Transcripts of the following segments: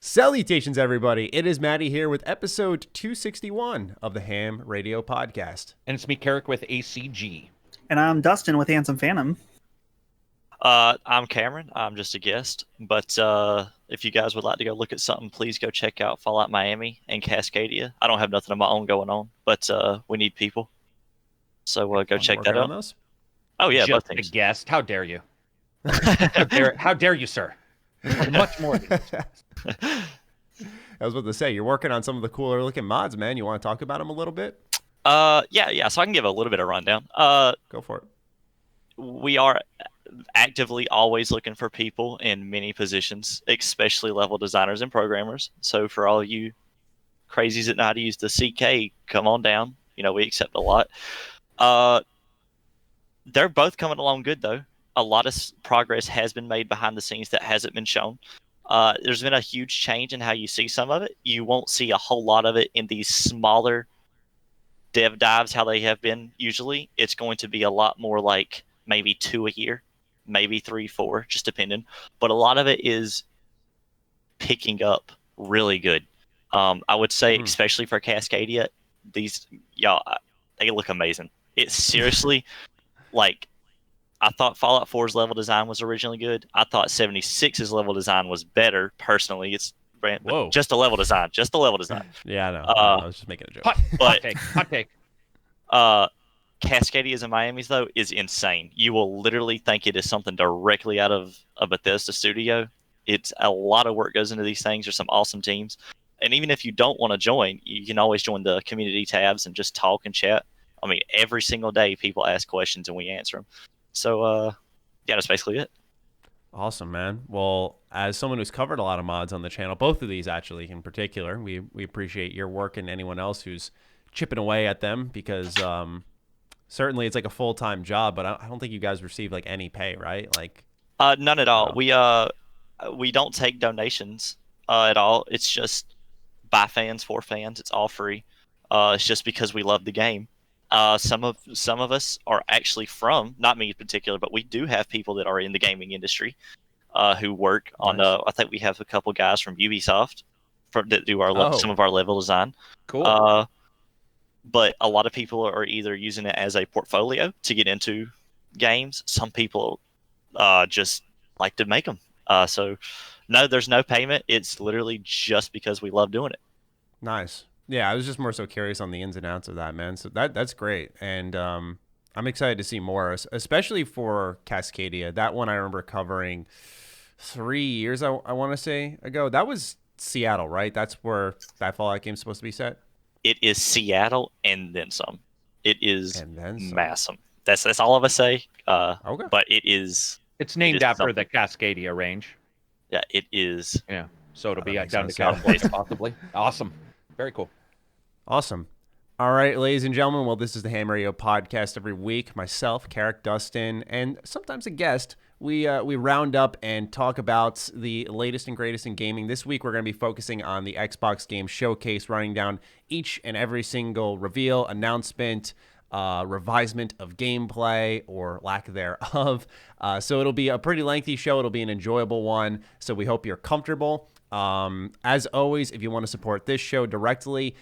Salutations, everybody. It is Matty here with episode 261 of the H.A.M Radio Podcast. And it's me, Karak, with ACG. And I'm Dustin with Handsome Phantom. I'm Cameron. I'm just a guest. But if you guys would like to go look at something, please go check out Fallout Miami and Cascadia. I don't have nothing of my own going on, but we need people. So go check that out. Those? Oh, yeah. Just a guest. How dare you? How dare you, sir? Much more than I was about to say, you're working on some of the cooler looking mods, man. You want to talk about them a little bit? Yeah. So I can give a little bit of rundown. Go for it. We are actively always looking for people in many positions, especially level designers and programmers. So for all you crazies that know how to use the CK, come on down. You know, we accept a lot. They're both coming along good, though. A lot of progress has been made behind the scenes that hasn't been shown. There's been a huge change in how you see some of it. You won't see a whole lot of it in these smaller dev dives, how they have been usually. It's going to be a lot more like maybe 2 a year, maybe 3, 4, just depending. But a lot of it is picking up really good. I would say, especially for Cascadia, they look amazing. It's seriously like, I thought Fallout 4's level design was originally good. I thought 76's level design was better. Personally, it's just a level design. Yeah, I know. I was just making a joke. hot take. Cascadia's and Miami's, though, is insane. You will literally think it is something directly out of a Bethesda studio. It's a lot of work goes into these things. There's some awesome teams. And even if you don't want to join, you can always join the community tabs and just talk and chat. I mean, every single day people ask questions and we answer them. So, yeah, that's basically it. Awesome, man. Well, as someone who's covered a lot of mods on the channel, both of these actually in particular, we appreciate your work and anyone else who's chipping away at them because certainly it's like a full-time job, but I don't think you guys receive like any pay, right? Like none at all. We don't take donations at all. It's just by fans, for fans. It's all free. It's just because we love the game. Some of us are actually from, not me in particular, but we do have people that are in the gaming industry who work on. I think we have a couple guys from Ubisoft that do some of our level design. Cool. But a lot of people are either using it as a portfolio to get into games. Some people just like to make them. So no, there's no payment. It's literally just because we love doing it. Nice. Yeah, I was just more so curious on the ins and outs of that, man. So that's great. And I'm excited to see more, especially for Cascadia. That one I remember covering 3 years, I want to say, ago. That was Seattle, right? That's where that Fallout game's supposed to be set? It is Seattle and then some. It is massive. That's all of us say. Okay. But it is... It's named after the Cascadia range. Yeah, it is. Yeah, so it'll be down to California, possibly. Awesome. Very cool. Awesome. All right, ladies and gentlemen. Well, this is the H.A.M Radio Podcast. Every week, myself, Karak, Dustin, and sometimes a guest, we round up and talk about the latest and greatest in gaming. This week, we're going to be focusing on the Xbox Game Showcase, running down each and every single reveal, announcement, revisement of gameplay or lack thereof. So it'll be a pretty lengthy show. It'll be an enjoyable one. So we hope you're comfortable. As always, if you want to support this show directly,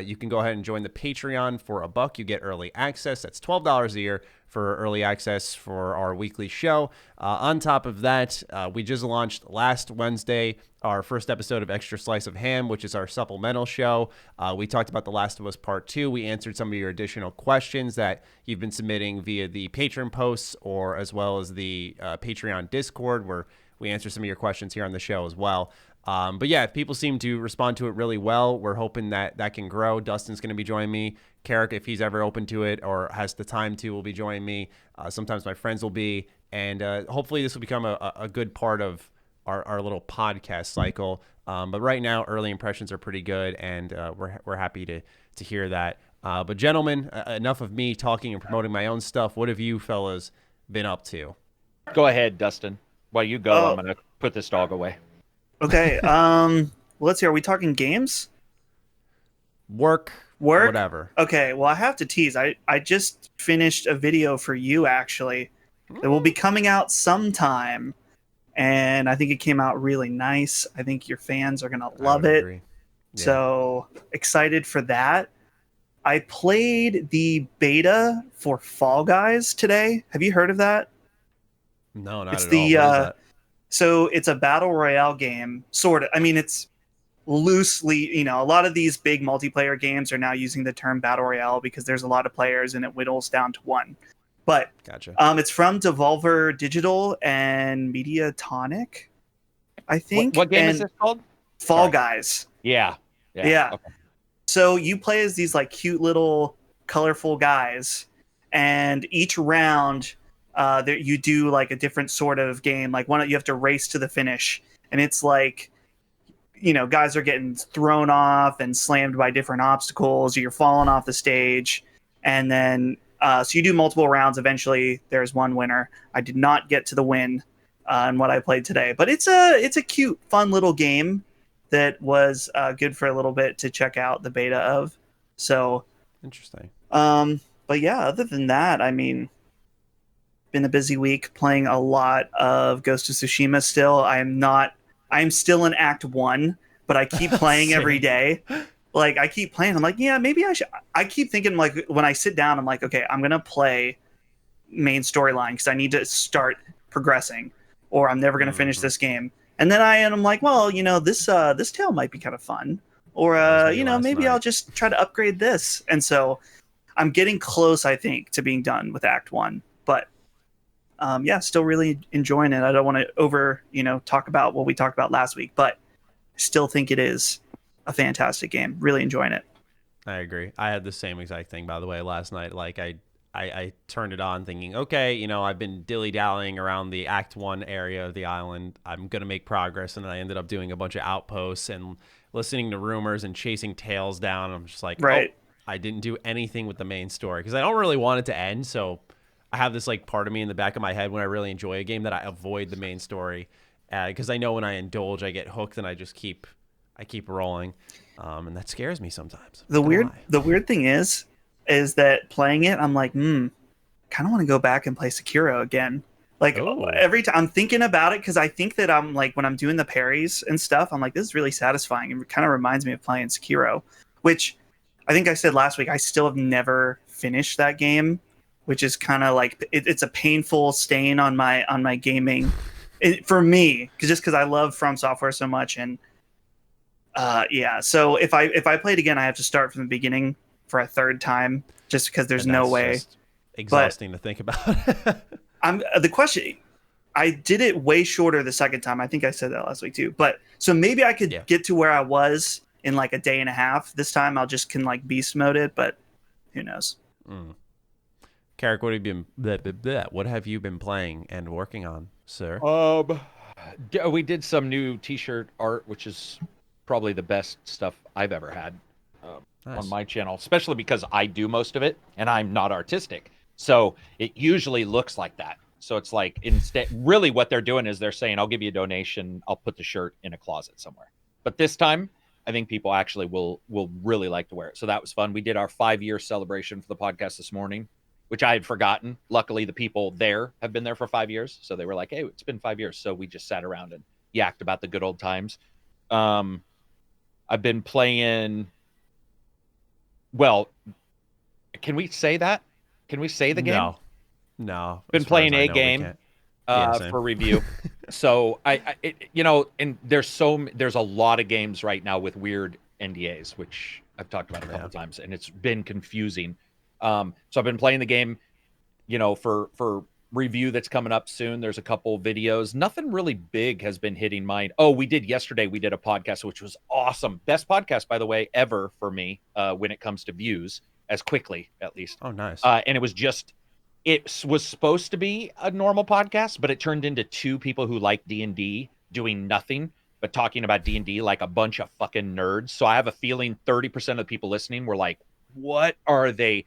you can go ahead and join the Patreon for $1. You get early access. That's $12 a year for early access for our weekly show. On top of that, we just launched last Wednesday our first episode of Extra Slice of Ham, which is our supplemental show. We talked about The Last of Us Part 2. We answered some of your additional questions that you've been submitting via the Patreon posts or as well as the Patreon Discord, where we answer some of your questions here on the show as well. But yeah, people seem to respond to it really well. We're hoping that can grow. Dustin's going to be joining me. Karak, if he's ever open to it or has the time to, will be joining me. Sometimes my friends will be. And hopefully this will become a good part of our little podcast cycle. But right now, early impressions are pretty good, and we're happy to hear that. But gentlemen, enough of me talking and promoting my own stuff. What have you fellas been up to? Go ahead, Dustin. While you go, I'm going to put this dog away. Okay, let's see. Are we talking games? Work? Whatever. Okay, well, I have to tease. I just finished a video for you, actually. That will be coming out sometime. and I think it came out really nice. I think your fans are gonna I love would it. agree. Yeah. So excited for that. I played the beta for Fall Guys today. Have you heard of that? No, not It's at the all. What is that? so it's a battle royale game, sort of. I mean, it's loosely, a lot of these big multiplayer games are now using the term battle royale because there's a lot of players and it whittles down to one. But Gotcha. it's from Devolver Digital and Mediatonic, I think. What game and is this called? Fall Sorry. Guys. Yeah. Yeah. Okay. So you play as these like cute little colorful guys, and each round there you do like a different sort of game. Like one, you have to race to the finish, and it's like, guys are getting thrown off and slammed by different obstacles. You're falling off the stage, and then so you do multiple rounds. Eventually, there's one winner. I did not get to the win in what I played today, but it's a cute, fun little game that was good for a little bit to check out the beta of. So Interesting. but yeah, other than that, I mean, been a busy week playing a lot of Ghost of Tsushima still. I'm still in Act 1, but I keep playing every day. Like, I keep playing. I'm like, yeah, maybe I should. I keep thinking, like, when I sit down, I'm like, okay, I'm going to play main storyline because I need to start progressing, or I'm never going to finish this game. And then I'm like, well, this tale might be kind of fun. Or, maybe I'll just try to upgrade this. And so I'm getting close, I think, to being done with Act 1. But yeah, still really enjoying it. I don't want to talk about what we talked about last week, but I still think it is a fantastic game. Really enjoying it. I agree. I had the same exact thing, by the way, last night. Like, I turned it on thinking, okay, I've been dilly-dallying around the Act 1 area of the island. I'm going to make progress. And then I ended up doing a bunch of outposts and listening to rumors and chasing tails down. I'm just like, right. Oh, I didn't do anything with the main story because I don't really want it to end. So I have this like part of me in the back of my head when I really enjoy a game that I avoid the main story because I know when I indulge, I get hooked and I keep rolling. And that scares me sometimes. The weird thing is that playing it, I'm like, kind of want to go back and play Sekiro again. Like, every time I'm thinking about it, because I think that I'm like, when I'm doing the parries and stuff, I'm like, this is really satisfying. It kind of reminds me of playing Sekiro, which I think I said last week, I still have never finished that game, which is kind of like, it's a painful stain on my gaming for me, because I love From Software so much. And yeah, so if I play it again, I have to start from the beginning for a third time, just because there's no way. Just exhausting to think about. The question, I did it way shorter the second time. I think I said that last week too. But so maybe I could get to where I was in like a day and a half. This time I'll just can like beast mode it, but who knows? Karak, what have you been playing and working on, sir? We did some new T-shirt art, which is probably the best stuff I've ever had on my channel, especially because I do most of it and I'm not artistic. So it usually looks like that. So it's like, instead, really what they're doing is they're saying, I'll give you a donation. I'll put the shirt in a closet somewhere. But this time, I think people actually will really like to wear it. So that was fun. We did our 5-year celebration for the podcast this morning, which I had forgotten. Luckily, the people there have been there for 5 years. So they were like, hey, it's been 5 years. So we just sat around and yacked about the good old times. I've been playing... Well, can we say that? Can we say the game? No. Been playing a game for review. So and there's a lot of games right now with weird NDAs, which I've talked about a couple times, and it's been confusing. So I've been playing the game, for review that's coming up soon. There's a couple videos. Nothing really big has been hitting mine. Yesterday we did a podcast, which was awesome. Best podcast, by the way, ever for me when it comes to views, as quickly, at least. Oh, nice. And it was supposed to be a normal podcast, but it turned into two people who like D&D doing nothing but talking about D&D like a bunch of fucking nerds. So I have a feeling 30% of the people listening were like, what are they?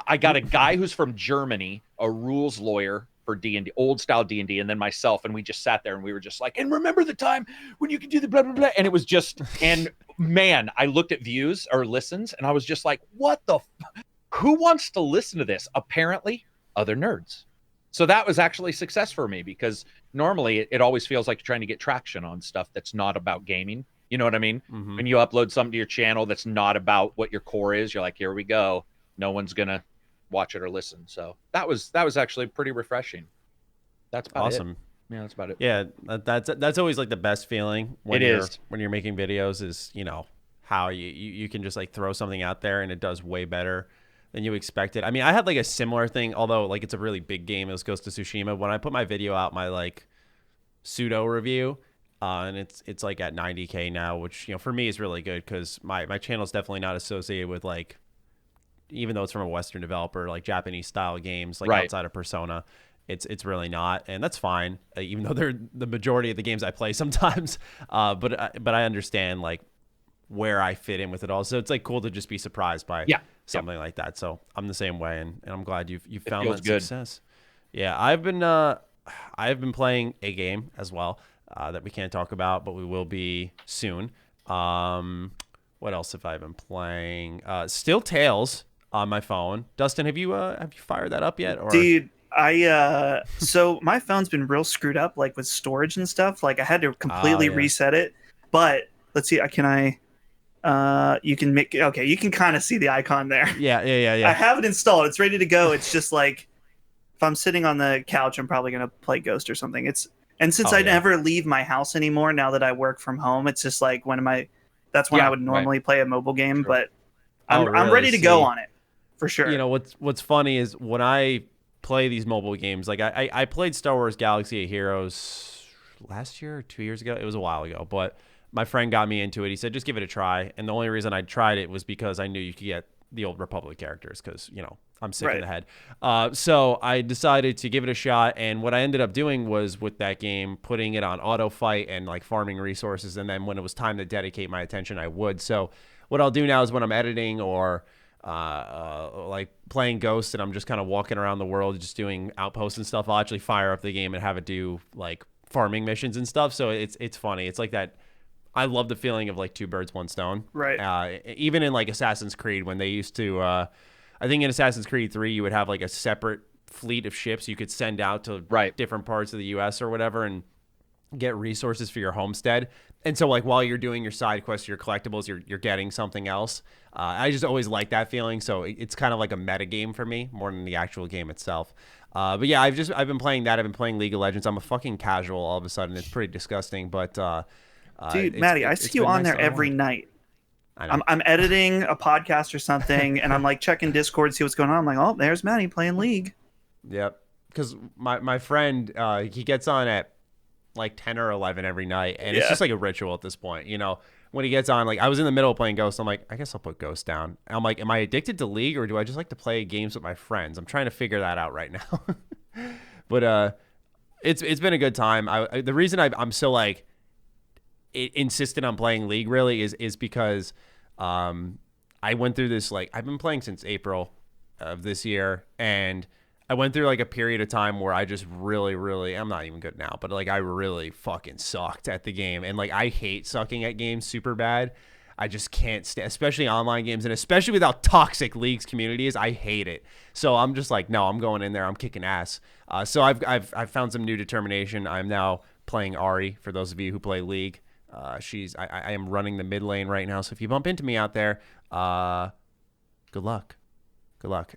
I got a guy who's from Germany, a rules lawyer for D&D, old style D&D, and then myself, and we just sat there and we were just like, and remember the time when you could do the blah, blah, blah. And it was just, and man, I looked at views or listens and I was just like, what the, who wants to listen to this? Apparently other nerds. So that was actually success for me, because normally it always feels like you're trying to get traction on stuff that's not about gaming. You know what I mean? Mm-hmm. When you upload something to your channel that's not about what your core is, you're like, here we go. No one's going to watch it or listen. So that was actually pretty refreshing. That's about awesome. It. Yeah, that's about it. Yeah, that's always like the best feeling when you're making videos is, you know, how you can just like throw something out there and it does way better than you expected. I mean, I had like a similar thing, although like it's a really big game. It was Ghost of Tsushima. When I put my video out, my like pseudo review, and it's like at 90K now, which, you know, for me is really good because my channel is definitely not associated with like, even though it's from a Western developer, like Japanese style games, like outside of Persona, it's really not, and that's fine. Even though they're the majority of the games I play sometimes, but I understand like where I fit in with it all. So it's like cool to just be surprised by something like that. So I'm the same way, and I'm glad you've found that success. Yeah, I've been playing a game as well that we can't talk about, but we will be soon. What else have I been playing? Still Tales on my phone. Dustin, have you fired that up yet? Or? Dude, so my phone's been real screwed up, like with storage and stuff. Like I had to completely reset it. But let's see, you can you can kind of see the icon there. Yeah. I have it installed. It's ready to go. It's just like if I'm sitting on the couch, I'm probably gonna play Ghost or something. Since I never leave my house anymore now that I work from home, it's just like that's when I would normally play a mobile game. Sure. But I'm ready to go on it for sure. You know what's funny is when I play these mobile games, like I played Star Wars Galaxy of Heroes last year or 2 years ago. It was a while ago, but my friend got me into it. He said, just give it a try. And the only reason I tried it was because I knew you could get the old Republic characters because, you know, I'm sick in the head. So I decided to give it a shot. And what I ended up doing was with that game, putting it on auto fight and like farming resources. And then when it was time to dedicate my attention, I would. So what I'll do now is when I'm editing or like playing Ghost and I'm just kind of walking around the world, just doing outposts and stuff, I'll actually fire up the game and have it do like farming missions and stuff. So it's funny. It's like that. I love the feeling of like two birds, one stone. Right. Even in like Assassin's Creed, when they used to, I think in Assassin's Creed 3, you would have like a separate fleet of ships you could send out to different parts of the U.S. or whatever and get resources for your homestead. And so like while you're doing your side quests, your collectibles, you're getting something else. I just always like that feeling. So it's kind of like a meta game for me more than the actual game itself. But yeah, I've been playing that. I've been playing League of Legends. I'm a fucking casual all of a sudden. It's pretty disgusting, but dude, Maddie, I see you on there every night. I'm editing a podcast or something, and I'm like checking Discord to see what's going on. I'm like, oh, there's Maddie playing League. Yep, because my friend, he gets on at like 10 or 11 every night, and it's just like a ritual at this point. You know, when he gets on, like I was in the middle of playing Ghost, I'm like, I guess I'll put Ghost down. And I'm like, am I addicted to League, or do I just like to play games with my friends? I'm trying to figure that out right now. But it's been a good time. The reason I'm so like insistent on playing League really is because I went through this, like I've been playing since April of this year, and I went through like a period of time where I just really, I'm not even good now, but like I really fucking sucked at the game. And like I hate sucking at games super bad. I just can't stand, especially online games, and especially with how toxic League's community is. I hate it. So I'm just like, no, I'm going in there. I'm kicking ass. So I've found some new determination. I'm now playing Ari. For those of you who play League, I am running the mid lane right now. So if you bump into me out there, good luck. Good luck.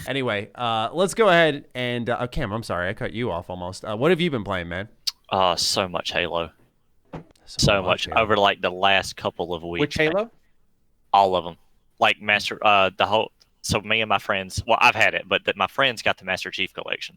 Anyway, let's go ahead and Cam, I'm sorry, I cut you off almost. What have you been playing, man? So much Halo. So much Halo. Over like the last couple of weeks. Which Halo? All of them. Like Master, the whole. So me and my friends. Well, I've had it, but my friends got the Master Chief Collection,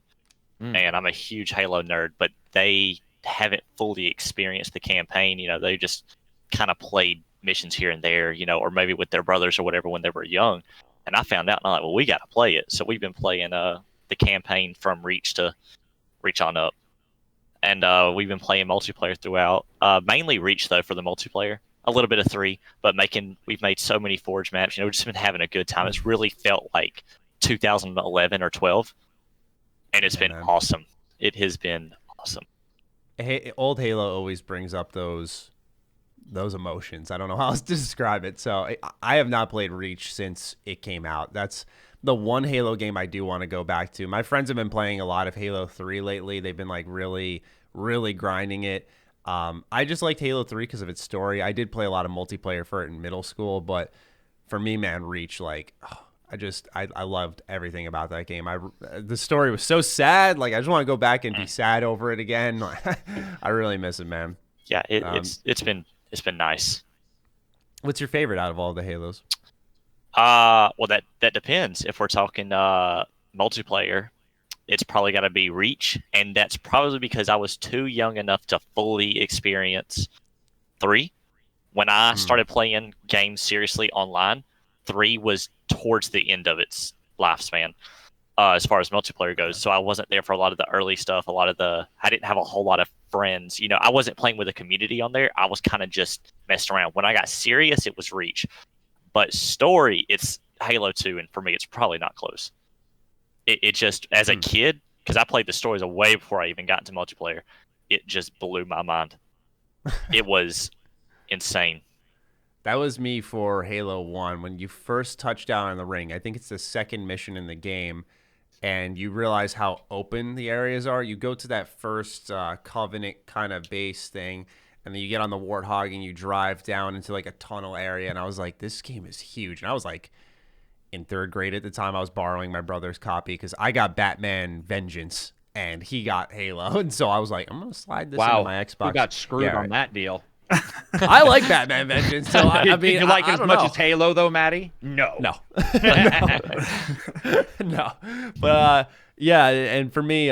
and I'm a huge Halo nerd. But they haven't fully experienced the campaign. You know, they just kind of played missions here and there. You know, or maybe with their brothers or whatever when they were young. And I found out, and I'm like, well, we got to play it. So we've been playing the campaign from Reach to Reach on up. And we've been playing multiplayer throughout. Mainly Reach, though, for the multiplayer. A little bit of 3, but we've made so many Forge maps. You know, we've just been having a good time. It's really felt like 2011 or 12. And it's been awesome. It has been awesome. Hey, old Halo always brings up those emotions. I don't know how else to describe it. So I have not played Reach since it came out. That's the one Halo game I do want to go back to. My friends have been playing a lot of Halo 3 lately. They've been like really, really grinding it. I just liked Halo 3 because of its story. I did play a lot of multiplayer for it in middle school, but for me, man, Reach, like, I loved everything about that game. The story was so sad. Like, I just want to go back and be sad over it again. I really miss it, man. Yeah, it's been nice. What's your favorite out of all the Halos? Well, that depends. If we're talking multiplayer, it's probably got to be Reach, and that's probably because I was too young enough to fully experience 3. When I started playing games seriously online, 3 was towards the end of its lifespan as far as multiplayer goes. So I wasn't there for a lot of the early stuff. I didn't have a whole lot of friends. You know, I wasn't playing with a community on there. I was kind of just messing around. When I got serious, it was Reach. But story, it's Halo 2, and for me, it's probably not close. It just, as a kid, because I played the stories way before I even got into multiplayer, it just blew my mind. It was insane. That was me for Halo 1. When you first touch down in the ring, I think it's the second mission in the game, and you realize how open the areas are. You go to that first Covenant kind of base thing, and then you get on the Warthog and you drive down into like a tunnel area, and I was like, this game is huge. And I was like in 3rd grade at the time. I was borrowing my brother's copy because I got Batman Vengeance and he got Halo. And so I was like, I'm going to slide this into my Xbox. We got screwed on that deal. I like Batman Vengeance. So I mean, you like I it as much as Halo, though, Matty? No. No. No. But yeah, and for me,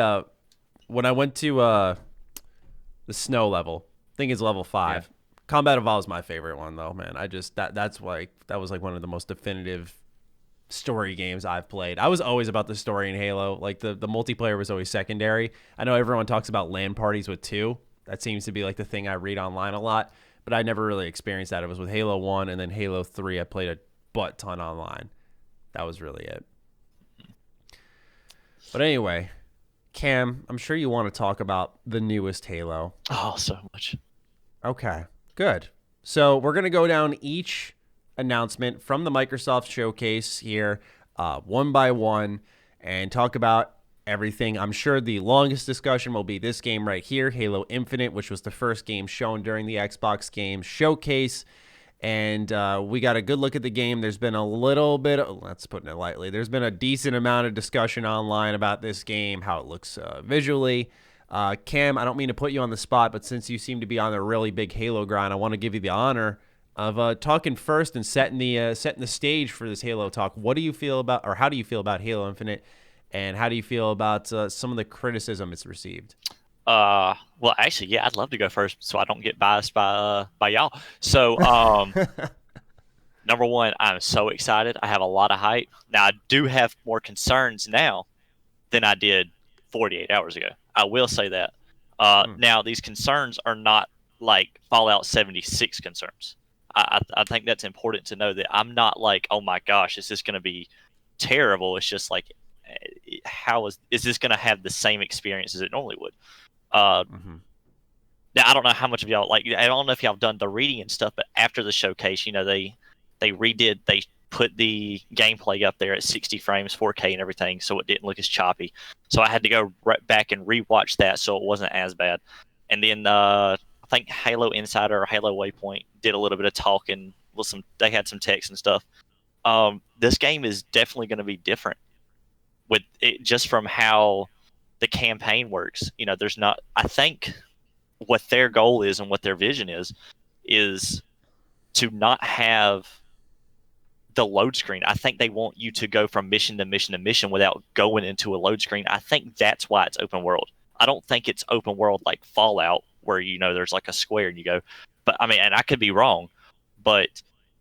when I went to the snow level, I think it's level 5. Yeah. Combat Evolved is my favorite one, though, man. I just that was like one of the most definitive story games I've played. I was always about the story in Halo. Like the multiplayer was always secondary. I know everyone talks about LAN parties with 2. That seems to be like the thing I read online a lot, but I never really experienced that. It was with Halo 1 and then Halo 3. I played a butt ton online. That was really it. But anyway, Cam, I'm sure you want to talk about the newest Halo. Oh, so much. Okay, good. So we're going to go down each announcement from the Microsoft showcase here one by one and talk about everything. I'm sure the longest discussion will be this game right here, Halo Infinite, which was the first game shown during the Xbox Game Showcase. And we got a good look at the game. There's been a little bit, let's put it lightly, there's been a decent amount of discussion online about this game, how it looks visually. Cam, I don't mean to put you on the spot, but since you seem to be on a really big Halo grind, I want to give you the honor of talking first and setting the stage for this Halo talk. What do you feel about, or how do you feel about Halo Infinite, and how do you feel about some of the criticism it's received? Well, actually, yeah, I'd love to go first so I don't get biased by y'all. So, number one, I'm so excited. I have a lot of hype. Now, I do have more concerns now than I did 48 hours ago. I will say that. Now, these concerns are not like Fallout 76 concerns. I think that's important to know that I'm not like, oh my gosh, is this going to be terrible? It's just like, how is this going to have the same experience as it normally would? Now, I don't know how much of y'all, like, I don't know if y'all have done the reading and stuff, but after the showcase, you know, they put the gameplay up there at 60 frames, 4K and everything, so it didn't look as choppy. So I had to go right back and rewatch that so it wasn't as bad. And then I think Halo Insider or Halo Waypoint did a little bit of talking with they had some text and stuff. This game is definitely going to be different with it, just from how the campaign works. You know, I think what their goal is and what their vision is to not have the load screen. I think they want you to go from mission to mission to mission without going into a load screen. I think that's why it's open world. I don't think it's open world like Fallout, where, you know, there's like a square and you go. But I mean, and I could be wrong, but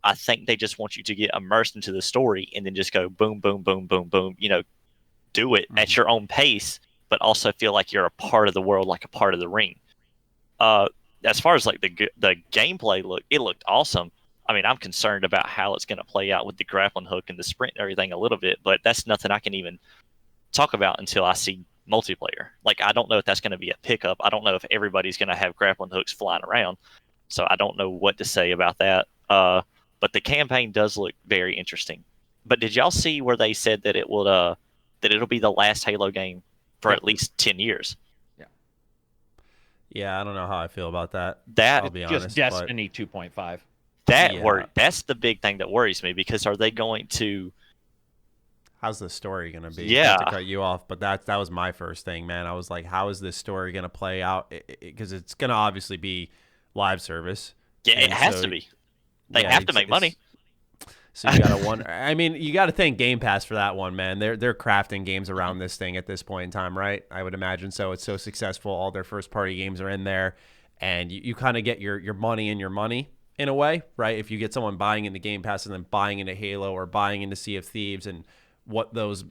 I think they just want you to get immersed into the story and then just go boom, boom, boom, boom, boom, you know, do it at your own pace, but also feel like you're a part of the world, like a part of the ring. As far as like the gameplay it looked awesome. I mean, I'm concerned about how it's going to play out with the grappling hook and the sprint and everything a little bit, but that's nothing I can even talk about until I see multiplayer. Like, I don't know if that's going to be a pickup. I don't know if everybody's going to have grappling hooks flying around, so I don't know what to say about that. But the campaign does look very interesting. But did y'all see where they said that it will that it'll be the last Halo game for at least 10 years? Yeah, I don't know how I feel about that. That I'll be Just honest, Destiny 2.5. That's the big thing that worries me, because are they going to? how's the story gonna be? Yeah. Not to cut you off, but that was my first thing, man. I was like, how is this story gonna play out? Because it's gonna obviously be live service. Yeah, it has to be. They have to make money. So you gotta wonder. I mean, you gotta thank Game Pass for that one, man. They're crafting games around this thing at this point in time, right? I would imagine so. It's so successful. All their first party games are in there, and you kind of get your money in your money in a way, right? If you get someone buying into Game Pass and then buying into Halo or buying into Sea of Thieves and what those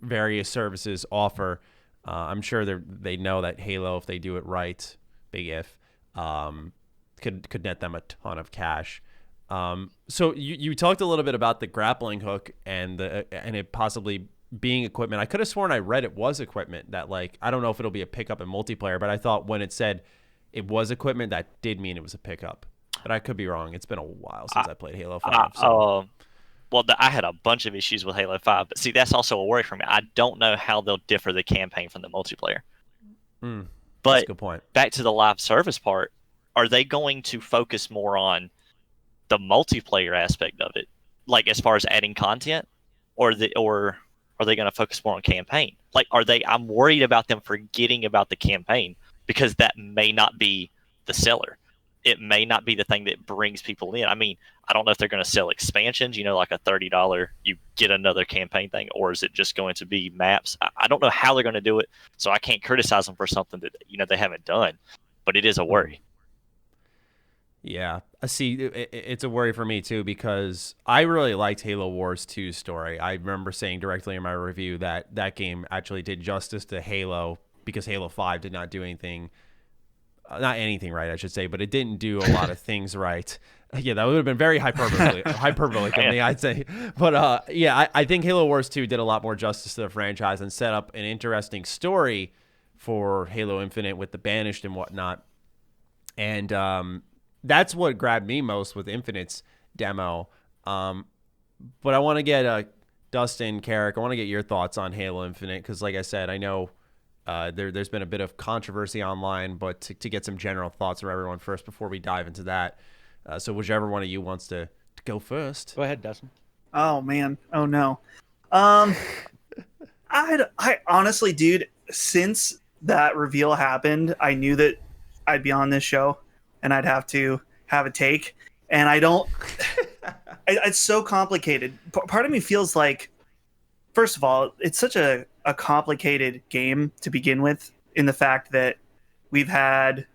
various services offer, I'm sure they know that Halo, if they do it right, big if, could net them a ton of cash. So you talked a little bit about the grappling hook and it possibly being equipment. I could have sworn I read it was equipment that, like, I don't know if it'll be a pickup in multiplayer, but I thought when it said it was equipment, that did mean it was a pickup. But I could be wrong. It's been a while since I played Halo 5. Well, I had a bunch of issues with Halo 5, but see, that's also a worry for me. I don't know how they'll differ the campaign from the multiplayer. That's But a good point. back to the live service part, are they going to focus more on the multiplayer aspect of it, like as far as adding content, or are they going to focus more on campaign? Like, I'm worried about them forgetting about the campaign, because that may not be the seller. It may not be the thing that brings people in. I mean, I don't know if they're going to sell expansions, like a $30, you get another campaign thing, or is it just going to be maps? I don't know how they're going to do it, so I can't criticize them for something that, they haven't done, but it is a worry. Yeah, I see. It's a worry for me too, because I really liked Halo Wars 2's story. I remember saying directly in my review that game actually did justice to Halo, because Halo 5 did not do anything, not anything right, I should say, but it didn't do a lot of things right. Yeah, that would have been very hyperbolic of me, I'd say. But I think Halo Wars 2 did a lot more justice to the franchise and set up an interesting story for Halo Infinite with the Banished and whatnot. And that's what grabbed me most with Infinite's demo. But I want to get Dustin, Karak, I want to get your thoughts on Halo Infinite, because like I said, I know there's been a bit of controversy online, but to get some general thoughts from everyone first before we dive into that. So whichever one of you wants to go first. Go ahead, Dustin. Oh, man. Oh, no. I honestly, dude, since that reveal happened, I knew that I'd be on this show and I'd have to have a take. And I don't... it's so complicated. Part of me feels like, first of all, it's such a complicated game to begin with, in the fact that we've had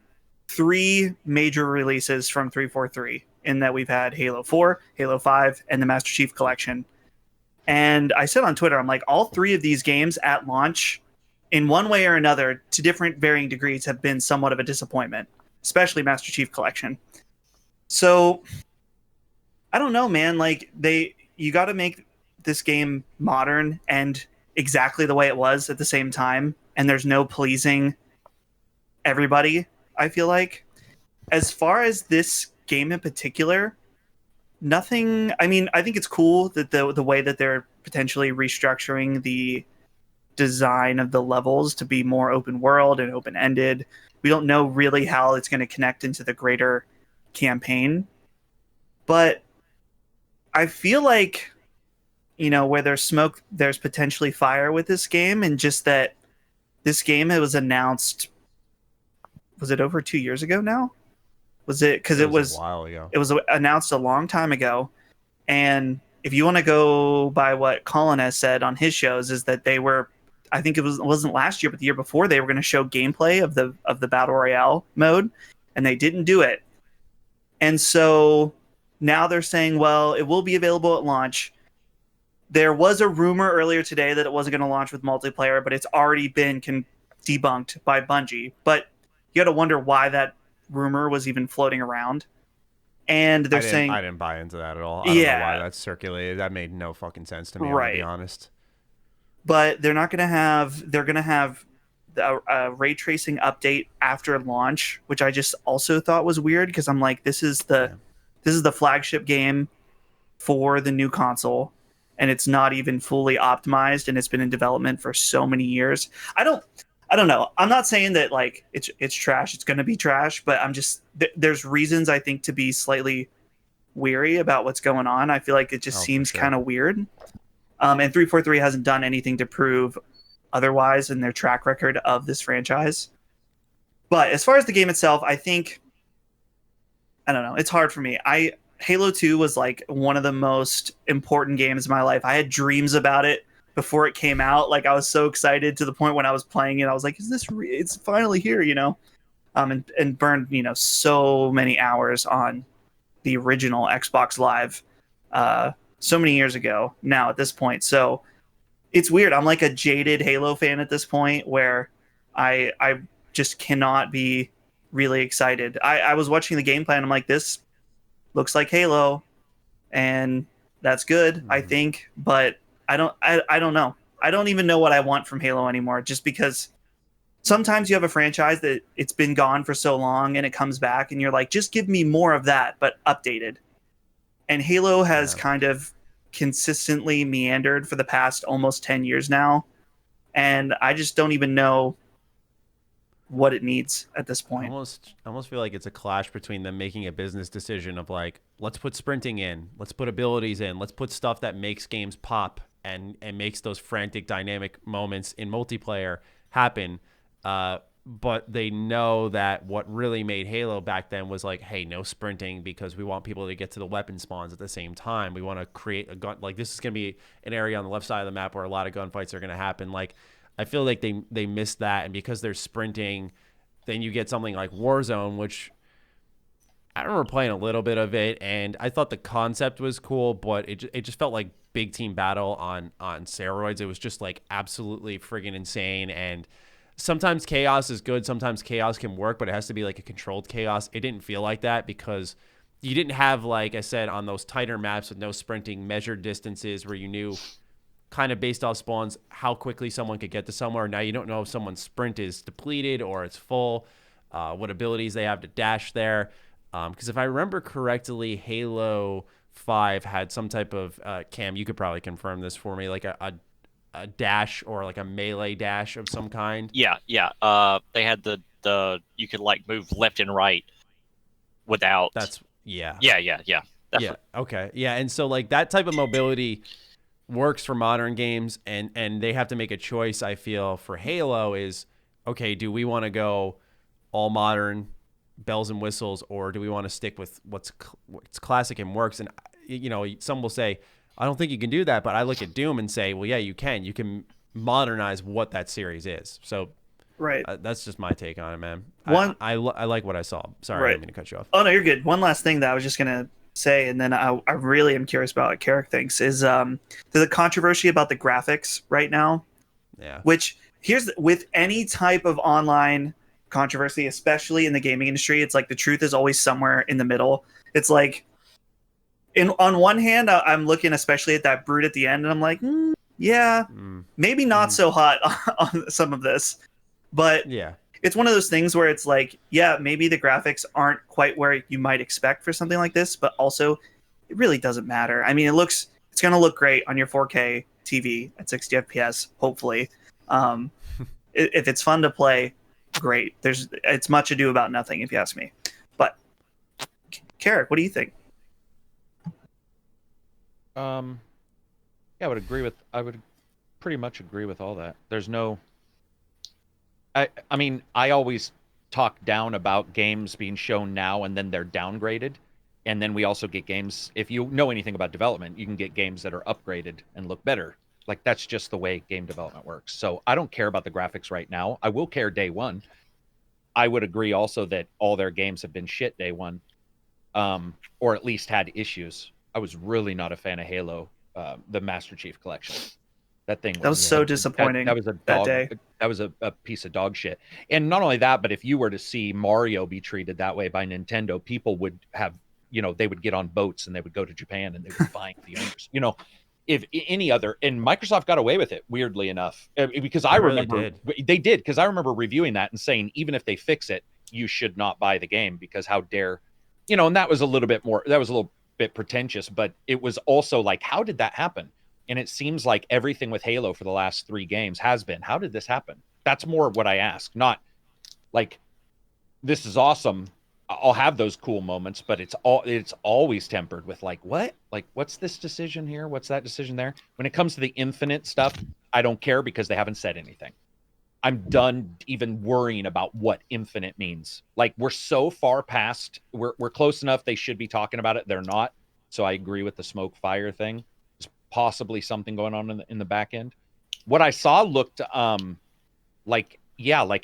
3 major releases from 343, in that we've had Halo 4, Halo 5, and the Master Chief Collection. And I said on Twitter, I'm like, all 3 of these games at launch, in one way or another, to different varying degrees, have been somewhat of a disappointment, especially Master Chief Collection. So, I don't know, man. Like, you got to make this game modern and exactly the way it was at the same time, and there's no pleasing everybody, I feel like. As far as this game in particular, nothing... I mean, I think it's cool that the way that they're potentially restructuring the design of the levels to be more open world and open-ended. We don't know really how it's going to connect into the greater campaign. But I feel like, where there's smoke, there's potentially fire with this game, and just that this game, it was announced... Was it over 2 years ago now? Was it? Because it was a while ago. It was announced a long time ago. And if you want to go by what Colin has said on his shows, is that they were, I think it wasn't last year, but the year before, they were going to show gameplay of the Battle Royale mode, and they didn't do it. And so now they're saying, well, it will be available at launch. There was a rumor earlier today that it wasn't going to launch with multiplayer, but it's already been debunked by Bungie. But you got to wonder why that rumor was even floating around. And they're saying... I didn't buy into that at all. I don't know why that's circulated. That made no fucking sense to me, to be honest. But they're not going to have... They're going to have a ray tracing update after launch, which I just also thought was weird, because I'm like, this is the flagship game for the new console. and it's not even fully optimized, and it's been in development for so many years. I don't know. I'm not saying that like it's trash. It's going to be trash, but I'm just there's reasons I think to be slightly weary about what's going on. I feel like it just seems kind of weird. And 343 hasn't done anything to prove otherwise in their track record of this franchise. But as far as the game itself, I think, I don't know, it's hard for me. Halo 2 was like one of the most important games in my life. I had dreams about it before it came out. Like I was so excited to the point when I was playing it, I was like, is this it's finally here, you know? And burned, you know, so many hours on the original Xbox Live so many years ago now at this point. So it's weird. I'm like a jaded Halo fan at this point where I just cannot be really excited. I was watching the gameplay and I'm like, this looks like Halo, and that's good, I think, but I don't know. I don't even know what I want from Halo anymore, just because sometimes you have a franchise that it's been gone for so long and it comes back and you're like, just give me more of that, but updated. And Halo has kind of consistently meandered for the past almost 10 years now. And I just don't even know what it needs at this point. I almost feel like it's a clash between them making a business decision of like, let's put sprinting in, let's put abilities in, let's put stuff that makes games pop and makes those frantic dynamic moments in multiplayer happen. But they know that what really made Halo back then was like, hey, no sprinting because we want people to get to the weapon spawns at the same time. We want to create a gun. Like this is going to be an area on the left side of the map where a lot of gunfights are going to happen. Like I feel like they missed that. And because they're sprinting, then you get something like Warzone, which I remember playing a little bit of it. And I thought the concept was cool, but it just felt like big team battle on steroids. It was just like absolutely friggin' insane. And sometimes chaos is good. Sometimes chaos can work, but it has to be like a controlled chaos. It didn't feel like that because you didn't have, like I said, on those tighter maps with no sprinting, measured distances where you knew kind of based off spawns how quickly someone could get to somewhere. Now you don't know if someone's sprint is depleted or it's full, what abilities they have to dash there. Because if I remember correctly, Halo 5 had some type of, Cam, you could probably confirm this for me, like a dash or like a melee dash of some kind. Yeah. They had the you could like move left and right without. Yeah. Definitely. Yeah. Okay. Yeah. And so like that type of mobility works for modern games, and they have to make a choice. I feel for Halo is, okay, do we want to go all modern bells and whistles, or do we want to stick with what's classic and works? And you know, some will say, I don't think you can do that, but I look at Doom and say, well, yeah, you can modernize what that series is. So right, that's just my take on it, man. I like what I saw. Sorry, I didn't mean to cut you off. Oh no, you're good. One last thing that I was just gonna say, and then I really am curious about what Karak thinks, is there's a controversy about the graphics right now. Yeah. Which with any type of online controversy, especially in the gaming industry, it's like the truth is always somewhere in the middle. It's like, on one hand, I'm looking especially at that brute at the end, and I'm like, maybe not so hot on some of this. But yeah, it's one of those things where it's like, yeah, maybe the graphics aren't quite where you might expect for something like this, but also it really doesn't matter. I mean, it's going to look great on your 4K TV at 60 FPS, hopefully. If it's fun to play, great. It's much ado about nothing, if you ask me. But Karak, what do you think? Yeah, I would pretty much agree with all that. There's no, I mean, I always talk down about games being shown now and then they're downgraded. And then we also get games, if you know anything about development, you can get games that are upgraded and look better. Like that's just the way game development works. So I don't care about the graphics right now. I will care day one. I would agree also that all their games have been shit day one, or at least had issues. I was really not a fan of Halo, the Master Chief Collection. That was so disappointing. That was that was a piece of dog shit. And not only that, but if you were to see Mario be treated that way by Nintendo, people would have, they would get on boats and they would go to Japan and they would find the owners. If any other, and Microsoft got away with it, weirdly enough, because I remember they did, because I remember reviewing that and saying, even if they fix it, you should not buy the game because how dare, and that was a little bit pretentious, but it was also like, how did that happen? And it seems like everything with Halo for the last 3 games has been, how did this happen? That's more what I ask, not like, this is awesome. I'll have those cool moments, but it's always tempered with like, what? Like, what's this decision here? What's that decision there? When it comes to the Infinite stuff, I don't care because they haven't said anything. I'm done even worrying about what Infinite means. Like, we're so far past, we're close enough. They should be talking about it. They're not. So I agree with the smoke fire thing. There's possibly something going on in the back end. What I saw looked like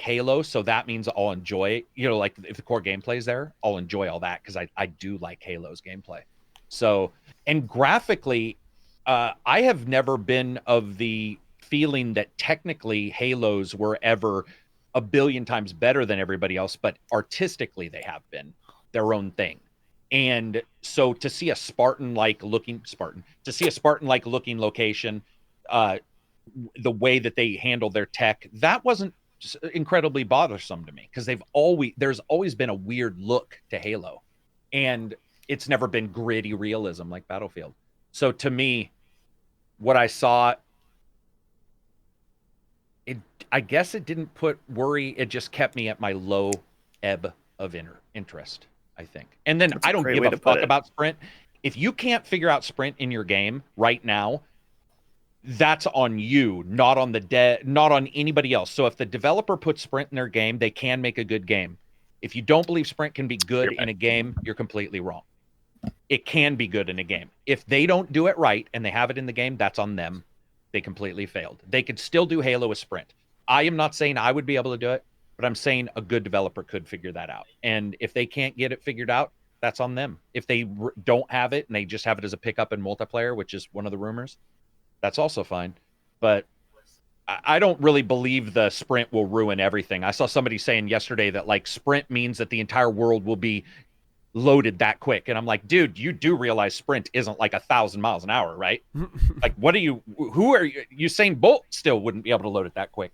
Halo. So that means I'll enjoy it. You know, like if the core gameplay is there, I'll enjoy all that because I do like Halo's gameplay. So, and graphically, I have never been of the feeling that technically Halos were ever a billion times better than everybody else, but artistically they have been their own thing. And so to see a Spartan-like looking location, the way that they handle their tech, that wasn't incredibly bothersome to me because there's always been a weird look to Halo, and it's never been gritty realism like Battlefield. So to me, what I saw, I guess it didn't put worry. It just kept me at my low ebb of interest, I think. And then I don't give a fuck about sprint. If you can't figure out sprint in your game right now, that's on you, not on not on anybody else. So if the developer puts sprint in their game, they can make a good game. If you don't believe sprint can be good in a game, you're completely wrong. It can be good in a game. If they don't do it right and they have it in the game, that's on them. They completely failed. They could still do Halo with sprint. I am not saying I would be able to do it, but I'm saying a good developer could figure that out. And if they can't get it figured out, that's on them. If they don't have it and they just have it as a pickup in multiplayer, which is one of the rumors, that's also fine. But I don't really believe the sprint will ruin everything. I saw somebody saying yesterday that like sprint means that the entire world will be loaded that quick. And I'm like, dude, you do realize sprint isn't like 1,000 miles an hour, right? Like, who are you? Usain Bolt still wouldn't be able to load it that quick.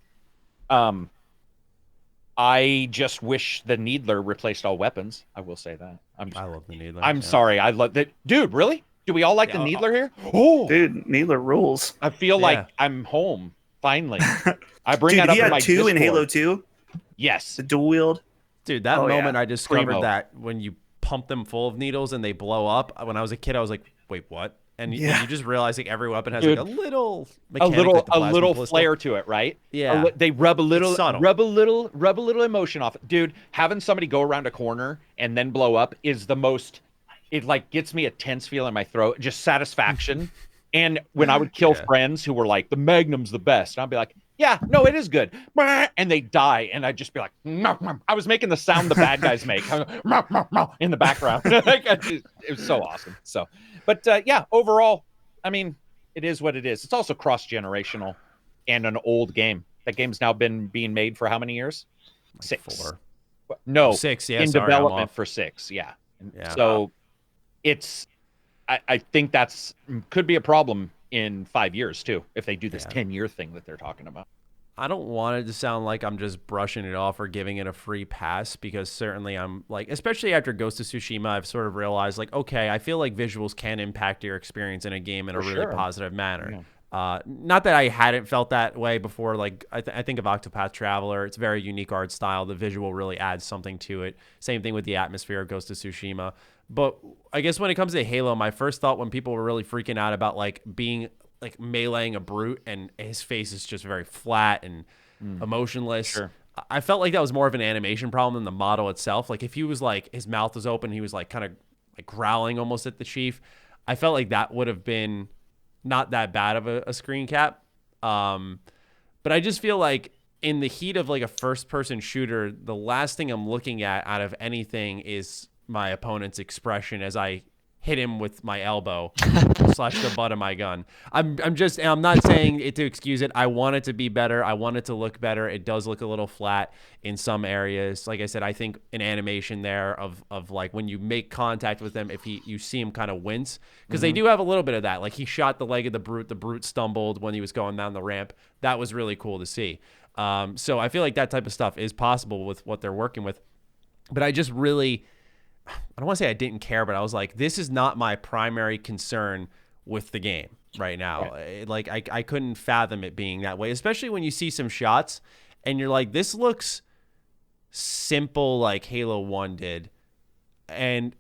I just wish the Needler replaced all weapons. I will say that. I love the Needler. I'm sorry. I love that. Dude, really? Do we all like the Needler here? Oh, dude, Needler rules. I feel like I'm home finally. I bring dude, that up he in my had 2 Discord. in Halo 2. Yes, The dual wield. Dude, that moment I discovered Primo. that when you pump them full of needles and they blow up. When I was a kid, I was like, wait, what? And you just realize like every weapon has like a little mechanic, a little flair to it, right? Yeah. They rub a little emotion off it. Dude, having somebody go around a corner and then blow up is the most, it like gets me a tense feel in my throat, just satisfaction. And when I would kill friends who were like, the Magnum's the best, and I'd be like, yeah, no, it is good. And they die, and I'd just be like, I was making the sound the bad guys make in the background. It was so awesome. So, but yeah, overall, I mean, it is what it is. It's also cross-generational and an old game. That game's now been being made for how many years? 6. 4. No, 6. Yeah, in development for 6. Yeah. So it's, I think that's could be a problem in 5 years too, if they do this 10-year thing that they're talking about. I don't want it to sound like I'm just brushing it off or giving it a free pass, because certainly I'm like, especially after Ghost of Tsushima, I've sort of realized like, okay, I feel like visuals can impact your experience in a game in a really positive manner. Yeah. Not that I hadn't felt that way before. Like I think of Octopath Traveler. It's very unique art style. The visual really adds something to it. Same thing with the atmosphere of Ghost of Tsushima. But I guess when it comes to Halo, my first thought when people were really freaking out about like being like meleeing a brute and his face is just very flat and emotionless. Sure. I felt like that was more of an animation problem than the model itself. Like if he was like, his mouth was open, he was like kind of like growling almost at the chief. I felt like that would have been not that bad of a screen cap. But I just feel like in the heat of like a first person shooter, the last thing I'm looking at out of anything is my opponent's expression as I hit him with my elbow / the butt of my gun. I'm not saying it to excuse it. I want it to be better. I want it to look better. It does look a little flat in some areas. Like I said, I think an animation there of like when you make contact with him, if you see him kind of wince, because they do have a little bit of that. Like he shot the leg of the brute stumbled when he was going down the ramp. That was really cool to see. So I feel like that type of stuff is possible with what they're working with. But I just really, I don't want to say I didn't care, but I was like, this is not my primary concern with the game. right now. Like I couldn't fathom it being that way, especially when you see some shots and you're like, this looks simple like Halo 1 did. And,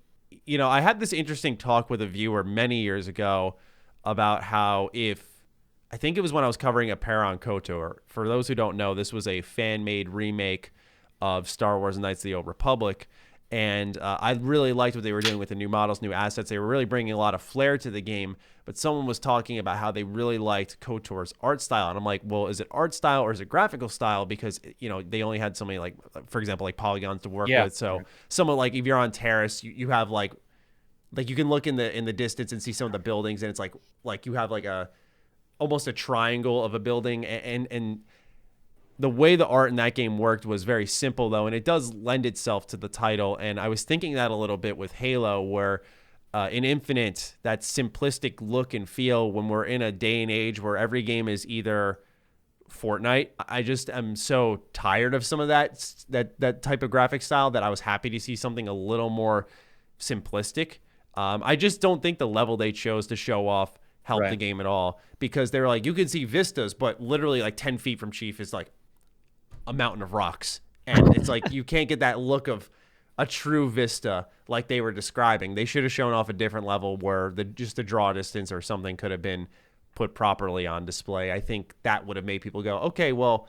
you know, I had this interesting talk with a viewer many years ago about how I think it was when I was covering a Paron KOTOR. For those who don't know, this was a fan-made remake of Star Wars Knights of the Old Republic. And I really liked what they were doing with the new models, new assets. They were really bringing a lot of flair to the game. But someone was talking about how they really liked KOTOR's art style. And I'm like, well, is it art style or is it graphical style? Because, you know, they only had so many, like, for example, like polygons to work with. So someone like, if you're on Terrace, you have like you can look in the distance and see some of the buildings. And it's like you have like almost a triangle of a building. And the way the art in that game worked was very simple, though, and it does lend itself to the title. And I was thinking that a little bit with Halo, where in Infinite, that simplistic look and feel, when we're in a day and age where every game is either Fortnite, I just am so tired of some of that type of graphic style that I was happy to see something a little more simplistic. I just don't think the level they chose to show off helped the game at all, because they were like, you can see vistas, but literally like 10 feet from Chief is like a mountain of rocks, and it's like you can't get that look of a true vista like they were describing. They should have shown off a different level where just the draw distance or something could have been put properly on display. I think that would have made people go, okay, well,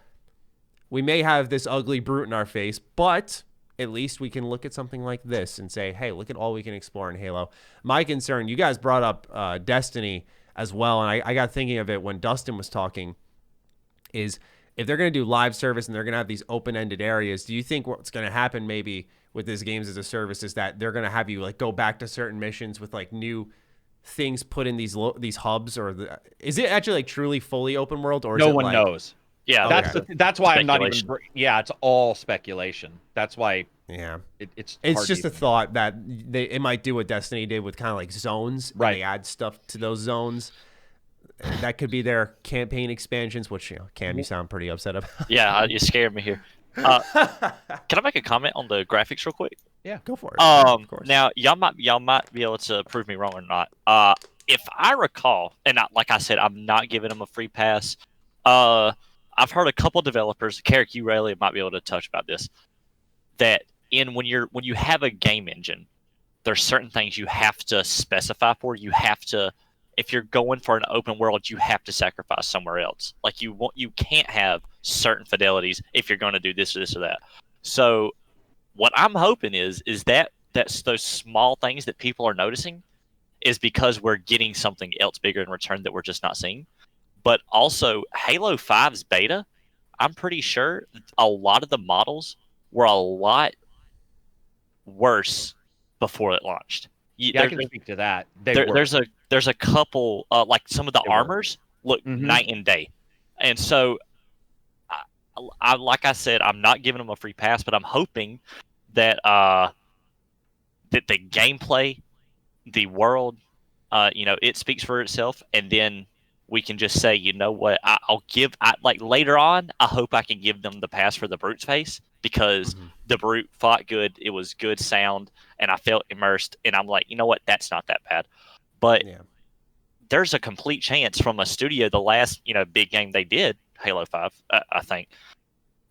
we may have this ugly brute in our face, but at least we can look at something like this and say, hey, look at all we can explore in Halo. My concern, you guys brought up Destiny as well, and I got thinking of it when Dustin was talking, is if they're going to do live service and they're going to have these open-ended areas, do you think what's going to happen maybe with this games as a service is that they're going to have you like go back to certain missions with like new things put in these hubs, or is it actually like truly fully open world, or is no it one like, knows? Yeah, that's why I'm not even. Yeah, it's all speculation. That's why. Yeah, it's just a thought that it might do what Destiny did with kind of like zones. Right, they add stuff to those zones. That could be their campaign expansions, which, you know, Cam, you sound pretty upset about. Yeah, you scared me here. Can I make a comment on the graphics real quick? Yeah, go for it. Of course. Now, y'all might be able to prove me wrong or not. If I recall, and like I said, I'm not giving them a free pass. I've heard a couple developers, Karak, you really might be able to touch about this, that when you have a game engine, there's certain things you have to specify for. You have to. If you're going for an open world, you have to sacrifice somewhere else. Like you can't have certain fidelities if you're going to do this or this or that. So what I'm hoping is that's those small things that people are noticing is because we're getting something else bigger in return that we're just not seeing. But also Halo 5's beta, I'm pretty sure a lot of the models were a lot worse before it launched. Yeah, I can speak to that. There's a couple, like some of the armors look night and day. And so, I like I said, I'm not giving them a free pass, but I'm hoping that that the gameplay, the world, it speaks for itself, and then we can just say, you know what, like later on, I hope I can give them the pass for the Brute's face, because the Brute fought good, it was good sound, and I felt immersed, and I'm like, you know what, that's not that bad. But there's a complete chance from a studio, the last big game they did, Halo 5, I think,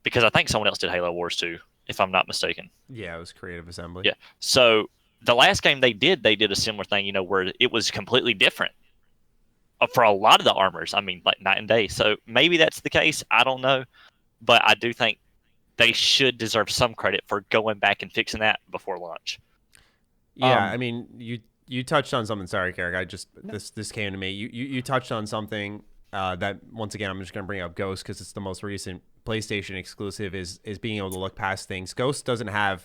because I think someone else did Halo Wars 2, if I'm not mistaken. Yeah, it was Creative Assembly. Yeah, so the last game they did a similar thing, where it was completely different for a lot of the armors. I mean, like night and day. So maybe that's the case. I don't know, but I do think they should deserve some credit for going back and fixing that before launch. Yeah, I mean, you touched on something. Sorry, Karak. This came to me. You touched on something that, once again, I'm just going to bring up Ghost because it's the most recent PlayStation exclusive. Is being able to look past things. Ghost doesn't have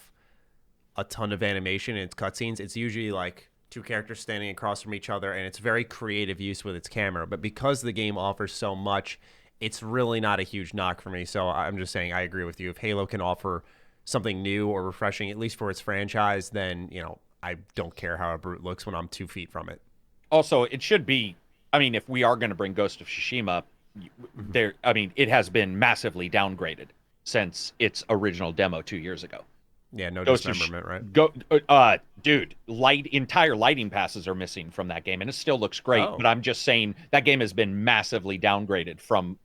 a ton of animation in its cutscenes. It's usually like two characters standing across from each other, and it's very creative use with its camera. But because the game offers so much, it's really not a huge knock for me. So I'm just saying I agree with you. If Halo can offer something new or refreshing, at least for its franchise, then I don't care how a Brute looks when I'm 2 feet from it. Also, it should be, I mean, if we are going to bring Ghost of Tsushima, it has been massively downgraded since its original demo 2 years ago. Yeah, no Ghost of dismemberment, right? Dude, entire lighting passes are missing from that game, and it still looks great. Oh. But I'm just saying that game has been massively downgraded from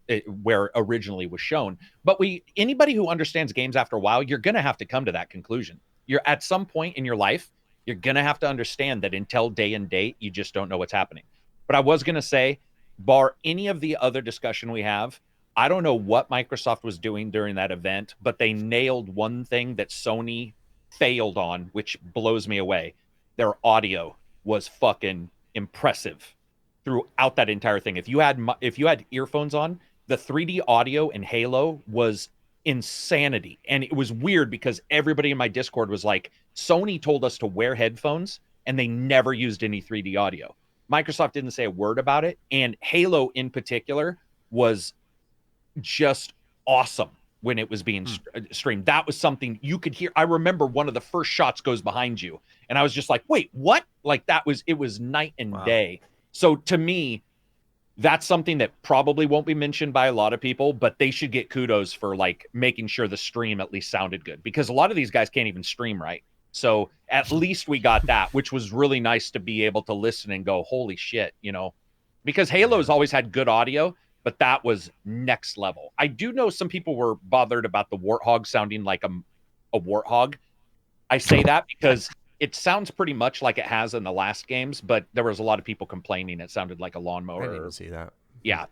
where originally was shown. But anybody who understands games after a while, you're gonna have to come to that conclusion. You're at some point in your life, you're gonna have to understand that until day and date, you just don't know what's happening. But I was gonna say, bar any of the other discussion we have, I don't know what Microsoft was doing during that event, but they nailed one thing that Sony failed on, which blows me away. Their audio was fucking impressive throughout that entire thing. If you had earphones on, the 3D audio in Halo was insanity. And it was weird because everybody in my Discord was like, Sony told us to wear headphones and they never used any 3D audio. Microsoft didn't say a word about it. And Halo in particular was just awesome when it was being streamed. That was something you could hear. I remember one of the first shots goes behind you and I was just like, wait, what? Like it was night and day. So to me, that's something that probably won't be mentioned by a lot of people, but they should get kudos for like making sure the stream at least sounded good, because a lot of these guys can't even stream right. So at least we got that, which was really nice to be able to listen and go, holy shit, because Halo's always had good audio, but that was next level. I do know some people were bothered about the warthog sounding like a warthog. I say that because it sounds pretty much like it has in the last games, but there was a lot of people complaining it sounded like a lawnmower. I didn't even see that. Yeah,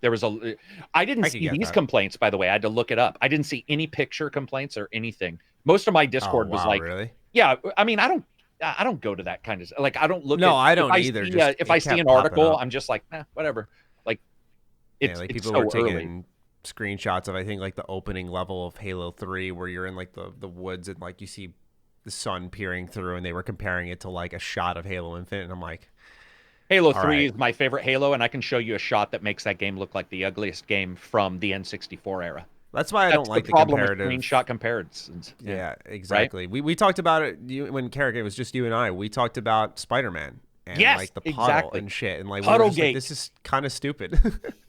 I didn't see these complaints, by the way. I had to look it up. I didn't see any picture complaints or anything. Most of my Discord was like, really? Yeah, I mean, I don't go to that kind of, like, I don't look No, at, I don't either. If I see an article, I'm just like, whatever. Like, it's people so were taking early. screenshots of, I think, like the opening level of Halo 3 where you're in like the woods and like you see the sun peering through, and they were comparing it to like a shot of Halo Infinite, and I'm like, Halo 3 is my favorite Halo, and I can show you a shot that makes that game look like the ugliest game from the N64 era. That's why I don't like the problem comparative with screenshot comparisons. Yeah, exactly. Right? We talked about it when Karak, it was just you and I. We talked about Spider-Man and like the puddle and shit, and like we were just like, this is kind of stupid.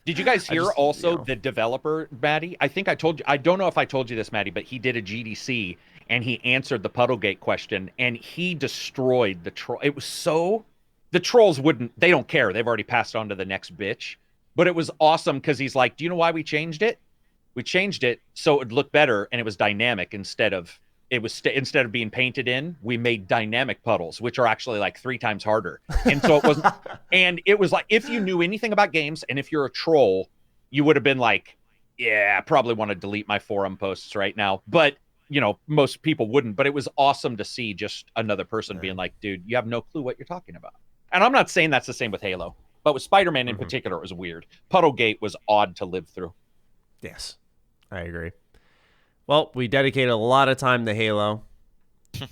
Did you guys hear the developer, Maddie? I think I told you. I don't know if I told you this, Maddie, but he did a GDC and he answered the Puddlegate question, and he destroyed the troll. It was so, the trolls they don't care. They've already passed on to the next bitch. But it was awesome because he's like, do you know why we changed it? We changed it so it would look better, and it was dynamic instead of being painted in. We made dynamic puddles, which are actually like 3 times harder. And so it wasn't. And it was like, if you knew anything about games, and if you're a troll, you would have been like, yeah, I probably want to delete my forum posts right now. But most people wouldn't. But it was awesome to see just another person being like, dude, you have no clue what you're talking about. And I'm not saying that's the same with Halo, but with Spider-Man in particular, it was weird. Puddlegate was odd to live through. Yes, I agree. Well, we dedicated a lot of time to Halo.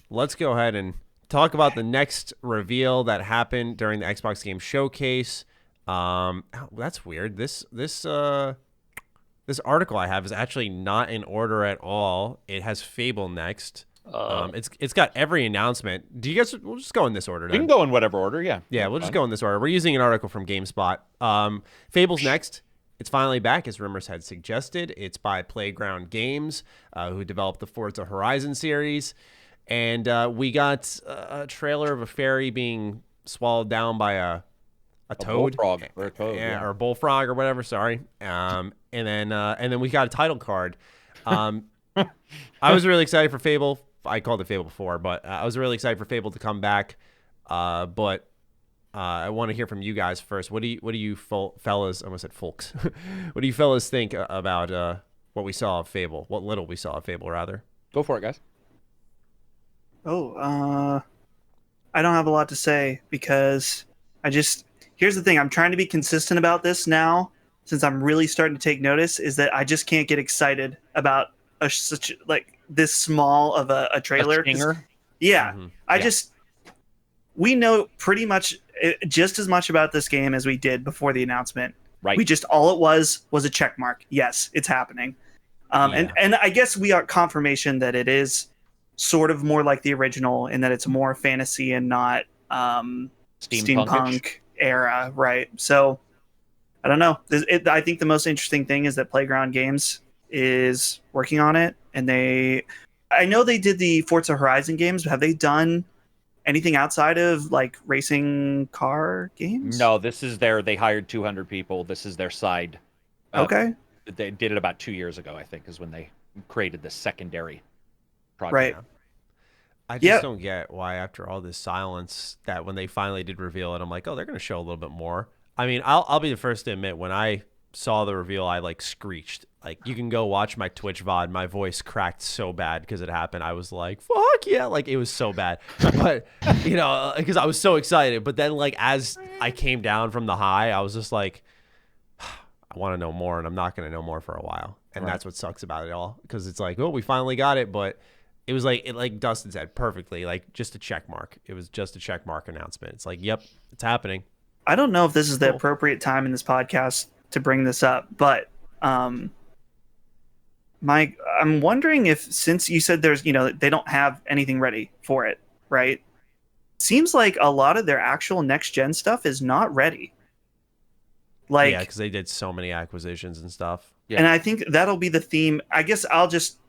Let's go ahead and talk about the next reveal that happened during the Xbox Game Showcase. That's weird. This article I have is actually not in order at all. It has Fable next. It's got every announcement. Do you guys? We'll just go in this order. We can go in whatever order. Yeah. Yeah, we'll just go in this order. We're using an article from GameSpot. Fable's next. It's finally back, as rumors had suggested. It's by Playground Games, who developed the Forza Horizon series. And we got a trailer of a fairy being swallowed down by a toad. Bullfrog or a toad. Yeah, or a bullfrog or whatever, sorry. And then we got a title card. I was really excited for Fable. I called it Fable before, but I was really excited for Fable to come back. But I want to hear from you guys first. What do you fellas? I almost said folks. What do you fellas think about what we saw of Fable? What little we saw of Fable, rather. Go for it, guys. I don't have a lot to say because here's the thing. I'm trying to be consistent about this now, since I'm really starting to take notice. Is that I just can't get excited about such like this small of a trailer. Yeah, we know pretty much just as much about this game as we did before the announcement. Right. We just, all it was a check mark. Yes, it's happening. And I guess we got confirmation that it is sort of more like the original in that it's more fantasy and not steampunk era, right? So I don't know. I think the most interesting thing is that Playground Games is working on it, and they I know they did the Forza Horizon games, but have they done anything outside of like racing car games? No, they hired 200 people. This is their side. Okay. They did it about 2 years ago, I think, is when they created the secondary project. Right. I just don't get why, after all this silence, that when they finally did reveal it, I'm like, oh, they're going to show a little bit more. I mean, I'll be the first to admit, when I saw the reveal, I like screeched. Like, you can go watch my Twitch VOD. My voice cracked so bad because it happened. I was like, fuck yeah. Like, it was so bad. But, you know, because I was so excited. But then, like, as I came down from the high, I was just like, I want to know more, and I'm not going to know more for a while. And that's what sucks about it all. Because it's like, oh, we finally got it, but it was like Dustin said perfectly, like just a check mark. It was just a check mark announcement. It's like, yep, it's happening. I don't know if this is the appropriate time in this podcast to bring this up, but I'm wondering if, since you said there's, they don't have anything ready for it, right? Seems like a lot of their actual next gen stuff is not ready. Like, yeah, because they did so many acquisitions and stuff. Yeah. And I think that'll be the theme. I guess I'll just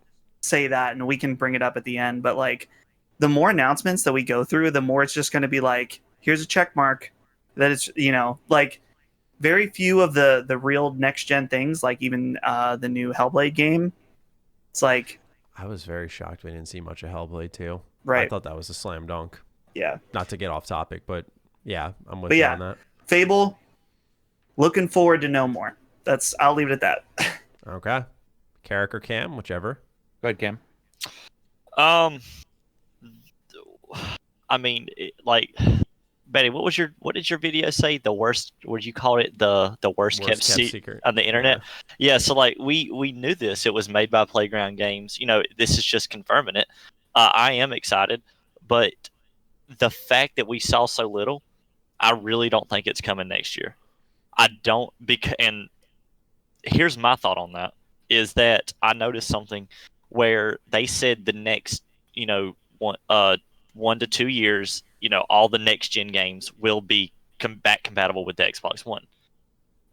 say that and we can bring it up at the end, but like the more announcements that we go through, the more it's just going to be like, here's a check mark that it's, like very few of the real next gen things, like even the new Hellblade game. It's like, I was very shocked we didn't see much of Hellblade too. Right. I thought that was a slam dunk. Yeah. Not to get off topic, but yeah, I'm with you on that. Fable, looking forward to know more. I'll leave it at that. Okay. Karak or Cam, whichever. Go ahead, Cam. I mean, Betty, what did your video say? The worst? Would you call it the worst kept secret on the internet? Yeah. So like we knew this. It was made by Playground Games. This is just confirming it. I am excited, but the fact that we saw so little, I really don't think it's coming next year. I don't, and here's my thought on that, is that I noticed something where they said the next, 1 to 2 years, all the next gen games will be back compatible with the Xbox One.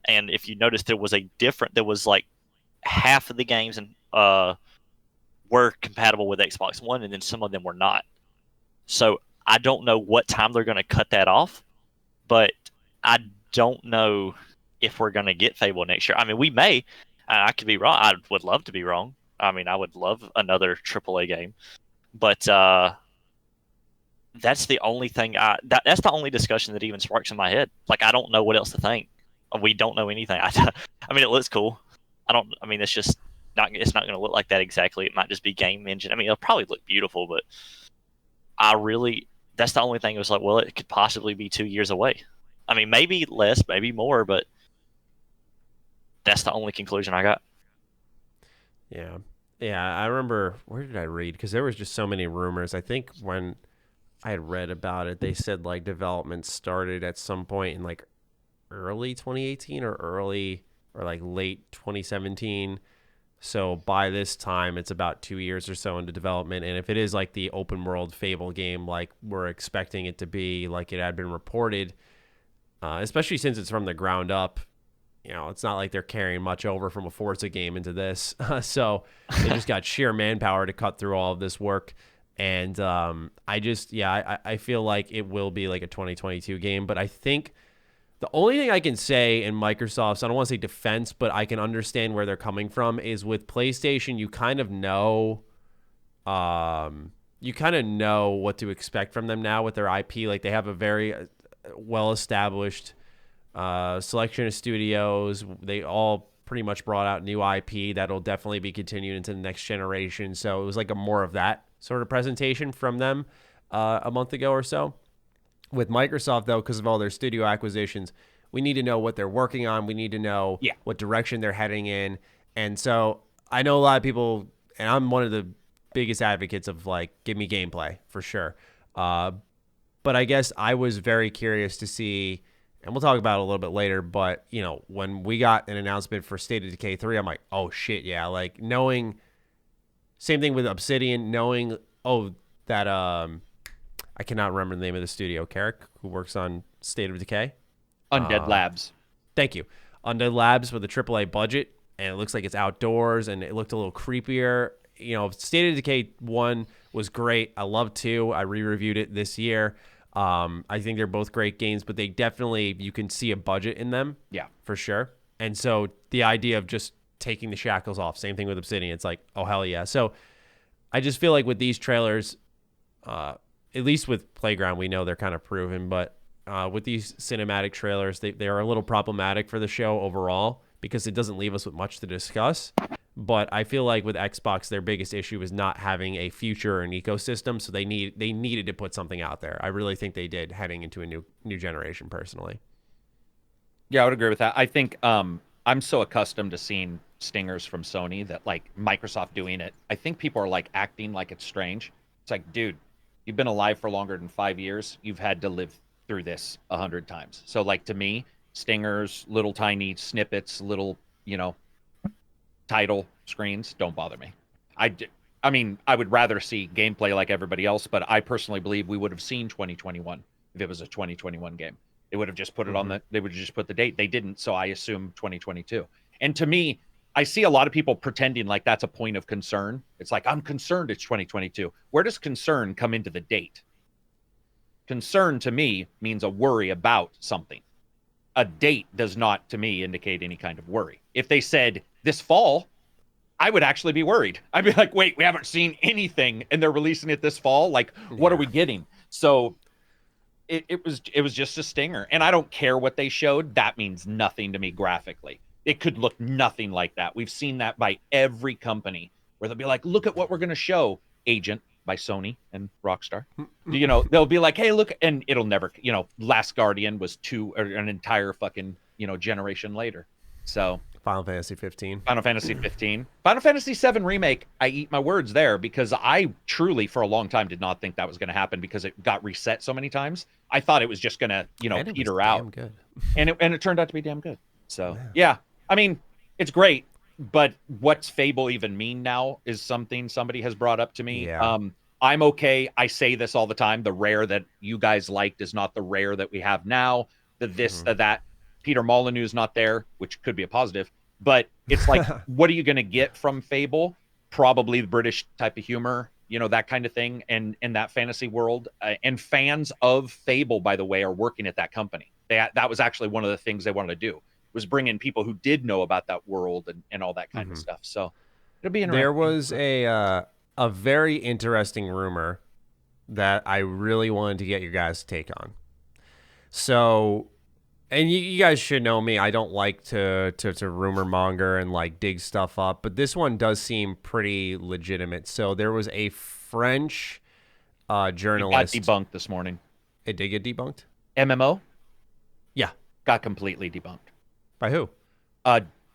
And if you notice, there was like half of the games were compatible with Xbox One, and then some of them were not. So I don't know what time they're going to cut that off, but I don't know if we're going to get Fable next year. I mean, we may. I could be wrong. I would love to be wrong. I mean, I would love another AAA game, but that's the only thing. That's the only discussion that even sparks in my head. Like, I don't know what else to think. We don't know anything. I mean, it looks cool. It's just not. It's not going to look like that exactly. It might just be game engine. I mean, it'll probably look beautiful, but that's the only thing. It was like, well, it could possibly be 2 years away. I mean, maybe less, maybe more, but that's the only conclusion I got. Yeah. Yeah, I remember, where did I read? Because there was just so many rumors. I think when I had read about it, they said like development started at some point in like early 2018 or like late 2017. So by this time, it's about 2 years or so into development. And if it is like the open world Fable game, like we're expecting it to be, like it had been reported, especially since it's from the ground up, it's not like they're carrying much over from a Forza game into this. So they just got sheer manpower to cut through all of this work. And I feel like it will be like a 2022 game. But I think the only thing I can say in Microsoft's, I don't want to say defense, but I can understand where they're coming from, is with PlayStation, you kind of know what to expect from them now with their IP. Like, they have a very well-established selection of studios. They all pretty much brought out new IP that'll definitely be continued into the next generation. So it was like a more of that sort of presentation from them a month ago or so. With Microsoft, though, because of all their studio acquisitions, we need to know what they're working on. We need to know what direction they're heading in. And so I know a lot of people, and I'm one of the biggest advocates of, like, give me gameplay for sure. But I guess I was very curious to see, and we'll talk about it a little bit later, but, when we got an announcement for State of Decay 3, I'm like, oh, shit, yeah. Like, knowing, same thing with Obsidian, knowing, that, I cannot remember the name of the studio, Karak, who works on State of Decay. Undead Labs. Thank you. Undead Labs with a AAA budget, and it looks like it's outdoors, and it looked a little creepier. State of Decay 1 was great. I love 2. I re-reviewed it this year. I think they're both great games, but they definitely, you can see a budget in them. Yeah. For sure. And so the idea of just taking the shackles off, same thing with Obsidian. It's like, oh, hell yeah. So I just feel like with these trailers, at least with Playground, we know they're kind of proven, but with these cinematic trailers, they are a little problematic for the show overall because it doesn't leave us with much to discuss. But I feel like with Xbox, their biggest issue is not having a future or an ecosystem, so they needed to put something out there. I really think they did heading into a new generation, personally. Yeah, I would agree with that. I think I'm so accustomed to seeing stingers from Sony that, like, Microsoft doing it, I think people are, like, acting like it's strange. It's like, dude, you've been alive for longer than 5 years. You've had to live through this 100 times. So, like, to me, stingers, little tiny snippets, little, title screens don't bother me. I mean, I would rather see gameplay like everybody else, but I personally believe we would have seen 2021 if it was a 2021 game. They would have just put it on they would have just put the date. They didn't, so I assume 2022. And to me, I see a lot of people pretending like that's a point of concern. It's like, I'm concerned it's 2022. Where does concern come into the date? Concern to me means a worry about something. A date does not, to me, indicate any kind of worry. If they said this fall, I would actually be worried. I'd be like, wait, we haven't seen anything and they're releasing it this fall. Like, what are we getting? So it was just a stinger. And I don't care what they showed. That means nothing to me graphically. It could look nothing like that. We've seen that by every company where they'll be like, look at what we're going to show, Agent by Sony and Rockstar. They'll be like, hey, look, and it'll never, Last Guardian was an entire fucking, generation later. So Final Fantasy 15. Final Fantasy 7 Remake, I eat my words there because I truly, for a long time, did not think that was going to happen because it got reset so many times. I thought it was just going to, peter out. Good. and it turned out to be damn good. So, yeah. I mean, it's great, but what's Fable even mean now is something somebody has brought up to me. Yeah. I'm okay. I say this all the time. The rare that you guys liked is not the rare that we have now. That. Peter Molyneux's not there, which could be a positive. But it's like, what are you going to get from Fable? Probably the British type of humor, that kind of thing, and in that fantasy world. And fans of Fable, by the way, are working at that company. That was actually one of the things they wanted to do, was bring in people who did know about that world and all that kind of stuff. So it'll be interesting. There was a very interesting rumor that I really wanted to get your guys' take on. So, and you guys should know me. I don't like to rumor monger and like dig stuff up, but this one does seem pretty legitimate. So there was a French journalist. It got debunked this morning. It did get debunked? MMO? Yeah. Got completely debunked. By who?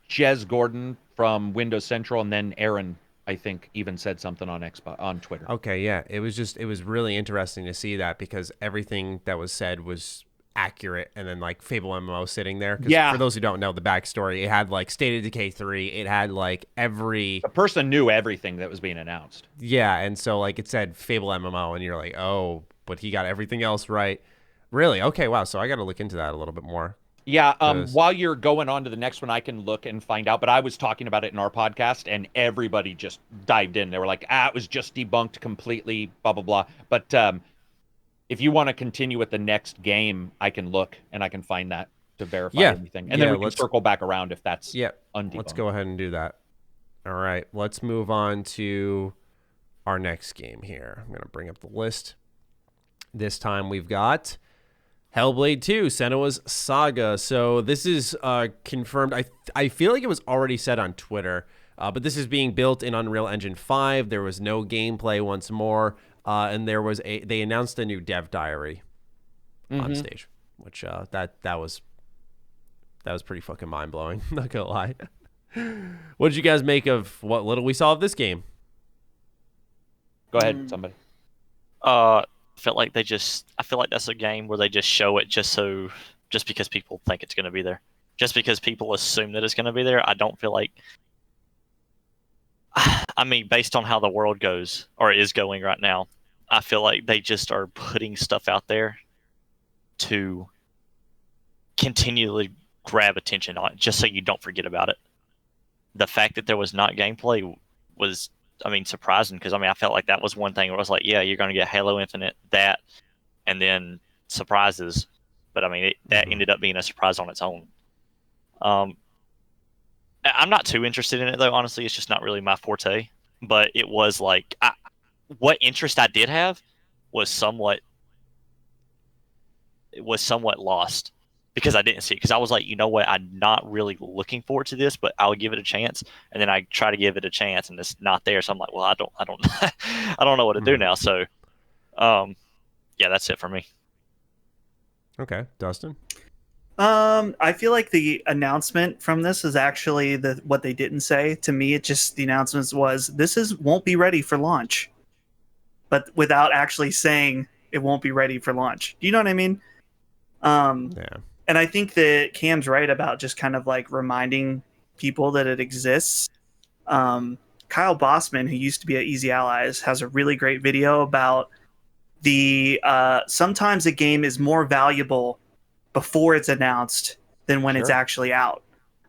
Jez Gordon from Windows Central, and then Aaron, I think, even said something on Twitter. Okay, yeah. It was really interesting to see that because everything that was said was accurate, and then like Fable MMO sitting there. Yeah. For those who don't know the backstory, it had like State of Decay 3. It had like the person knew everything that was being announced. Yeah, and so like it said Fable MMO, and you're like, oh, but he got everything else right. Really? Okay, wow. So I got to look into that a little bit more. Yeah, while you're going on to the next one, I can look and find out. But I was talking about it in our podcast, and everybody just dived in. They were like, it was just debunked completely, blah, blah, blah. But if you want to continue with the next game, I can look, and I can find that to verify everything. And then we can circle back around if that's undebunked. Let's go ahead and do that. All right, let's move on to our next game here. I'm going to bring up the list. This time we've got Hellblade 2, Senua's Saga. So this is confirmed. I feel like it was already said on Twitter, but this is being built in Unreal Engine 5. There was no gameplay once more, and they announced a new dev diary on stage, which that was pretty fucking mind blowing. Not gonna lie. What did you guys make of what little we saw of this game? Go ahead, somebody. I feel like that's a game where they just show it just because people think it's going to be there, just because people assume that it's going to be there. I don't feel like, I mean, based on how the world goes or is going right now, I feel like they just are putting stuff out there to continually grab attention on it, just so you don't forget about it. The fact that there was not gameplay was surprising, because I felt like that was one thing where I was like, yeah, you're going to get Halo Infinite, that, and then surprises. But that ended up being a surprise on its own. I'm not too interested in it though. Honestly, it's just not really my forte. But it was like, what interest I did have was somewhat lost, because I didn't see it. Because I was like, you know what, I'm not really looking forward to this, but I'll give it a chance. And then I try to give it a chance, and it's not there. So I'm like, well, I don't I don't know what to do now. So, yeah, that's it for me. Okay, Dustin. I feel like the announcement from this is actually what they didn't say. To me, the announcement was this won't be ready for launch, but without actually saying it won't be ready for launch. Do you know what I mean? Yeah. And I think that Cam's right about just kind of like reminding people that it exists. Kyle Bossman, who used to be at Easy Allies, has a really great video about sometimes a game is more valuable before it's announced than when it's actually out.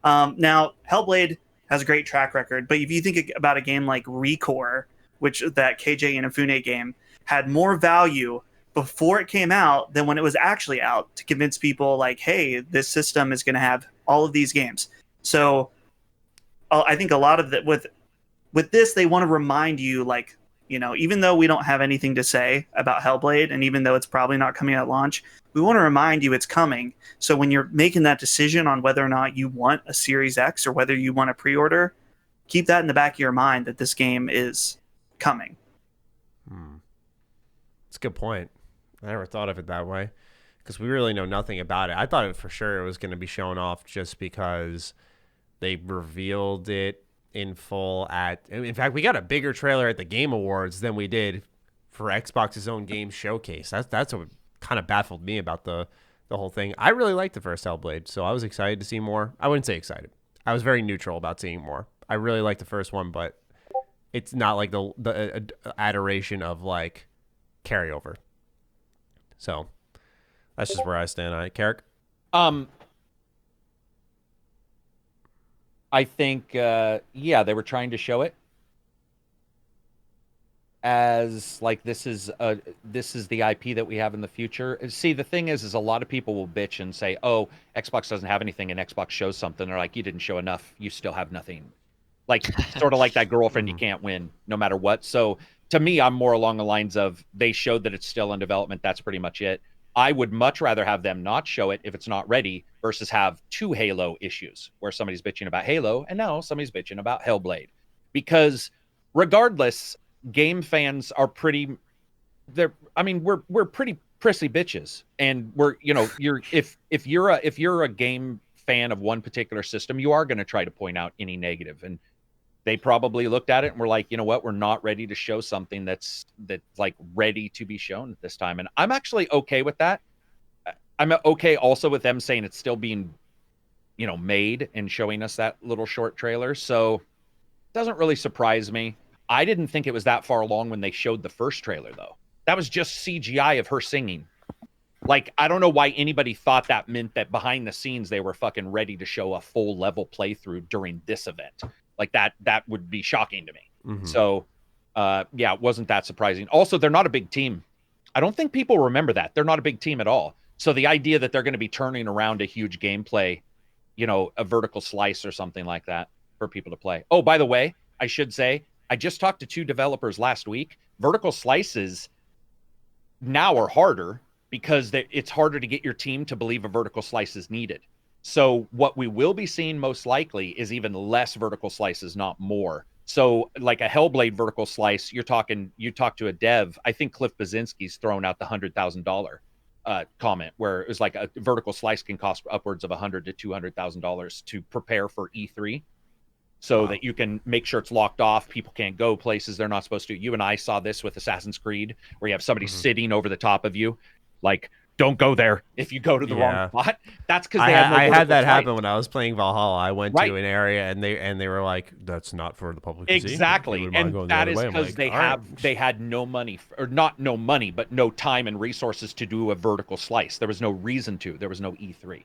Now, Hellblade has a great track record, but if you think about a game like Recore, which that KJ Inafune game, had more value before it came out than when it was actually out, to convince people like, hey, this system is going to have all of these games. So I think a lot of that with this, they want to remind you, like, even though we don't have anything to say about Hellblade, and even though it's probably not coming at launch, we want to remind you it's coming. So when you're making that decision on whether or not you want a Series X or whether you want a pre-order, keep that in the back of your mind that this game is coming. That's a good point. I never thought of it that way, because we really know nothing about it. I thought it for sure it was going to be shown off just because they revealed it in full in fact, we got a bigger trailer at the Game Awards than we did for Xbox's own game showcase. That's what kind of baffled me about the whole thing. I really liked the first Hellblade, so I was excited to see more. I wouldn't say excited. I was very neutral about seeing more. I really liked the first one, but it's not like the adoration of like carryover. So that's just where I stand on it. Karak? I think, they were trying to show it as like, this is the IP that we have in the future. See, the thing is a lot of people will bitch and say, oh, Xbox doesn't have anything, and Xbox shows something. They're like, you didn't show enough. You still have nothing. Like, sort of like that girlfriend you can't win no matter what. So to me, I'm more along the lines of, they showed that it's still in development. That's pretty much it. I would much rather have them not show it if it's not ready versus have two Halo issues where somebody's bitching about Halo and now somebody's bitching about Hellblade. Because regardless, game fans are we're pretty prissy bitches. And if you're a game fan of one particular system, you are going to try to point out any negative. And they probably looked at it and were like, you know what, we're not ready to show something that's like ready to be shown at this time. And I'm actually okay with that. I'm okay also with them saying it's still being, made and showing us that little short trailer. So it doesn't really surprise me. I didn't think it was that far along when they showed the first trailer, though. That was just CGI of her singing. Like, I don't know why anybody thought that meant that behind the scenes they were fucking ready to show a full level playthrough during this event. Like, that would be shocking to me. Mm-hmm. So, it wasn't that surprising. Also, they're not a big team. I don't think people remember that. They're not a big team at all. So the idea that they're going to be turning around a huge gameplay, a vertical slice or something like that for people to play. Oh, by the way, I should say, I just talked to 2 developers last week. Vertical slices now are harder because it's harder to get your team to believe a vertical slice is needed. So what we will be seeing most likely is even less vertical slices, not more. So like a Hellblade vertical slice, you talk to a dev. I think Cliff Basinski's thrown out the $100,000 comment where it was like a vertical slice can cost upwards of $100,000 to $200,000 to prepare for E3. So that you can make sure it's locked off. People can't go places they're not supposed to. You and I saw this with Assassin's Creed, where you have somebody sitting over the top of you. Like, don't go there if you go to the wrong spot. That's because I had that happen when I was playing Valhalla. I went to an area and they were like, "That's not for the public to see." Exactly, and that is because they had no money, or not no money, but no time and resources to do a vertical slice. There was no reason to. There was no E3.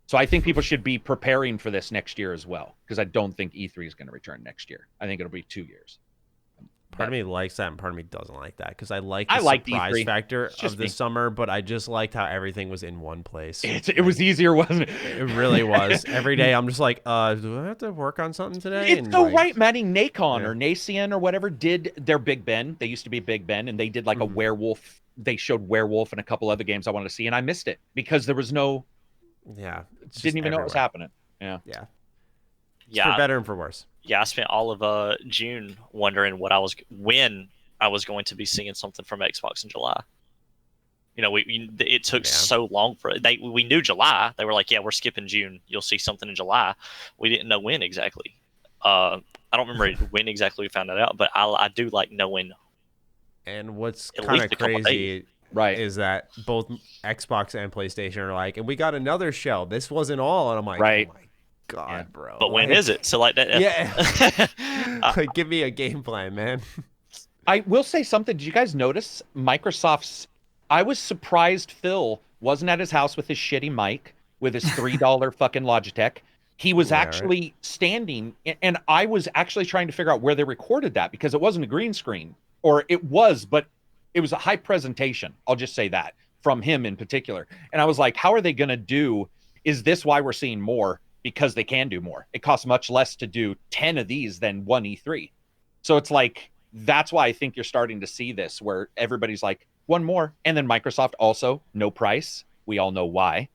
So I think people should be preparing for this next year as well, because I don't think E3 is going to return next year. I think it'll be 2 years. Part of me likes that, and part of me doesn't like that because I like I the like surprise E3. factor It's just of the me. summer, but I just liked how everything was in one place. It was easier, wasn't it? It really was. Every day I'm just like, do I have to work on something today? It's And so like, right, Matty. Nacon Yeah. or Nacian or whatever did their Big Ben. They used to be Big Ben, and they did like a werewolf. They showed werewolf and a couple other games I wanted to see, and I missed it because there was no. Yeah, it's just Didn't even know what was everywhere. happening. Yeah. Yeah, it's Yeah, for better and for worse. yeah. I spent all of June wondering when I was going to be seeing something from Xbox in July. You know, it took Yeah. so long for we knew July. They were like, yeah, we're skipping June. You'll see something in July. We didn't know when exactly. I don't remember when exactly we found that out, but I do like knowing. And what's At kind least of a couple crazy Right. is that both Xbox and PlayStation are like, and we got another shell. This wasn't all, and I'm like, Right. oh my god, Yeah. bro. But when Like, is it? So like that. Yeah. Like, give me a game plan, man. I will say something. Did you guys notice Microsoft's? I was surprised Phil wasn't at his house with his shitty mic with his $3 fucking Logitech. He was Yeah, right. actually standing, and I was actually trying to figure out where they recorded that because it wasn't a green screen, or it was, but it was a high presentation. I'll just say that from him in particular. And I was like, how are they going to do? Is this why we're seeing more? Because they can do more. It costs much less to do 10 of these than one E3. So it's like, that's why I think you're starting to see this where everybody's like, one more. And then Microsoft also, no price. We all know why.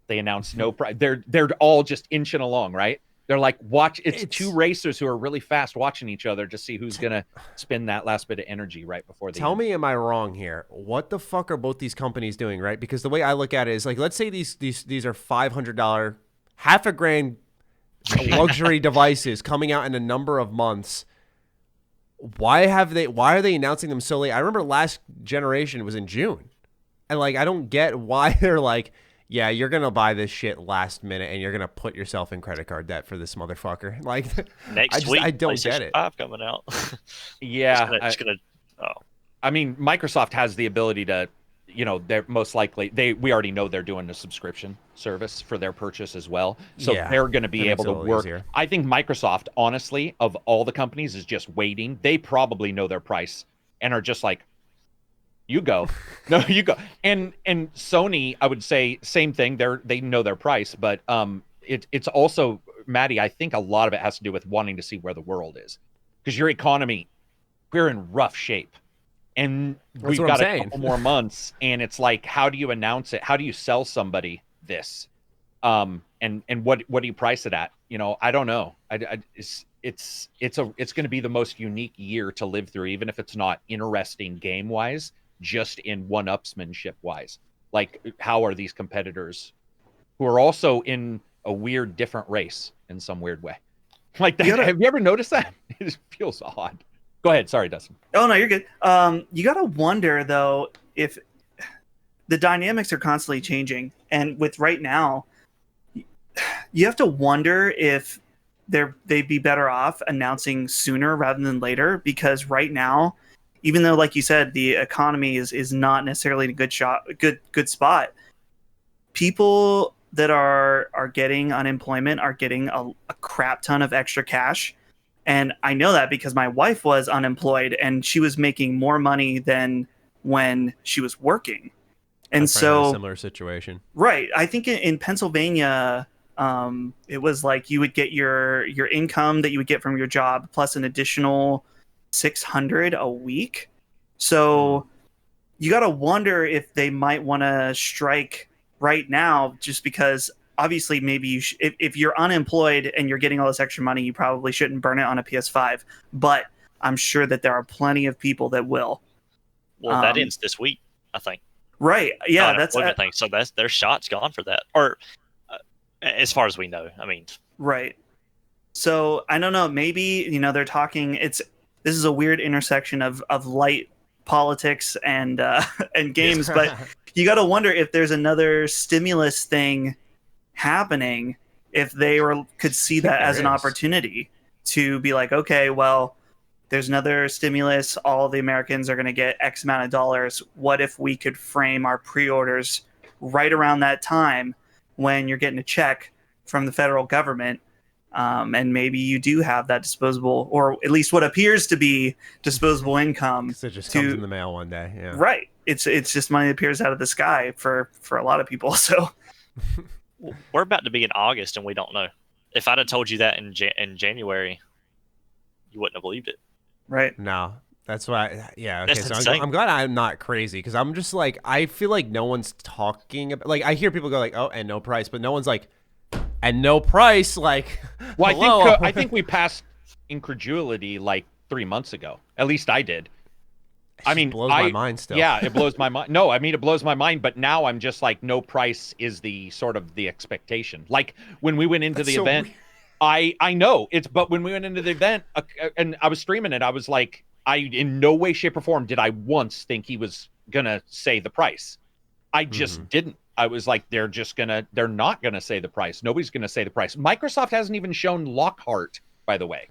They announced no price. They're all just inching along, right? They're like, it's two racers who are really fast watching each other to see who's going to spend that last bit of energy right before they Tell me, am I wrong here? What the fuck are both these companies doing, right? Because the way I look at it is like, let's say these are $500, half a grand luxury devices coming out in a number of months. Why are they announcing them so late? I remember last generation was in June. And like, I don't get why they're like, yeah, you're going to buy this shit last minute and you're going to put yourself in credit card debt for this motherfucker. Like, Next week, I don't get PlayStation it. 5 coming out. Yeah. Oh. I mean, Microsoft has the ability to, they're most likely, we already know they're doing a subscription service for their purchase as well. So Yeah, they're going to be that makes able it a to little work. easier. I think Microsoft, honestly, of all the companies, is just waiting. They probably know their price and are just like, you go. No, you go. And Sony, I would say same thing. They know their price, but it's also, Maddie, I think a lot of it has to do with wanting to see where the world is. Because your economy, we're in rough shape. And we've got a couple more months, and it's like, how do you announce it? How do you sell somebody this? And what do you price it at? I don't know. It's going to be the most unique year to live through, even if it's not interesting game wise, just in one-upsmanship wise. Like, how are these competitors who are also in a weird, different race in some weird way? Like that. Have you ever noticed that? It just feels odd. Go ahead. Sorry, Dustin. Oh, no, you're good. You got to wonder, though, if the dynamics are constantly changing. And with right now, you have to wonder if they'd be better off announcing sooner rather than later. Because right now, even though, like you said, the economy is not necessarily in a good spot, people that are getting unemployment are getting a crap ton of extra cash. And I know that because my wife was unemployed and she was making more money than when she was working. And so, similar situation. Right. I think in Pennsylvania, it was like you would get your income that you would get from your job plus an additional $600 a week. So you got to wonder if they might want to strike right now, just because obviously maybe if you're unemployed and you're getting all this extra money, you probably shouldn't burn it on a PS5. But I'm sure that there are plenty of people that will. Well, that ends this week, I think. Right. Yeah, that's the thing. So their shot's gone for that, or as far as we know. I mean, right. So I don't know. Maybe they're talking. This is a weird intersection of light politics and games, but you got to wonder if there's another stimulus thing happening, if they could see that as an opportunity to be like, okay, well, there's another stimulus, all the Americans are going to get X amount of dollars. What if we could frame our pre-orders right around that time when you're getting a check from the federal government? And maybe you do have that disposable, or at least what appears to be disposable income. So it just comes in the mail one day. Yeah. Right. It's just money that appears out of the sky for a lot of people. So we're about to be in August and we don't know. If I'd have told you that in January, you wouldn't have believed it. Right. No. That's why, yeah. Okay, That's so insane. I'm glad I'm not crazy because I'm just like, I feel like no one's talking about, like, I hear people go like, oh, and no price, but no one's like, and no price, like, well, hello. I think we passed incredulity like 3 months ago. At least I did. I mean, blows my mind still. Yeah, it blows my mind. No, I mean, it blows my mind, but now I'm just like, no price is the sort of the expectation. Like when we went into the event, weird. I know it's, but when we went into the event and I was streaming it, I was like, I in no way, shape, or form did I once think he was gonna say the price. I just didn't. I was like, they're not gonna say the price. Nobody's gonna say the price. Microsoft hasn't even shown Lockhart, by the way.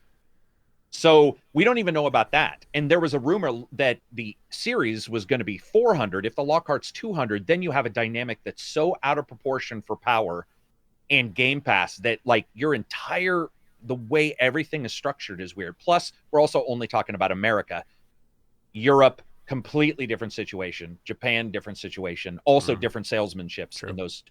So we don't even know about that. And there was a rumor that the series was going to be 400. If the Lockhart's 200, then you have a dynamic that's so out of proportion for power and Game Pass that like the way everything is structured is weird. Plus, we're also only talking about America. Europe, completely different situation. Japan, different situation. Also different salesmanships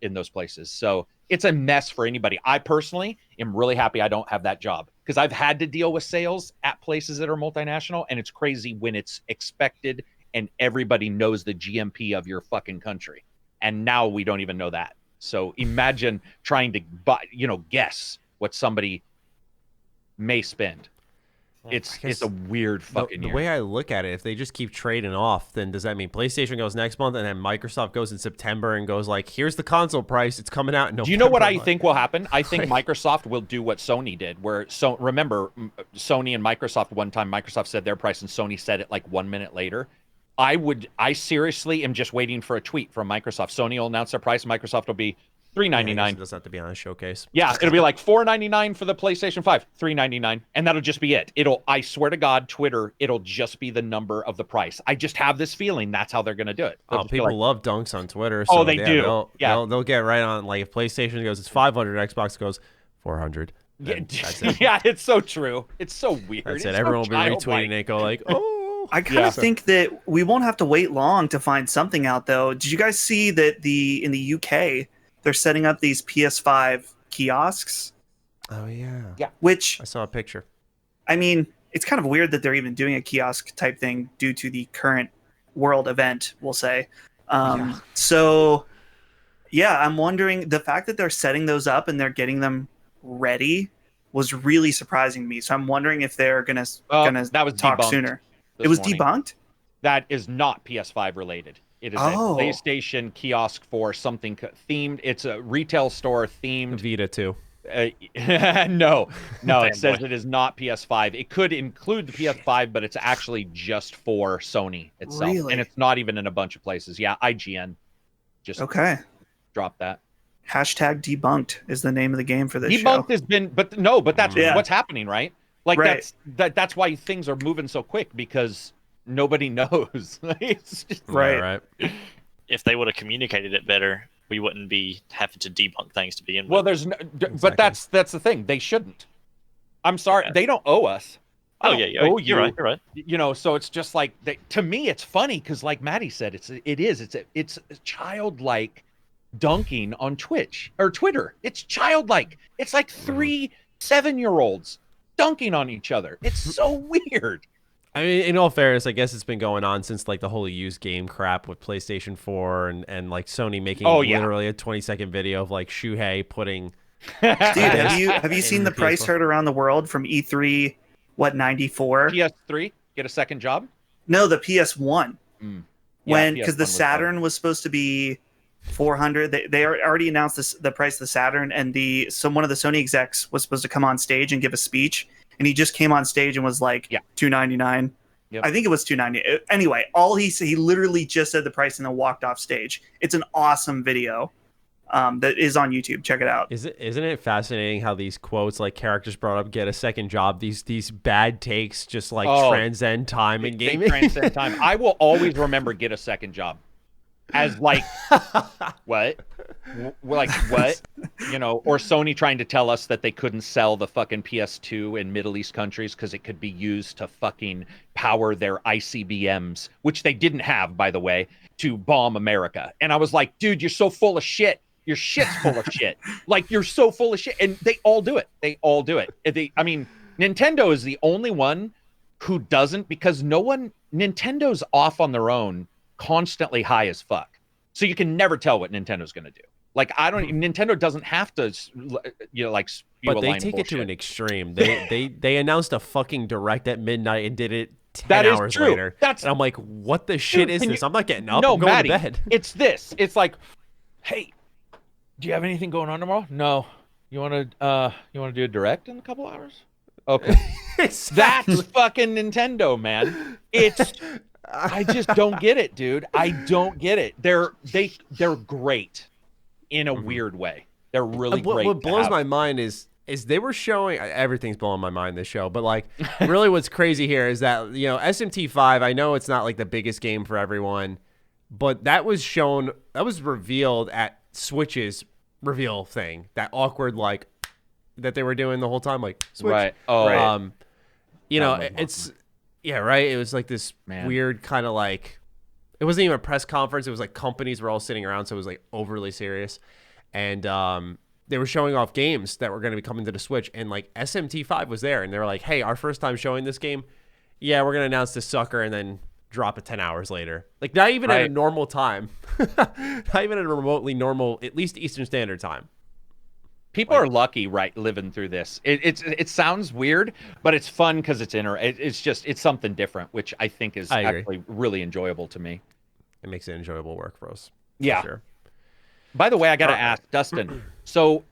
in those places. So it's a mess for anybody. I personally am really happy I don't have that job because I've had to deal with sales at places that are multinational, and it's crazy when it's expected and everybody knows the GMP of your fucking country. And now we don't even know that. So imagine trying to guess what somebody may spend. It's a weird fucking year. The way I look at it, if they just keep trading off, then does that mean PlayStation goes next month and then Microsoft goes in September and goes like, here's the console price, it's coming out in November? Do you know what I think will happen? I think Microsoft will do what Sony did, remember Sony and Microsoft one time, Microsoft said their price and Sony said it like 1 minute later. I seriously am just waiting for a tweet from Microsoft. Sony will announce their price, Microsoft will be $399. Yeah, it doesn't have to be on a showcase. Yeah, it'll be like $499 for the PlayStation 5, $399, and that'll just be it. I swear to God, Twitter, it'll just be the number of the price. I just have this feeling that's how they're gonna do it. People love dunks on Twitter. So they do. They'll get right on. Like if PlayStation goes, it's 500. Xbox goes 400. That's it. Yeah, it's so true. It's so weird. That's it. Everyone will be retweeting it. Go like, oh. I kind of think that we won't have to wait long to find something out, though. Did you guys see that in the UK? They're setting up these PS5 kiosks. Oh, yeah. Yeah. Which I saw a picture. I mean, it's kind of weird that they're even doing a kiosk type thing due to the current world event, we'll say. So, yeah, I'm wondering, the fact that they're setting those up and they're getting them ready was really surprising me. So I'm wondering if they're going to talk sooner. It was debunked? That is not PS5 related. It is a PlayStation kiosk for something themed. It's a retail store themed. Vita too. No. It says it is not PS5. It could include the PS5, but it's actually just for Sony itself. Really? And it's not even in a bunch of places. Yeah, IGN just dropped that. Hashtag debunked is the name of the game for this debunked show. Has been, but that's what's happening, right? Like that's why things are moving so quick because nobody knows. It's just, right. If they would have communicated it better, we wouldn't be having to debunk things to begin with. Well, but that's the thing. They shouldn't. I'm sorry, they don't owe us. You're right. You know, so it's just like to me, it's funny because, like Matty said, it's childlike dunking on Twitch or Twitter. It's childlike. It's like 3 7-year-olds dunking on each other. It's so weird. I mean, in all fairness, I guess it's been going on since like the whole used game crap with PlayStation 4 and like Sony making literally a 20-second video of like Shuhei putting. Dude, have you seen the price heard around the world from E3? What, 94? PS3 get a second job? No, the PS1. Because the Saturn was supposed to be 400. They already announced the price of the Saturn, and one of the Sony execs was supposed to come on stage and give a speech. And he just came on stage and was like, $299. Yep. I think it was $299. Anyway, he literally just said the price and then walked off stage. It's an awesome video that is on YouTube. Check it out. Isn't it fascinating how these quotes, like characters brought up, get a second job? These bad takes just like transcend time in gaming. Transcend time. I will always remember get a second job as like what? We're like, what? You know, or Sony trying to tell us that they couldn't sell the fucking PS2 in Middle East countries because it could be used to fucking power their ICBMs, which they didn't have, by the way, to bomb America. And I was like, dude, you're so full of shit. Your shit's full of shit. Like, you're so full of shit. And they all do it. They all do it. I mean, Nintendo is the only one who doesn't, because Nintendo's off on their own, constantly high as fuck. So you can never tell what Nintendo's going to do. Like, Nintendo doesn't have to, you know, like, spew but a line they take of it to bullshit. an extreme. They announced a fucking direct at midnight and did it 10 That is hours true. later. And I'm like, what the shit is this? I'm not getting up. No, I'm going Maddie, to bed. it's this. It's like, hey, do you have anything going on tomorrow? No. You want to do a direct in a couple hours? Okay. That's fucking Nintendo, man. I just don't get it, dude. I don't get it. They're great in a weird way. They're really great. What blows my mind is they were showing, everything's blowing my mind this show, but like really what's crazy here is that, you know, SMT5, I know it's not like the biggest game for everyone, but that was revealed at Switch's reveal thing, that awkward like that they were doing the whole time, like Switch. Right. Oh, right. You know, it's yeah, right. It was like this weird kind of like, it wasn't even a press conference. It was like companies were all sitting around, so it was like overly serious, and they were showing off games that were going to be coming to the Switch, and like SMT5 was there, and they were like, "Hey, our first time showing this game. Yeah, we're going to announce this sucker, and then drop it 10 hours later. Like not even at a normal time, not even at a remotely normal, at least Eastern Standard Time." People are lucky, right, living through this. It sounds weird, but it's fun because it's something different, which I think is actually really enjoyable to me. It makes it enjoyable work for us. Yeah. Sure. By the way, I got to ask, Dustin. So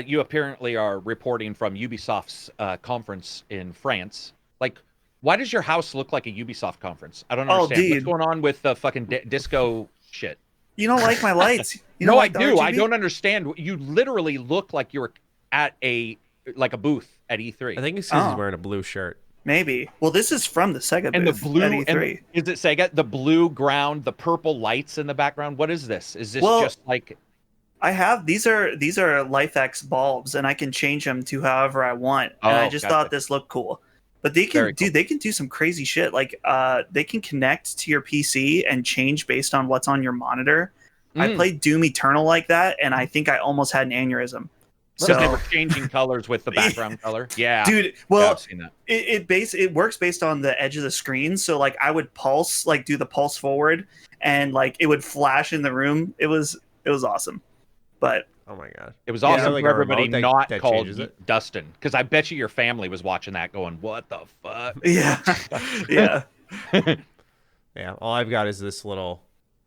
you apparently are reporting from Ubisoft's conference in France. Like, why does your house look like a Ubisoft conference? I don't understand. Dude. What's going on with the fucking disco shit? You don't like my lights? No, I do. I don't understand. You literally look like you were at a booth at E3. I think it's because he's wearing a blue shirt. Maybe. Well, this is from the Sega booth and the blue at E3. Is it Sega? The blue ground, the purple lights in the background. What is this? Is this just like? I have these are LifeX bulbs, and I can change them to however I want. And I just thought this looked cool. But they can they can do some crazy shit. Like they can connect to your PC and change based on what's on your monitor. I played Doom Eternal like that, and I think I almost had an aneurysm. So they were changing colors with the background color. Yeah, dude. Well, I've seen that. It works based on the edge of the screen. So like I would pulse, like do the pulse forward, and like it would flash in the room. It was awesome. But oh my god, it was awesome like for everybody not that called Dustin, because I bet you your family was watching that going, "What the fuck?" Yeah, yeah, yeah. All I've got is this little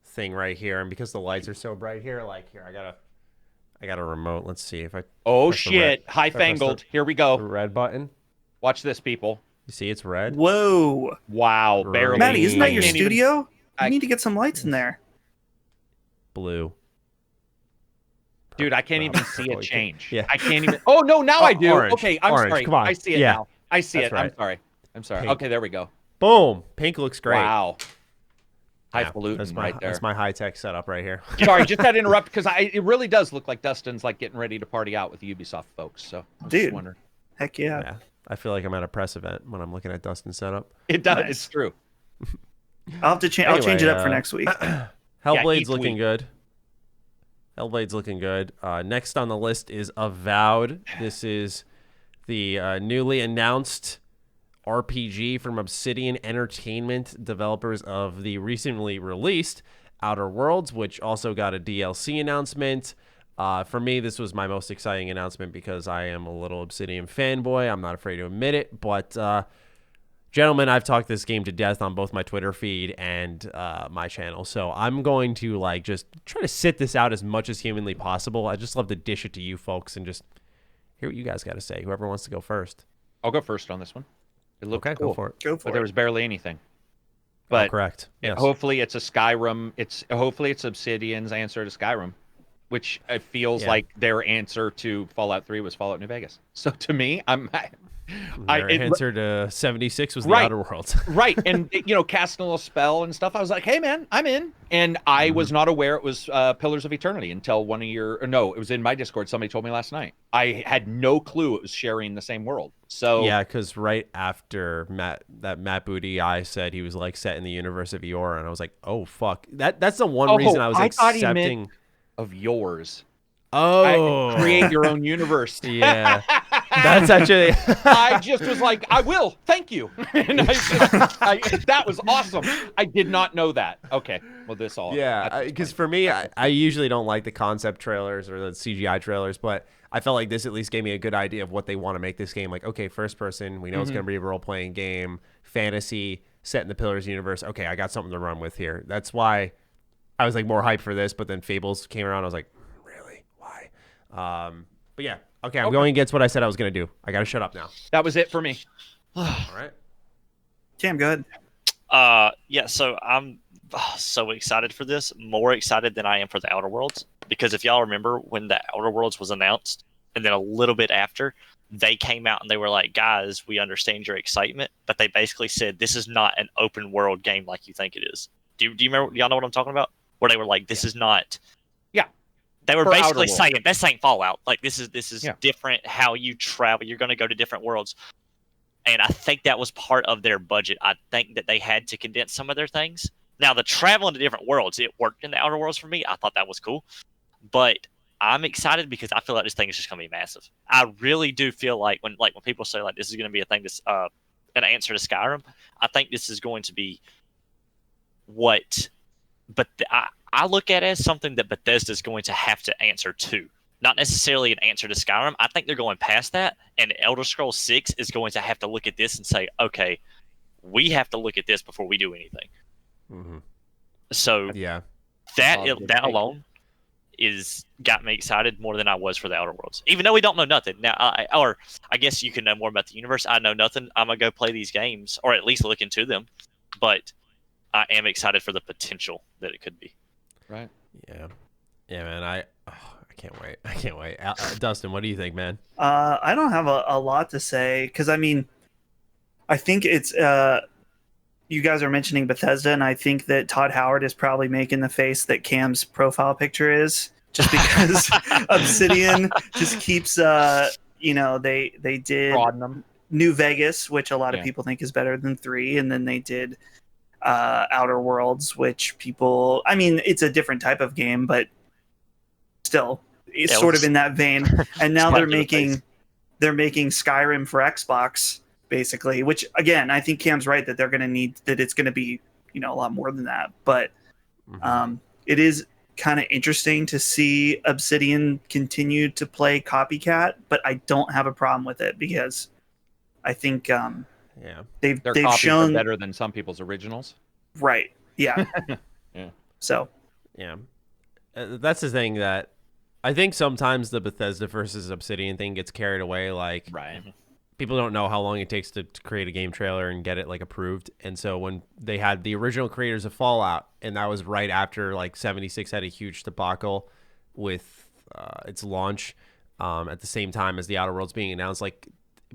thing right here, and because the lights are so bright here, like here, I got a remote. Let's see if I. Oh shit! High-fangled. Here we go. Red button. Watch this, people. You see, it's red. Whoa! Wow, barely. Maddie, isn't that your studio? You need to get some lights in there. Blue. Dude, I can't even see it change. Yeah. I can't even. Oh no, now I do. Orange. Okay, I'm Orange. sorry. Come on. I see it now. I see That's it. right. I'm sorry. Pink. Okay, there we go. Boom. Pink looks great. Wow. Yeah, Highfalutin right there. That's my high-tech setup right here. Sorry, just had to interrupt because it really does look like Dustin's like getting ready to party out with the Ubisoft folks. So, dude, wondering. Heck yeah. I feel like I'm at a press event when I'm looking at Dustin's setup. It does. Nice. It's true. I'll have to change. I'll change it up for next week. Hellblade's looking good. Hellblade's looking good. Next on the list is Avowed. This is the newly announced RPG from Obsidian Entertainment, developers of the recently released Outer Worlds, which also got a DLC announcement. For me, this was my most exciting announcement because I am a little Obsidian fanboy. I'm not afraid to admit it, but gentlemen, I've talked this game to death on both my Twitter feed and my channel, so I'm going to like just try to sit this out as much as humanly possible. I just love to dish it to you folks and just hear what you guys got to say. Whoever wants to go first. I'll go first on this one. It looked okay, cool. go for it. But there was barely anything. But correct. Yes. Hopefully it's a Skyrim. Hopefully it's Obsidian's answer to Skyrim, which it feels like their answer to Fallout 3 was Fallout New Vegas. So to me, Their answer to 76 was the Right. Outer Worlds. Right. And, casting a little spell and stuff. I was like, hey, man, I'm in. And I was not aware it was Pillars of Eternity until it was in my Discord. Somebody told me last night. I had no clue it was sharing the same world. So yeah, because right after Matt Booty, I said he was like set in the universe of Eora, and I was like, oh, fuck. That's the one reason I was thought accepting. he meant of yours. Oh. Create your own universe. Yeah. That's actually. I just was like, I will. Thank you. And that was awesome. I did not know that. Okay. Well, this all. Yeah. Because for me, I usually don't like the concept trailers or the CGI trailers, but I felt like this at least gave me a good idea of what they want to make this game. Like, okay, first person, we know it's going to be a role playing game, fantasy, set in the Pillars universe. Okay, I got something to run with here. That's why I was like more hyped for this, but then Fables came around. I was like, really? Why? But yeah. Okay, I'm going against what I said I was going to do. I got to shut up now. That was it for me. All right. Cam, go ahead. Yeah, so I'm so excited for this, more excited than I am for the Outer Worlds, because if y'all remember when the Outer Worlds was announced, and then a little bit after, they came out and they were like, guys, we understand your excitement, but they basically said this is not an open world game like you think it is. Do you remember? Y'all know what I'm talking about? Where they were like, this is not. Yeah. They were For basically Outer saying this ain't Fallout. Like this is Yeah. different. How you travel, you're going to go to different worlds, and I think that was part of their budget. I think that they had to condense some of their things. Now the traveling to different worlds, it worked in the Outer Worlds for me. I thought that was cool, but I'm excited because I feel like this thing is just going to be massive. I really do feel like when people say like this is going to be a thing that's an answer to Skyrim, I think this is going to be what. But I look at it as something that Bethesda is going to have to answer to. Not necessarily an answer to Skyrim. I think they're going past that, and Elder Scrolls 6 is going to have to look at this and say, okay, we have to look at this before we do anything. Mm-hmm. So yeah, that alone got me excited more than I was for the Outer Worlds. Even though we don't know nothing. Now, I guess you can know more about the universe. I know nothing. I'm going to go play these games, or at least look into them. But I am excited for the potential that it could be. Right. Yeah, man. I can't wait. I can't wait. Dustin, what do you think, man? I don't have a lot to say because I mean, I think it's you guys are mentioning Bethesda, and I think that Todd Howard is probably making the face that Cam's profile picture is, just because Obsidian just keeps they did Broaden them. New Vegas, which a lot of people think is better than 3, and then they did Outer Worlds, which people, I mean, it's a different type of game, but still it's sort of in that vein. And now they're making Skyrim for Xbox, basically, which again, I think Cam's right that they're going to need, that it's going to be, a lot more than that. But it is kind of interesting to see Obsidian continue to play copycat, but I don't have a problem with it because I think they've copies shown are better than some people's originals. Right. Yeah. Yeah. So. Yeah. That's the thing that I think sometimes the Bethesda versus Obsidian thing gets carried away. Like, right. People don't know how long it takes to create a game trailer and get it like approved. And so when they had the original creators of Fallout, and that was right after like 76 had a huge debacle with its launch at the same time as the Outer Worlds being announced, like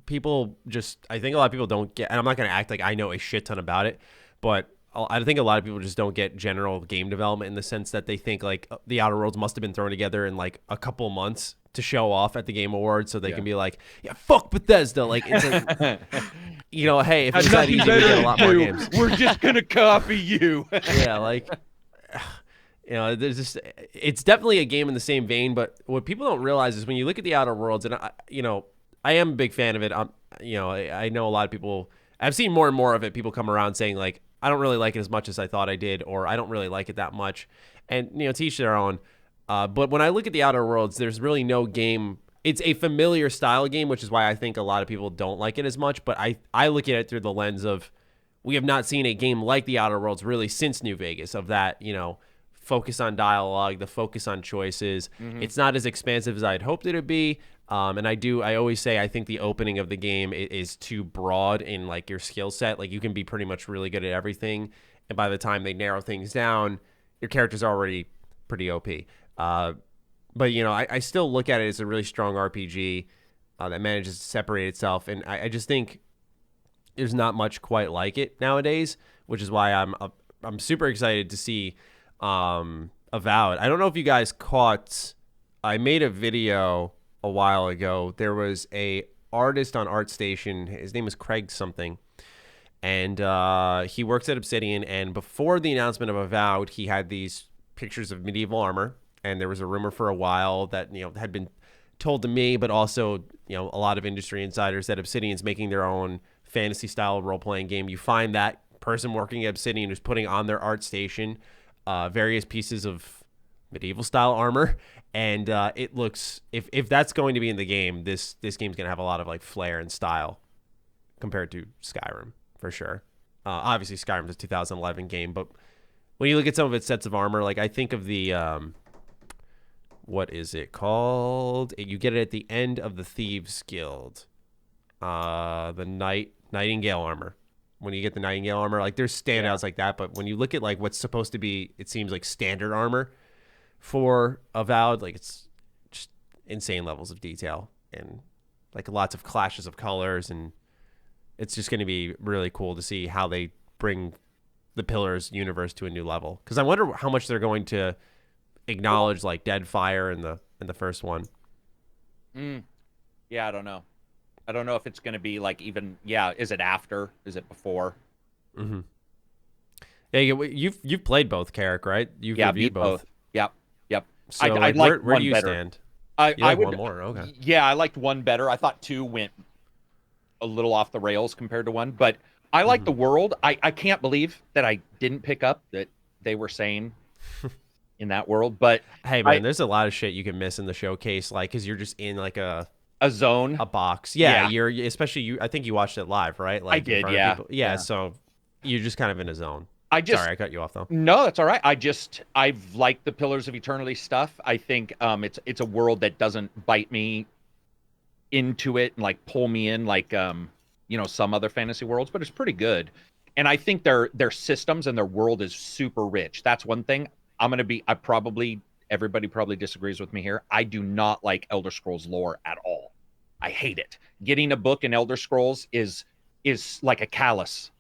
people just, I think a lot of people don't get, and I'm not going to act like I know a shit ton about it, but I think a lot of people just don't get general game development in the sense that they think like the Outer Worlds must have been thrown together in like a couple months to show off at the Game Awards so they can be like, yeah, fuck Bethesda. Like, it's like, hey, if it was that easy, we'd get a lot more games. We're just going to copy you. Yeah, like, there's just, it's definitely a game in the same vein, but what people don't realize is when you look at the Outer Worlds, and I am a big fan of it. I know a lot of people, I've seen more and more of it, people come around saying like, I don't really like it as much as I thought I did, or I don't really like it that much. And, to each their own. But when I look at the Outer Worlds, there's really no game. It's a familiar style game, which is why I think a lot of people don't like it as much. But I look at it through the lens of we have not seen a game like the Outer Worlds really since New Vegas, of that, focus on dialogue, the focus on choices. Mm-hmm. It's not as expansive as I'd hoped it would be. And I always say I think the opening of the game is too broad in like your skill set. Like you can be pretty much really good at everything, and by the time they narrow things down, your character's already pretty OP. But I still look at it as a really strong RPG. that manages to separate itself. And I just think there's not much quite like it nowadays, which is why I'm super excited to see Avowed. I don't know if you guys caught, I made a video a while ago. There was a artist on ArtStation. His name is Craig something. And he works at Obsidian. And before the announcement of Avowed, he had these pictures of medieval armor. And there was a rumor for a while that, had been told to me, but also, a lot of industry insiders, that Obsidian's making their own fantasy style role-playing game. You find that person working at Obsidian who's putting on their ArtStation various pieces of medieval style armor. And it looks, if that's going to be in the game, this game's going to have a lot of like flair and style compared to Skyrim, for sure. Obviously, Skyrim's a 2011 game, but when you look at some of its sets of armor, like I think of the, what is it called? You get it at the end of the Thieves Guild. The Nightingale armor. When you get the Nightingale armor, like there's standouts like that, but when you look at like what's supposed to be, it seems like standard armor for Avowed, like it's just insane levels of detail and like lots of clashes of colors, and it's just going to be really cool to see how they bring the Pillars universe to a new level. Because I wonder how much they're going to acknowledge like Deadfire in the first one. Yeah, I don't know. I don't know if it's going to be like even, is it after? Is it before? Mm-hmm. Yeah, you've played both, Karak, right? You've reviewed both. Yep. So I like, where one do you better. stand? I like would, one more, okay. Yeah, I liked one better. I thought 2 went a little off the rails compared to 1, but I like the world. I can't believe that I didn't pick up that they were saying in that world. But hey, man, there's a lot of shit you can miss in the showcase, like because you're just in like a zone, a box. Yeah, you're especially you. I think you watched it live, right? Like I did. Yeah. So you're just kind of in a zone. Sorry, I cut you off though. No, that's all right. I've liked the Pillars of Eternity stuff. I think it's a world that doesn't bite me into it and like pull me in like some other fantasy worlds, but it's pretty good. And I think their systems and their world is super rich. That's one thing. Everybody probably disagrees with me here. I do not like Elder Scrolls lore at all. I hate it. Getting a book in Elder Scrolls is like a callus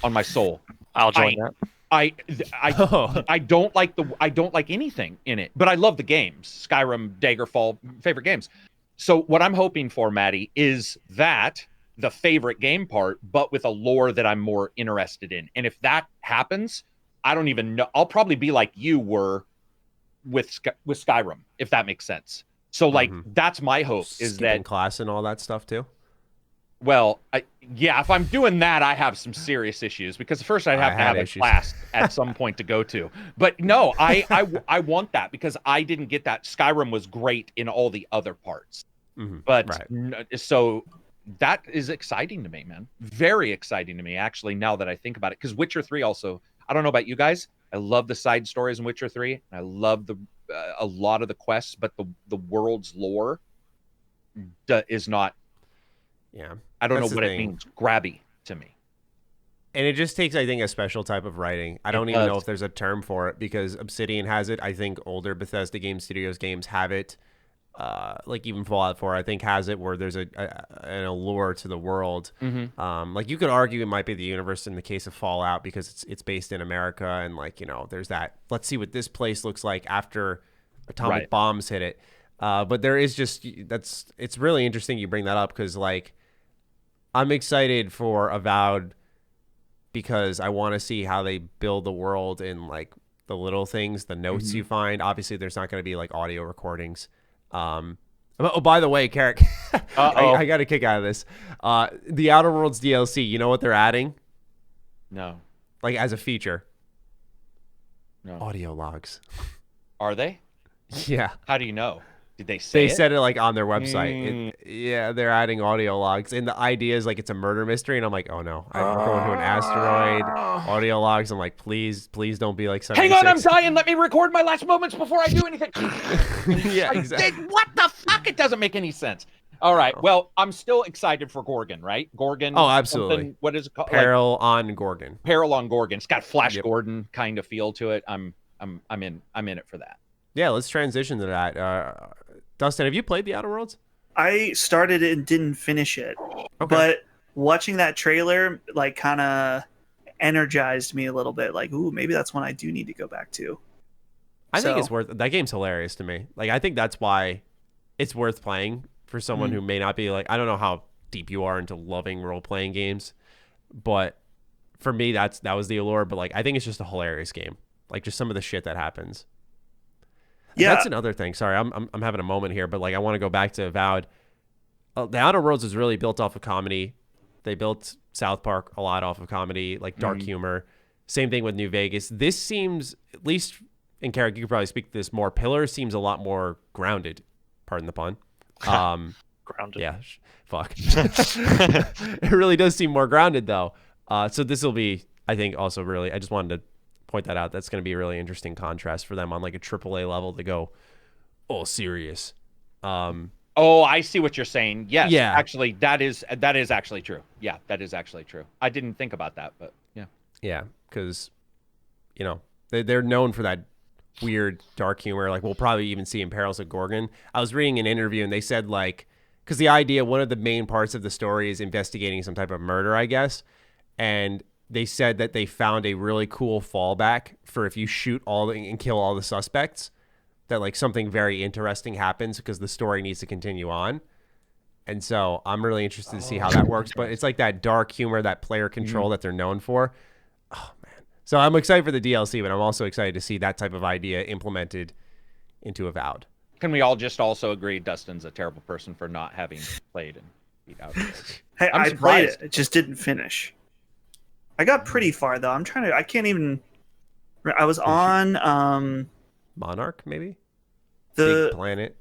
on my soul. I'll join that. I don't like anything in it, but I love the games. Skyrim, Daggerfall, favorite games. So what I'm hoping for, Maddie, is that the favorite game part, but with a lore that I'm more interested in. And if that happens, I don't even know. I'll probably be like you were with Skyrim, if that makes sense. So like that's my hope, is Skipping that class and all that stuff too. Well, if I'm doing that, I have some serious issues, because first I'd have to have a class at some point to go to. But no, I want that, because I didn't get that. Skyrim was great in all the other parts. But so that is exciting to me, man. Very exciting to me, actually, now that I think about it. Because Witcher 3 also, I don't know about you guys, I love the side stories in Witcher 3. And I love a lot of the quests, but the world's lore is not. Yeah. I don't know what it means. Grabby to me. And it just takes, I think, a special type of writing. I don't even know if there's a term for it, because Obsidian has it. I think older Bethesda Game Studios games have it. Like even Fallout 4, I think, has it, where there's an allure to the world. Like you could argue it might be the universe in the case of Fallout, because it's based in America, and like, there's that, let's see what this place looks like after atomic bombs hit it. But there is it's really interesting you bring that up, because like I'm excited for Avowed, because I want to see how they build the world in like the little things, the notes you find. Obviously, there's not going to be like audio recordings. Oh, by the way, Karak, I got a kick out of this. The Outer Worlds DLC, you know what they're adding? No. Like as a feature? No. Audio logs. Are they? Yeah. How do you know? Did they say They said it like on their website. Yeah, they're adding audio logs, and the idea is like it's a murder mystery, and I'm like, oh no, we're going to an asteroid. Audio logs. I'm like, please don't be like 76. Hang on, I'm dying. Let me record my last moments before I do anything. Yeah, exactly. What the fuck? It doesn't make any sense. All right. Well, I'm still excited for Gorgon, right? Gorgon. Oh, absolutely. What is it called? Peril on Gorgon. Peril on Gorgon. It's got Flash Gordon kind of feel to it. I'm in it for that. Yeah, let's transition to that. Dustin, have you played the Outer Worlds? I started it and didn't finish it. Okay. But watching that trailer, like, kind of energized me a little bit. Like, ooh, maybe that's one I do need to go back to. I think it's worth. That game's hilarious to me. Like, I think that's why it's worth playing for someone who may not be like. I don't know how deep you are into loving role playing games, but for me, that was the allure. But like, I think it's just a hilarious game. Like, just some of the shit that happens. Yeah, that's another thing. Sorry, I'm having a moment here, but like, I want to go back to Avowed. The Outer Worlds is really built off of comedy. They built South Park a lot off of comedy, like dark humor. Same thing with New Vegas. This seems, at least, and Karak, you could probably speak to this more. Pillar seems a lot more grounded. Pardon the pun. Grounded. Yeah, fuck. It really does seem more grounded, though. So this will be, I think, also really. I just wanted to point that out. That's going to be a really interesting contrast for them on like a AAA level to go all serious. Oh, I see what you're saying. Yes, Yeah. actually, that is actually true. Yeah, that is actually true. I didn't think about that, but yeah. Yeah, because, you know, they're known for that weird dark humor. Like, we'll probably even see in Perils of Gorgon. I was reading an interview, and they said, like, because the idea, one of the main parts of the story is investigating some type of murder, I guess. And they said that they found a really cool fallback for if you shoot and kill all the suspects, that like something very interesting happens because the story needs to continue on. And so I'm really interested to see how that works. But it's like that dark humor, that player control that they're known for. Oh, man. So I'm excited for the DLC, but I'm also excited to see that type of idea implemented into Avowed. Can we all just also agree Dustin's a terrible person for not having played and beat out? Hey, I'm I played surprised. it just didn't finish. I got pretty far though. I can't even. I was on Monarch, maybe? the Big Planet.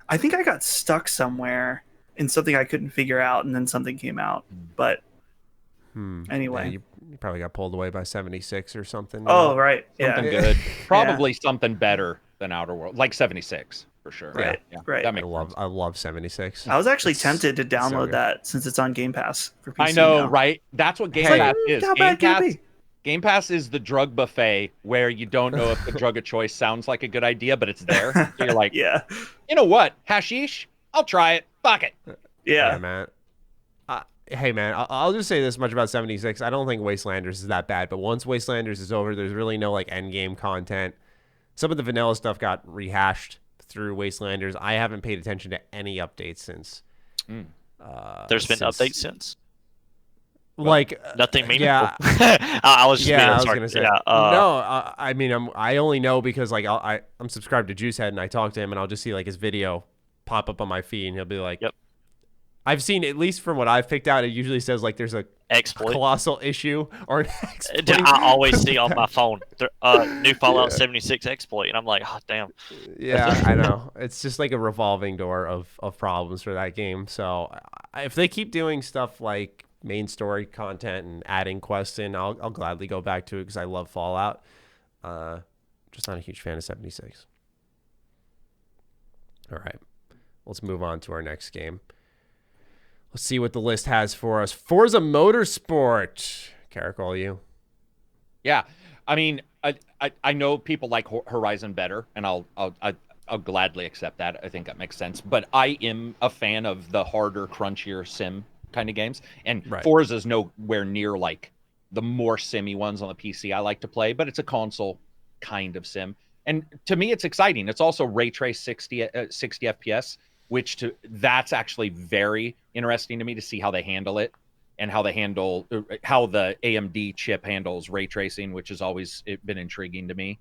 I think I got stuck somewhere in something I couldn't figure out, and then something came out. But anyway, Yeah, you probably got pulled away by 76 or something. you oh know? right, Something yeah, good. Probably something better than Outer World, like 76 for sure. Right, Yeah. right. That makes sense. I love 76. I was actually It's tempted to so download good. that since it's on Game Pass for PC I know, now. right? That's what Game Hey. Pass is. How bad can it be? Game Pass is the drug buffet where you don't know if the drug of choice sounds like a good idea, but it's there. So you're like, Yeah, you know what? Hashish? I'll try it. Fuck it. yeah. Man. Hey, man, I'll just say this much about 76. I don't think Wastelanders is that bad, but once Wastelanders is over, there's really no like end game content. Some of the vanilla stuff got rehashed through Wastelanders. I haven't paid attention to any updates since. There's been updates since. Like Nothing meaningful. Yeah, I was just being I was sorry. gonna say. Yeah, No, I mean, I only know because like I'm subscribed to Juicehead and I talk to him and I'll just see like his video pop up on my feed and he'll be like, Yep. I've seen, at least from what I've picked out, it usually says like there's a exploit. colossal issue or an exploit. I always see on my phone new Fallout 76 exploit, and I'm like, oh damn. Yeah, I know. It's just like a revolving door of problems for that game. So if they keep doing stuff like main story content and adding quests in, I'll gladly go back to it because I love Fallout. Just not a huge fan of 76. All right, let's move on to our next game. Let's see what the list has for us. Forza Motorsport. Karak, all you. Yeah. I mean, I know people like Horizon better, and I'll gladly accept that. I think that makes sense. But I am a fan of the harder, crunchier sim kind of games. And Right. Forza's nowhere near like the more simmy ones on the PC I like to play, but it's a console kind of sim. And to me, it's exciting. It's also ray trace 60 FPS, which that's actually very interesting to me to see how they handle it and how they handle how the AMD chip handles ray tracing, which has always been intriguing to me.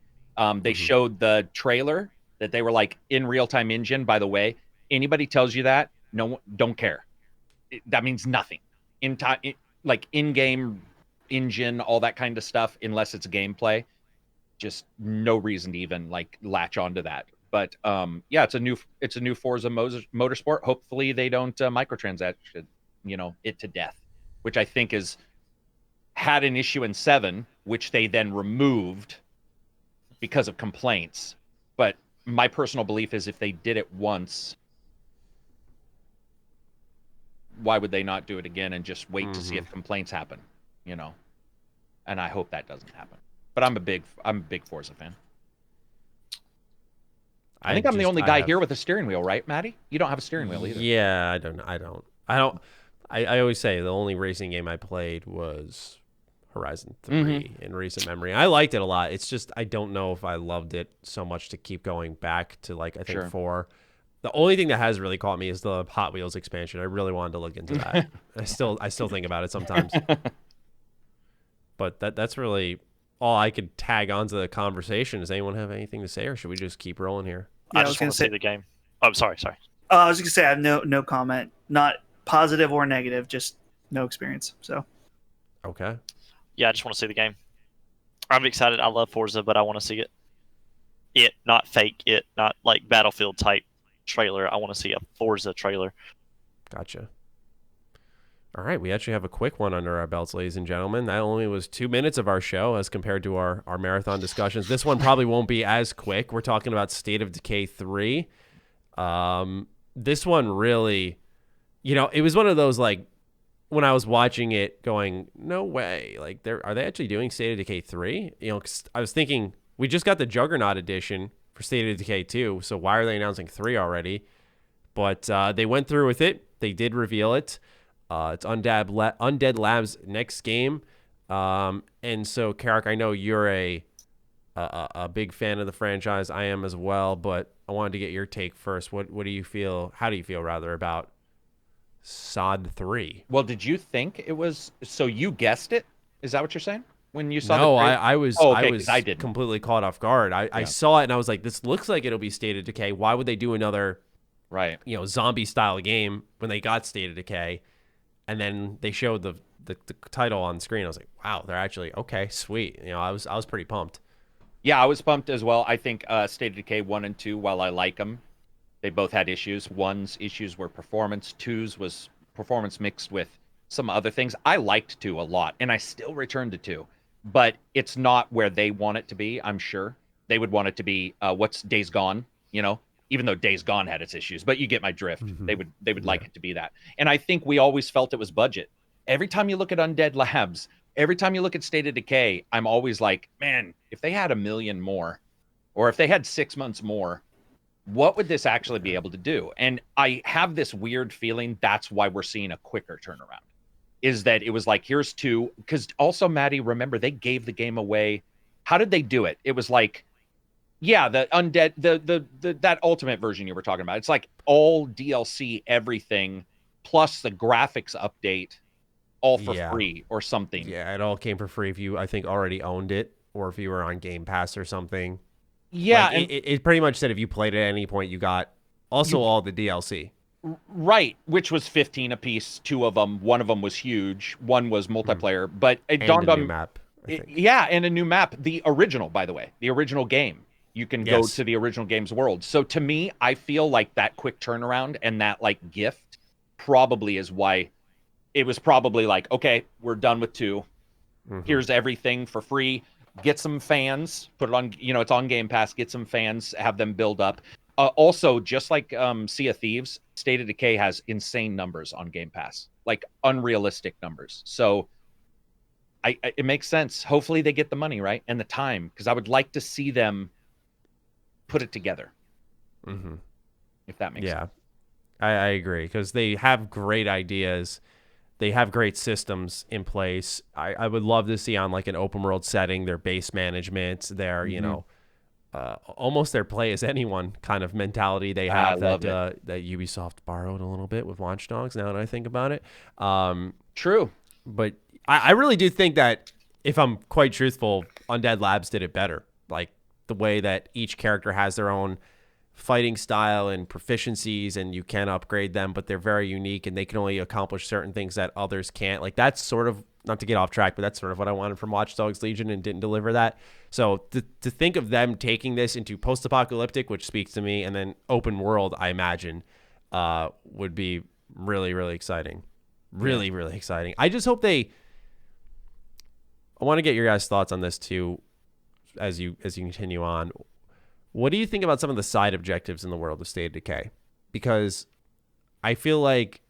They showed the trailer that they were like in real-time engine. By the way, anybody tells you that, no, don't care. That means nothing. Like in-game engine, all that kind of stuff, unless it's gameplay, just no reason to even like latch onto that. But yeah, it's a new Forza Motorsport. Hopefully they don't microtransact it to death, which I think had an issue in 7, which they then removed because of complaints. But my personal belief is if they did it once, why would they not do it again and just wait to see if complaints happen? And I hope that doesn't happen. But I'm a big Forza fan. I think I'm the only guy here with a steering wheel, right, Matty? You don't have a steering wheel either. Yeah, I don't. I always say the only racing game I played was Horizon 3 in recent memory. I liked it a lot. It's just I don't know if I loved it so much to keep going back to like I think 4. The only thing that has really caught me is the Hot Wheels expansion. I really wanted to look into that. I still think about it sometimes. But that's really all I could tag onto the conversation. Does anyone have anything to say, or should we just keep rolling here? Yeah, I just want to see the game. Oh, sorry. I was going to say I have no comment. Not positive or negative, just no experience. So. Okay. Yeah, I just want to see the game. I'm excited. I love Forza, but I want to see it. Not fake it, not like Battlefield type trailer. I want to see a Forza trailer. Gotcha. All right, we actually have a quick one under our belts, ladies and gentlemen. That only was 2 minutes of our show as compared to our marathon discussions. This one probably won't be as quick. We're talking about State of Decay 3. This one really, it was one of those, like, when I was watching it going, no way. Like, are they actually doing State of Decay 3? 'Cause I was thinking, we just got the Juggernaut edition for State of Decay 2, so why are they announcing 3 already? But they went through with it. They did reveal it. It's Undead Labs' next game. And so, Karak, I know you're a big fan of the franchise. I am as well, but I wanted to get your take first. What do you feel? How do you feel, rather, about SOD 3? Well, did you think it was... So you guessed it? Is that what you're saying? When you saw no, the I was I didn't. completely caught off guard. I saw it and I was like, this looks like it'll be State of Decay. Why would they do another zombie style game when they got State of Decay? And then they showed the title on screen. I was like, wow, they're actually okay, sweet. I was pretty pumped. Yeah, I was pumped as well. I think State of Decay 1 and 2, while I like them, they both had issues. 1's issues were performance. 2's was performance mixed with some other things. I liked 2 a lot, and I still return to 2. But it's not where they want it to be, I'm sure. They would want it to be what's Days Gone, even though Days Gone had its issues. But you get my drift. Mm-hmm. They would like it to be that. And I think we always felt it was budget. Every time you look at Undead Labs, every time you look at State of Decay, I'm always like, man, if they had $1 million more, or if they had 6 months more, what would this actually be able to do? And I have this weird feeling that's why we're seeing a quicker turnaround. Is that it was like, here's 2, because also, Maddie, remember, they gave the game away. How did they do it? It was like, yeah, the Undead, that ultimate version you were talking about. It's like all DLC, everything, plus the graphics update, all for free or something. Yeah, it all came for free if you, I think, already owned it, or if you were on Game Pass or something. Yeah, like, it pretty much said if you played at any point, you got also all the DLC. Right, which was 15 a piece. 2 of them. One of them was huge. One was multiplayer, but it dawned on a new map. Yeah, and a new map. The original, by the way, the original game. You can go to the original game's world. So to me, I feel like that quick turnaround and that like gift probably is why it was probably like, okay, we're done with 2. Here's everything for free. Get some fans. Put it on. It's on Game Pass. Get some fans. Have them build up. Also, just like Sea of Thieves, State of Decay has insane numbers on Game Pass, like unrealistic numbers. So it makes sense. Hopefully they get the money, right? And the time, because I would like to see them put it together. If that makes sense. Yeah, I agree, because they have great ideas. They have great systems in place. I would love to see on like an open world setting, their base management, their, almost their play as anyone kind of mentality they have that Ubisoft borrowed a little bit with Watch Dogs, now that I think about it. True. But I really do think that, if I'm quite truthful, Undead Labs did it better. Like the way that each character has their own fighting style and proficiencies, and you can upgrade them, but they're very unique and they can only accomplish certain things that others can't. Like that's sort of, not to get off track, but that's sort of what I wanted from Watch Dogs Legion and didn't deliver that. So to think of them taking this into post-apocalyptic, which speaks to me, and then open world, I imagine, would be really, really exciting. Really, really exciting. I just hope I want to get your guys' thoughts on this too, as you continue on. What do you think about some of the side objectives in the world of State of Decay? Because I feel like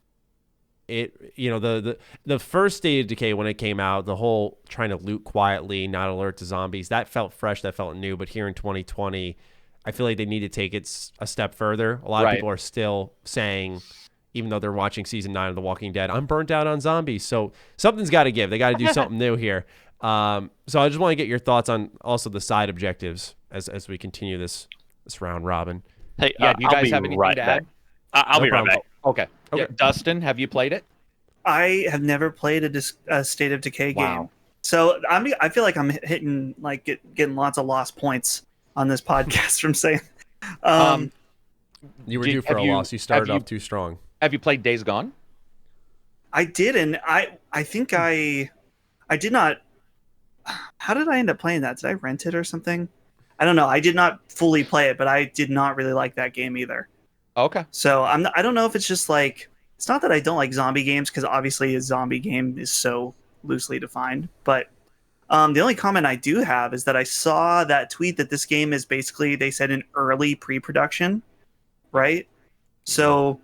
the first State of Decay, when it came out, the whole trying to loot quietly, not alert to zombies, that felt fresh, that felt new. But here in 2020, I feel like they need to take it a step further. A lot of Right. people are still saying, even though they're watching season 9 of The Walking Dead, I'm burnt out on zombies. So something's got to give. They got to do something new here. So I just want to get your thoughts on also the side objectives as we continue this round robin. Hey, Yeah, do you I'll guys be have anything right to back. add? I'll No be right problem. back. Okay. Okay. Yeah, Dustin, have you played it? I have never played a State of Decay Wow. game, so I feel like I'm hitting like getting lots of lost points on this podcast from saying. You were due for a loss. You started off too strong. Have you played Days Gone? I did, and I think I did not. How did I end up playing that? Did I rent it or something? I don't know. I did not fully play it, but I did not really like that game either. Okay. So I don't know if it's just like, it's not that I don't like zombie games, because obviously a zombie game is so loosely defined. But the only comment I do have is that I saw that tweet that this game is basically, they said, in early pre-production, right? So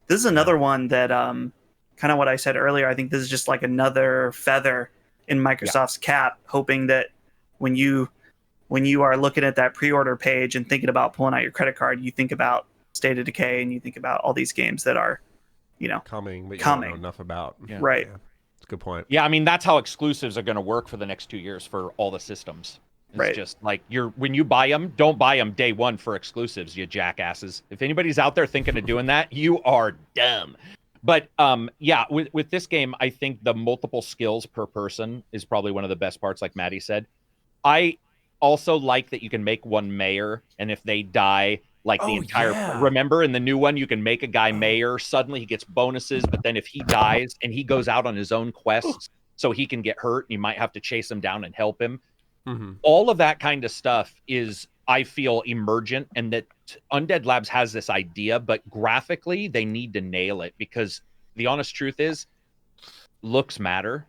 this is another one that kind of what I said earlier. I think this is just like another feather in Microsoft's cap, hoping that when you are looking at that pre-order page and thinking about pulling out your credit card, you think about State of Decay and you think about all these games that are, Coming, but you coming. don't know enough about. Yeah. Right. Yeah. It's a good point. Yeah, I mean, that's how exclusives are going to work for the next 2 years for all the systems. It's Right. just like when you buy them, don't buy them day one for exclusives, you jackasses. If anybody's out there thinking of doing that, you are dumb. But yeah, with this game, I think the multiple skills per person is probably one of the best parts, like Maddie said. I also like that you can make one mayor, and if they die, like the entire remember in the new one, you can make a guy mayor, suddenly he gets bonuses, but then if he dies and he goes out on his own quests, so he can get hurt, you might have to chase him down and help him. Mm-hmm. All of that kind of stuff is, I feel, emergent, and that Undead Labs has this idea, but graphically they need to nail it, because the honest truth is looks matter.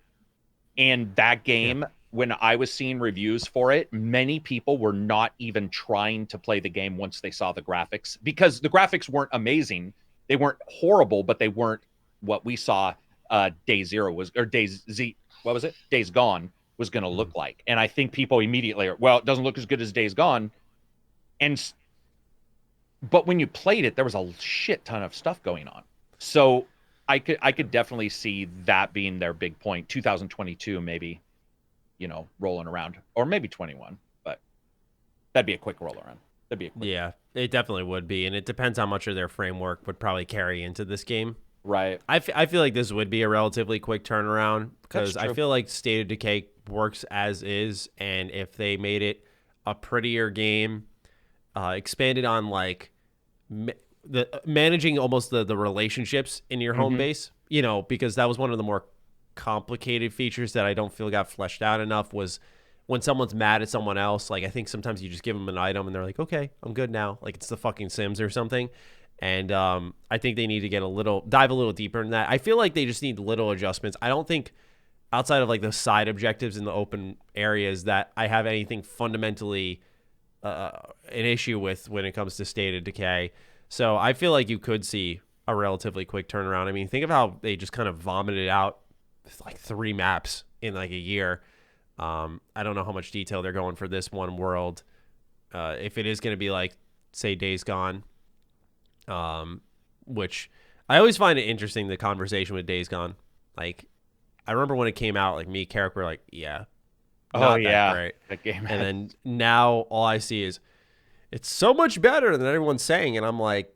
And that game, when I was seeing reviews for it, many people were not even trying to play the game once they saw the graphics, because the graphics weren't amazing. They weren't horrible, but they weren't what we saw Days Gone was going to look like. And I think people immediately are, well, it doesn't look as good as Days Gone. But when you played it, there was a shit ton of stuff going on. So I could definitely see that being their big point. 2022, maybe, rolling around, or maybe 21, but that'd be a quick roll around. Yeah, it definitely would be. And it depends how much of their framework would probably carry into this game. Right. I feel like this would be a relatively quick turnaround, because I feel like State of Decay works as is, and if they made it a prettier game, expanded on like managing almost the relationships in your home base, because that was one of the more complicated features that I don't feel got fleshed out enough, was when someone's mad at someone else. Like, I think sometimes you just give them an item and they're like, okay, I'm good now. Like, it's the fucking Sims or something. And I think they need to dive a little deeper in that. I feel like they just need little adjustments. I don't think, outside of like the side objectives in the open areas, that I have anything fundamentally an issue with when it comes to State of Decay. So I feel like you could see a relatively quick turnaround. I mean, think of how they just kind of vomited out like 3 maps in like a year. I don't know how much detail they're going for this one world. If it is going to be like, say, Days Gone, which I always find it interesting, the conversation with Days Gone. Like, I remember when it came out, like me, Karak, were like, yeah. Not that great. That game. And then now all I see is it's so much better than everyone's saying. And I'm like,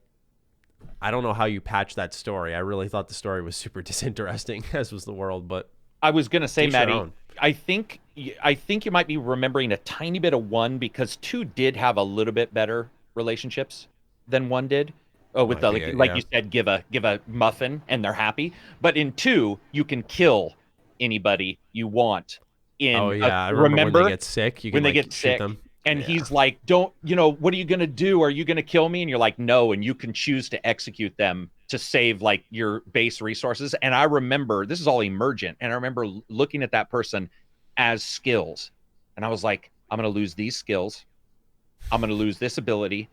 I don't know how you patch that story. I really thought the story was super disinteresting, as was the world. But I was going to say, each their Maddie, own. I think you might be remembering a tiny bit of 1, because 2 did have a little bit better relationships than 1 did. Oh, with you said, give a muffin and they're happy. But in 2, you can kill anybody you want. I remember when they get sick. You can, when they like, get shoot sick, them. and he's like, "Don't, what are you gonna do? Are you gonna kill me?" And you're like, "No," and you can choose to execute them to save like your base resources. And I remember, this is all emergent, and I remember looking at that person as skills, and I was like, "I'm gonna lose these skills. I'm gonna lose this ability."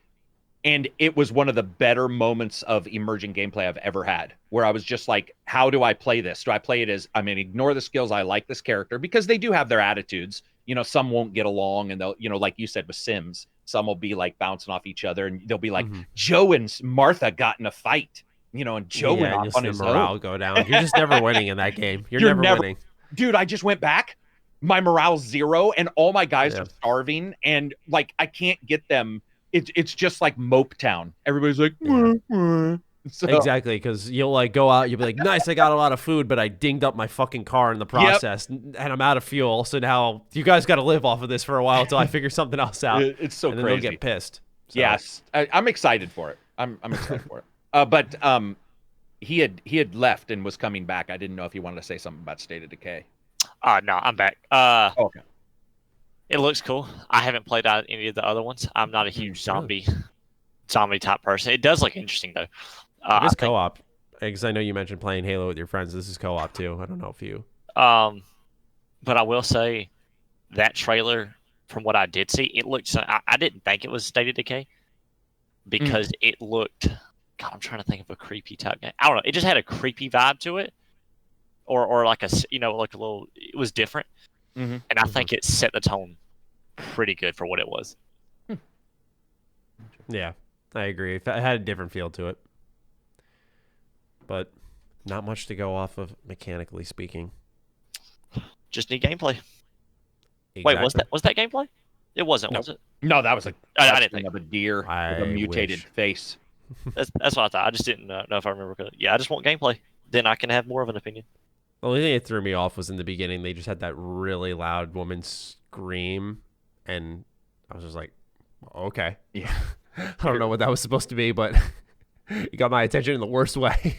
And it was one of the better moments of emergent gameplay I've ever had, where I was just like, how do I play this? Do I play it as, I mean, ignore the skills, I like this character, because they do have their attitudes. Some won't get along, and they'll, like you said with Sims, some will be like bouncing off each other, and they'll be like, Joe and Martha got in a fight, and Joe went off on his morale own. go down. You're just never winning in that game. You're never winning. Dude, I just went back. My morale's 0, and all my guys are starving, and like I can't get them. It's just like Mope Town. Everybody's like, So, exactly, because you'll like go out, you'll be like, nice, I got a lot of food, but I dinged up my fucking car in the process, and I'm out of fuel. So now you guys got to live off of this for a while until I figure something else out. It's so and then crazy. They'll get pissed. So. Yes, I'm excited for it. I'm excited for it. But he had left and was coming back. I didn't know if he wanted to say something about State of Decay. No, I'm back. Okay. It looks cool. I haven't played out any of the other ones. I'm not a huge zombie type person. It does look interesting though. It is co-op, because I know you mentioned playing Halo with your friends. This is co-op too. I don't know if you. But I will say that trailer, from what I did see, it looked. I didn't think it was State of Decay because it looked. God, I'm trying to think of a creepy type game. I don't know. It just had a creepy vibe to it, or like like a little. It was different, and I think it set the tone pretty good for what it was. Yeah, I agree. It had a different feel to it. But not much to go off of mechanically speaking. Just need gameplay. Exactly. Wait, was that gameplay? It wasn't, was it? No, that was a I didn't think of a deer with I a mutated wish. face. That's what I thought. I just didn't know if I remember. Yeah, I just want gameplay. Then I can have more of an opinion. The only thing that threw me off was in the beginning, they just had that really loud woman scream, and I was just like, okay. Yeah. I don't know what that was supposed to be, but you got my attention in the worst way.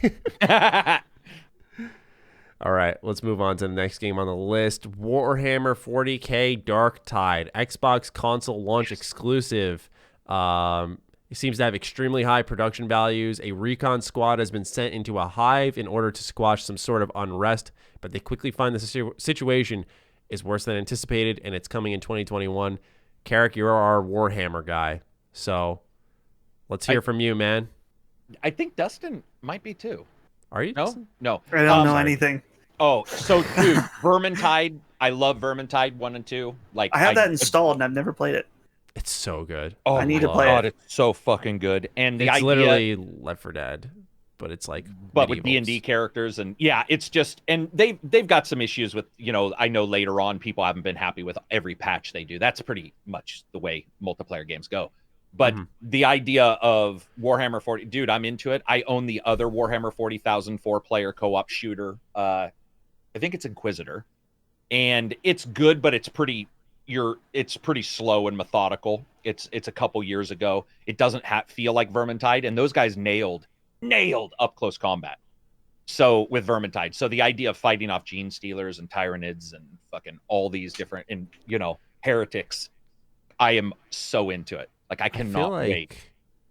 All right, let's move on to the next game on the list. Warhammer 40K Darktide, Xbox console launch exclusive. It seems to have extremely high production values. A recon squad has been sent into a hive in order to squash some sort of unrest, but they quickly find the situation is worse than anticipated, and it's coming in 2021. Karak, you're our Warhammer guy, so let's hear from you, man. I think Dustin might be too. Are you? No. I don't know anything. Oh, so dude, Vermintide. I love Vermintide 1 and 2. Like I have that installed and I've never played it. It's so good. Oh, I need to my play God, it. it's so fucking good. And the It's idea, literally Left 4 Dead, but it's like but with D&D characters, and yeah, it's just, and they've got some issues with, I know later on people haven't been happy with every patch they do. That's pretty much the way multiplayer games go. But the idea of Warhammer 40, dude, I'm into it. I own the other Warhammer 40,000 4-player co-op shooter. I think it's Inquisitor, and it's good, but it's pretty slow and methodical. It's a couple years ago. It doesn't feel like Vermintide, and those guys nailed up close combat. So with Vermintide, so the idea of fighting off gene stealers and tyrannids and fucking all these different heretics, I am so into it. Like I cannot wait.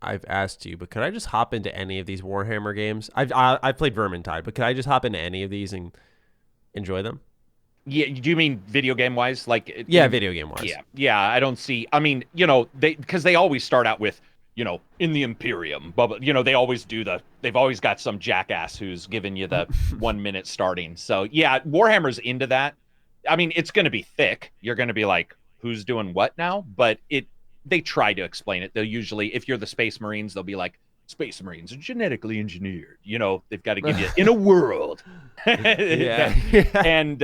I've asked you, but could I just hop into any of these Warhammer games? I've played Vermintide, but could I just hop into any of these and enjoy them? Yeah, do you mean video game wise? Like video game wise. Yeah. I don't see. I mean, because they always start out with, in the Imperium, but they always do they've always got some jackass who's giving you the 1 minute starting. So yeah, Warhammer's into that. I mean, it's going to be thick. You're going to be like, who's doing what now? But they try to explain it. They'll usually, if you're the Space Marines, they'll be like, Space Marines are genetically engineered. They've got to give you in a world. Yeah. And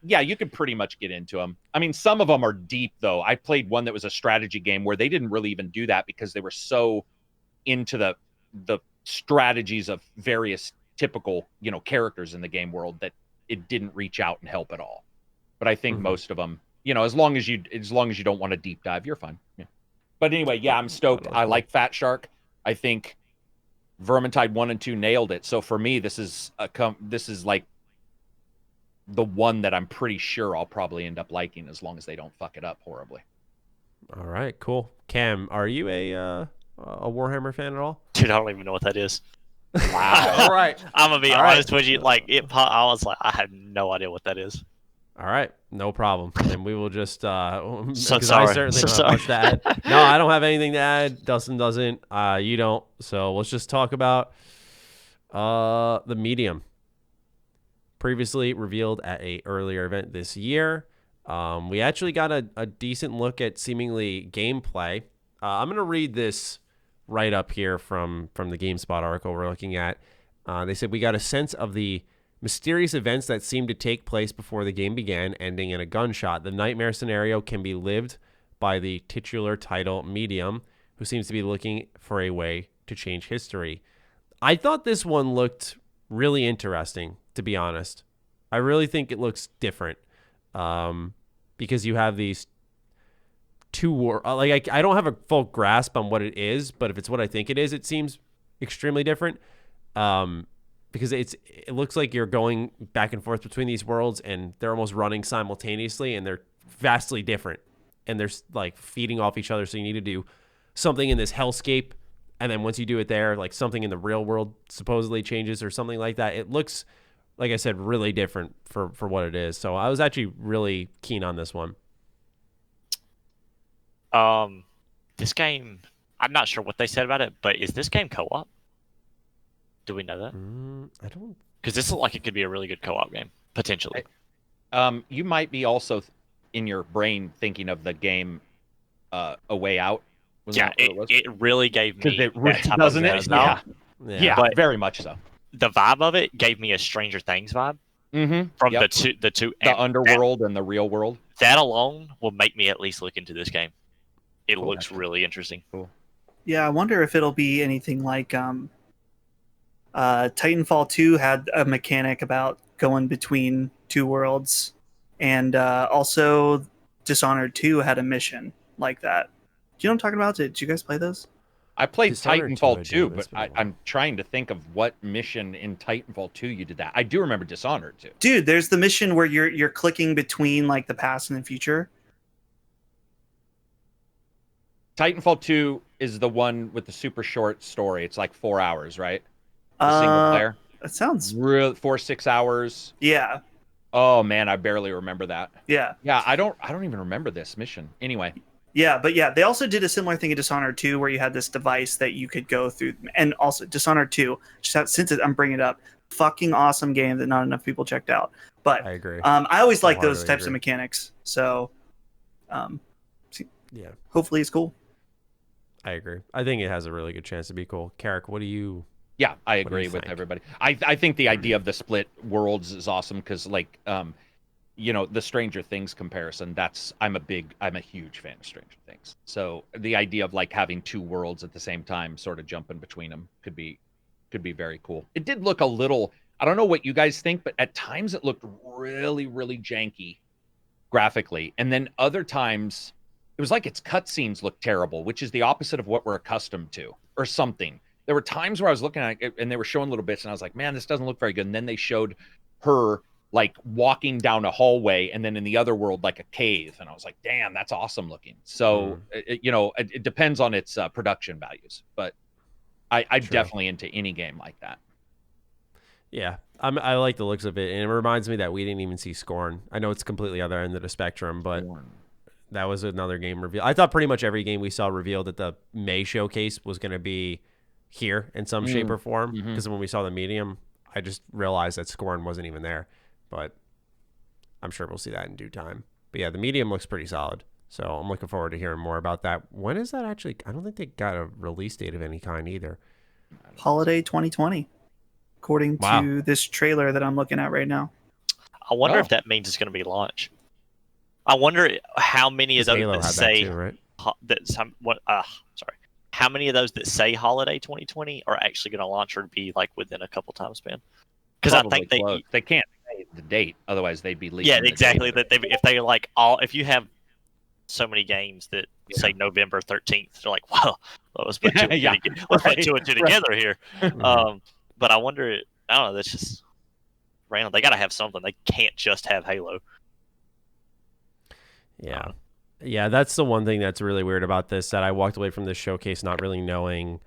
you could pretty much get into them. I mean, some of them are deep though. I played one that was a strategy game where they didn't really even do that because they were so into the strategies of various typical, characters in the game world that it didn't reach out and help at all. But I think most of them, as long as you don't want to deep dive, you're fine. Yeah. But anyway, yeah, I'm stoked. I like Fat Shark. I think Vermintide 1 and 2 nailed it. So for me, this is like the one that I'm pretty sure I'll probably end up liking as long as they don't fuck it up horribly. All right, cool. Cam, are you a Warhammer fan at all? Dude, I don't even know what that is. Wow. All right. I'm gonna be honest with you. Like I was like, I have no idea what that is. All right, no problem. And we will just So because sorry. I certainly So don't sorry. have much to add. No, I don't have anything to add. Dustin doesn't. You don't. So let's just talk about the Medium. Previously revealed at a earlier event this year. We actually got a decent look at seemingly gameplay. I'm going to read this right up here from the GameSpot article we're looking at. They said, we got a sense of the mysterious events that seemed to take place before the game began, ending in a gunshot. The nightmare scenario can be lived by the titular title medium, who seems to be looking for a way to change history. I thought this one looked really interesting, to be honest. I really think it looks different because you have these two I don't have a full grasp on what it is, but if it's what I think it is, it seems extremely different. Because it looks like you're going back and forth between these worlds, and they're almost running simultaneously, and they're vastly different, and they're like feeding off each other. So you need to do something in this hellscape, and then once you do it there, like something in the real world supposedly changes or something like that. It looks, like I said, really different for what it is. So I was actually really keen on this one. This game, I'm not sure what they said about it, but is this game co-op? Do we know that? I don't. Because this looks like it could be a really good co-op game, potentially. You might be also in your brain thinking of the game A Way Out. Yeah, it really gave me it that type doesn't of it? nostalgia. Yeah, but very much so. The vibe of it gave me a Stranger Things vibe from the two the underworld and the real world. That alone will make me at least look into this game. It looks really interesting. Cool. Yeah, I wonder if it'll be anything like Titanfall 2 had a mechanic about going between two worlds, and also Dishonored 2 had a mission like that. Do you know what I'm talking about? Did you guys play those? I played Dishonored Titanfall 2, 2, but I'm trying to think of what mission in Titanfall 2 you did that. I do remember Dishonored 2. Dude, there's the mission where you're clicking between like the past and the future. Titanfall 2 is the one with the super short story. It's like 4 hours, right? The single player. That sounds real 4-6 hours. Yeah. Oh man, I barely remember that. Yeah. Yeah, I don't even remember this mission. Anyway. Yeah, but yeah, they also did a similar thing in Dishonored 2 where you had this device that you could go through, and also Dishonored 2. I'm bringing it up, fucking awesome game that not enough people checked out. But I agree. I always like those Wholeheartedly types agree. of mechanics. So, Yeah, hopefully it's cool. I agree. I think it has a really good chance to be cool. Karak, what do you? Yeah, I do you agree with think? everybody. I think the idea of the split worlds is awesome because, like, the Stranger Things comparison. I'm a huge fan of Stranger Things. So the idea of like having two worlds at the same time, sort of jumping between them, could be very cool. It did look a little. I don't know what you guys think, but at times it looked really, really janky graphically, and then other times it was like its cutscenes looked terrible, which is the opposite of what we're accustomed to, or something. There were times where I was looking at it and they were showing little bits, and I was like, man, this doesn't look very good. And then they showed her like walking down a hallway, and then in the other world, like a cave. And I was like, damn, that's awesome looking. So, it depends on its production values, but I'm definitely into any game like that. Yeah, I like the looks of it, and it reminds me that we didn't even see Scorn. I know it's completely other end of the spectrum, but that was another game reveal. I thought pretty much every game we saw revealed at the May showcase was going to be here in some shape or form, because when we saw the medium, I just realized that Scorn wasn't even there, but I'm sure we'll see that in due time. But yeah, the medium looks pretty solid, so I'm looking forward to hearing more about that. When is that actually? I don't think they got a release date of any kind either. Holiday 2020, according to this trailer that I'm looking at right now. I wonder if that means it's going to be launch. I wonder how many of those Halo that had say that too, right? how many of those that say holiday 2020 are actually going to launch or be like within a couple time span? Because I think they can't say the date, otherwise they'd be leaking. Yeah, exactly. If they like if you have so many games that say November 13th, they're like, well, let's put two and two together here. But I wonder. I don't know. That's just random. They got to have something. They can't just have Halo. Yeah. Yeah, that's the one thing that's really weird about this, that I walked away from this showcase not really knowing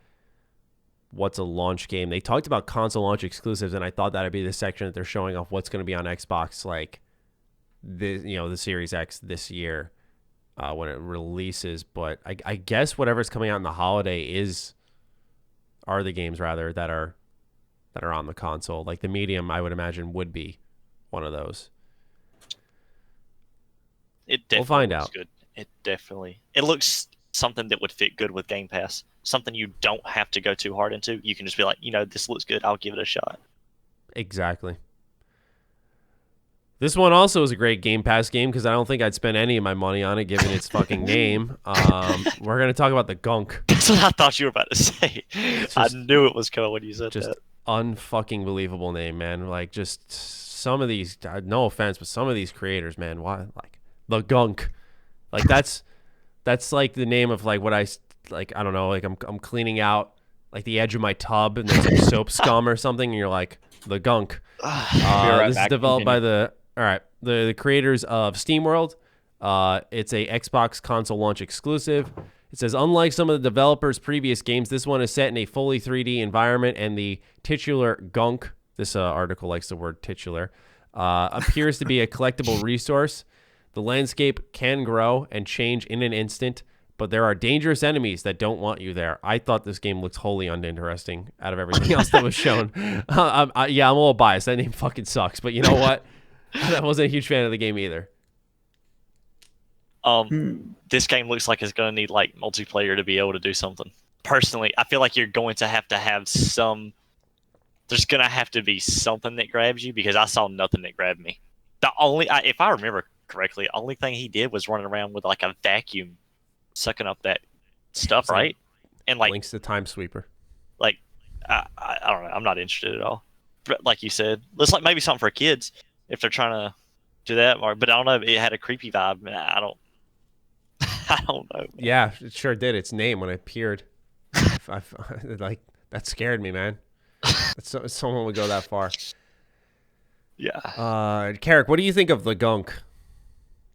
what's a launch game. They talked about console launch exclusives, and I thought that'd be the section that they're showing off what's going to be on Xbox, like the Series X this year when it releases. But I guess whatever's coming out in the holiday are the games rather that are on the console. Like the medium, I would imagine, would be one of those. It definitely we'll find looks out. Good. It looks something that would fit good with Game Pass. Something you don't have to go too hard into. You can just be like, this looks good. I'll give it a shot. Exactly. This one also is a great Game Pass game because I don't think I'd spend any of my money on it given its fucking name. We're going to talk about the Gunk. That's what I thought you were about to say. I knew it was coming when you said just that. Unfucking believable name, man. Like, just some of these, no offense, but some of these creators, man, why, like, the Gunk. Like, that's like the name of, like, what I don't know, like, I'm cleaning out, like, the edge of my tub and there's, like, soap scum or something, and you're like, the Gunk. This is developed by the creators of SteamWorld. It's a Xbox console launch exclusive. It says, unlike some of the developers' previous games, this one is set in a fully 3D environment, and the titular Gunk, this article likes the word titular, appears to be a collectible resource. The landscape can grow and change in an instant, but there are dangerous enemies that don't want you there. I thought this game looked wholly uninteresting out of everything else that was shown. I'm a little biased. That name fucking sucks, but you know what? I wasn't a huge fan of the game either. This game looks like it's going to need like multiplayer to be able to do something. Personally, I feel like you're going to have some. There's going to have to be something that grabs you because I saw nothing that grabbed me. If I remember correctly, the only thing he did was running around with like a vacuum, sucking up that stuff, So, right? And like links to Time Sweeper. like I don't know. I'm not interested at all. But like you said, looks like maybe something for kids if they're trying to do that. But I don't know. It had a creepy vibe. And I don't know. Man. Yeah, it sure did. Its name when it appeared, like that scared me, man. Someone would go that far. Yeah. Karak, what do you think of the Gunk,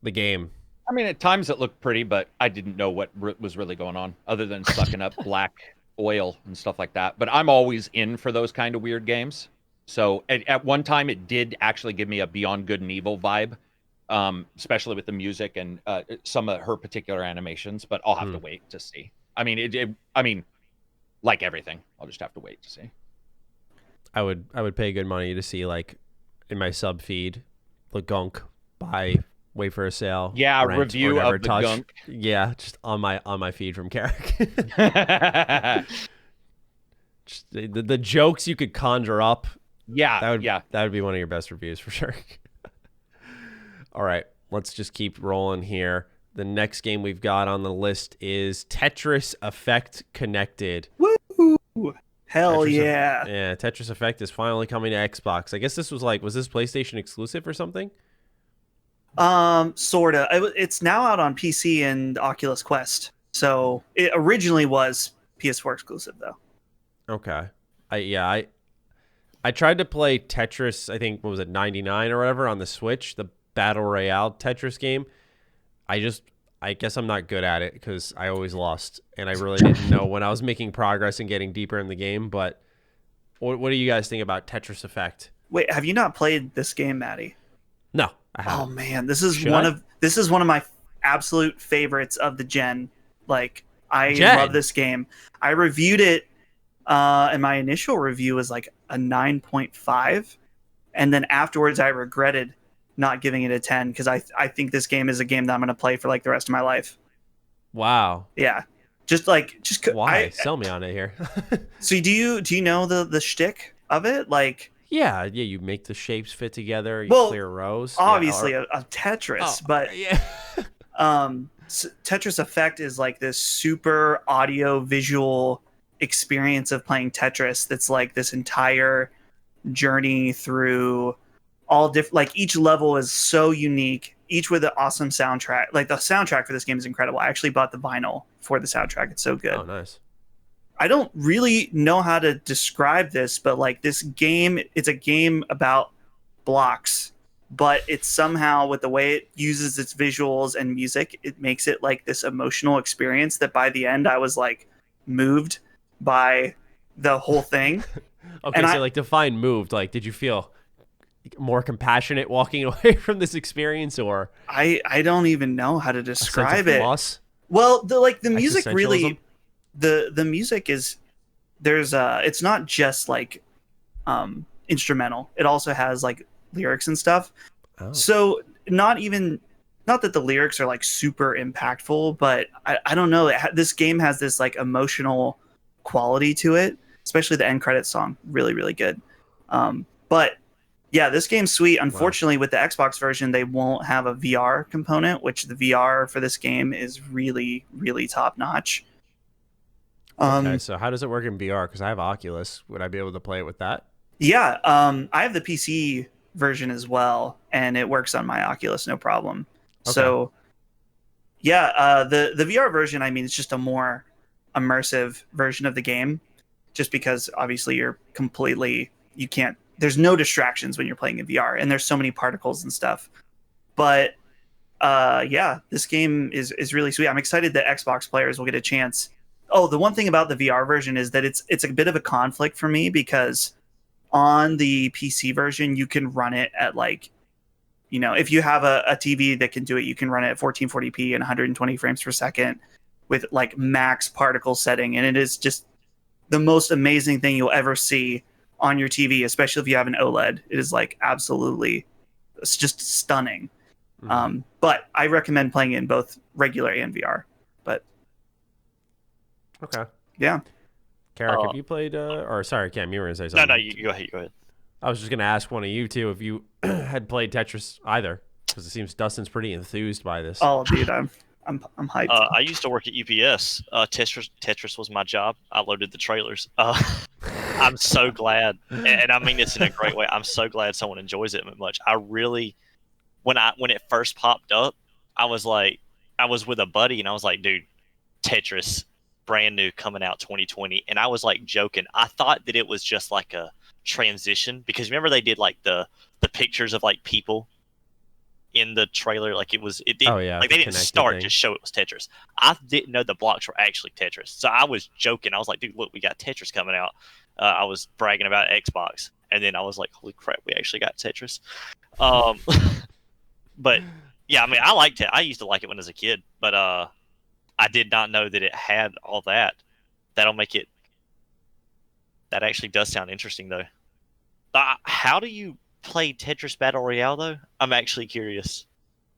the game? I mean, at times it looked pretty, but I didn't know what was really going on other than sucking up black oil and stuff like that. But I'm always in for those kind of weird games. So at one time, it did actually give me a Beyond Good and Evil vibe, especially with the music and some of her particular animations. But I'll have to wait to see. I mean, like everything, I'll just have to wait to see. I would pay good money to see, like, in my sub feed, the Gunk buy, wait for a sale. Yeah, rent, review of the Gunk. Yeah, just on my feed from Karak. Just the jokes you could conjure up. Yeah, that would be one of your best reviews for sure. All right, let's just keep rolling here. The next game we've got on the list is Tetris Effect Connected. Woo! Hell yeah. Yeah, Tetris Effect is finally coming to Xbox. I guess this was this PlayStation exclusive or something? Sorta. It's now out on PC and Oculus Quest. So it originally was PS4 exclusive though. Okay. I tried to play Tetris, I think, what was it, 99 or whatever on the Switch, the Battle Royale Tetris game. I guess I'm not good at it because I always lost, and I really didn't know when I was making progress and getting deeper in the game. But what do you guys think about Tetris Effect? Wait, have you not played this game, Maddie? No, I haven't. Oh man, this is one of my absolute favorites of the gen. Like, I love this game. I reviewed it, and my initial review was like a 9.5, and then afterwards I regretted not giving it a 10 because I think this game is a game that I'm going to play for like the rest of my life. Wow. Yeah. Why? Sell me on it here. So do you know the shtick of it? Like, yeah, you make the shapes fit together, you clear rows. Obviously a Tetris, but yeah. Tetris Effect is like this super audio visual experience of playing Tetris that's like this entire journey through all different, like each level is so unique, each with an awesome soundtrack. Like the soundtrack for this game is incredible. I actually bought the vinyl for the soundtrack. It's so good. Oh, nice. I don't really know how to describe this, but like this game, it's a game about blocks, but it's somehow, with the way it uses its visuals and music, it makes it like this emotional experience that by the end I was like moved by the whole thing. Okay, and so define moved. Like, did you feel more compassionate walking away from this experience, or I don't even know how to describe it. Loss? Well, the music really, the music is, there's it's not just like instrumental. It also has like lyrics and stuff. Oh. So not even not that the lyrics are like super impactful, but I don't know. This game has this like emotional quality to it, especially the end credits song. Really, really good. But yeah, this game's sweet. Unfortunately, with the Xbox version, they won't have a VR component, which the VR for this game is really, really top notch. Okay, so how does it work in VR? Because I have Oculus. Would I be able to play it with that? Yeah, I have the PC version as well, and it works on my Oculus, no problem. Okay. So, yeah, the VR version, I mean, it's just a more immersive version of the game, just because obviously you can't. There's no distractions when you're playing in VR, and there's so many particles and stuff. But yeah, this game is really sweet. I'm excited that Xbox players will get a chance. Oh, the one thing about the VR version is that it's a bit of a conflict for me because on the PC version, you can run it at like, if you have a TV that can do it, you can run it at 1440p and 120 frames per second with like max particle setting. And it is just the most amazing thing you'll ever see on your TV, especially if you have an OLED. It is like absolutely, it's just stunning. Mm-hmm. But I recommend playing it in both regular and VR. But okay, yeah. Karak, have you played? Or sorry, Cam, you were gonna say something. No, you go ahead. Go ahead. I was just gonna ask one of you two if you had played Tetris either, because it seems Dustin's pretty enthused by this. Oh, dude, I'm hyped. I used to work at UPS. Tetris was my job. I loaded the trailers. I'm so glad, and I mean this in a great way. I'm so glad someone enjoys it much. I really, when it first popped up, I was with a buddy, and I was like, dude, Tetris, brand new, coming out 2020, and I was like joking. I thought that it was just like a transition, because remember they did like the pictures of like people in the trailer, like they didn't start to show it was Tetris. I didn't know the blocks were actually Tetris, so I was joking. I was like, dude, look, we got Tetris coming out. I was bragging about Xbox, and then I was like, holy crap, we actually got Tetris. But yeah, I mean, I liked it. I used to like it when I was a kid, but I did not know that it had all that. That'll make it. That actually does sound interesting, though. How do you play Tetris Battle Royale, though? I'm actually curious.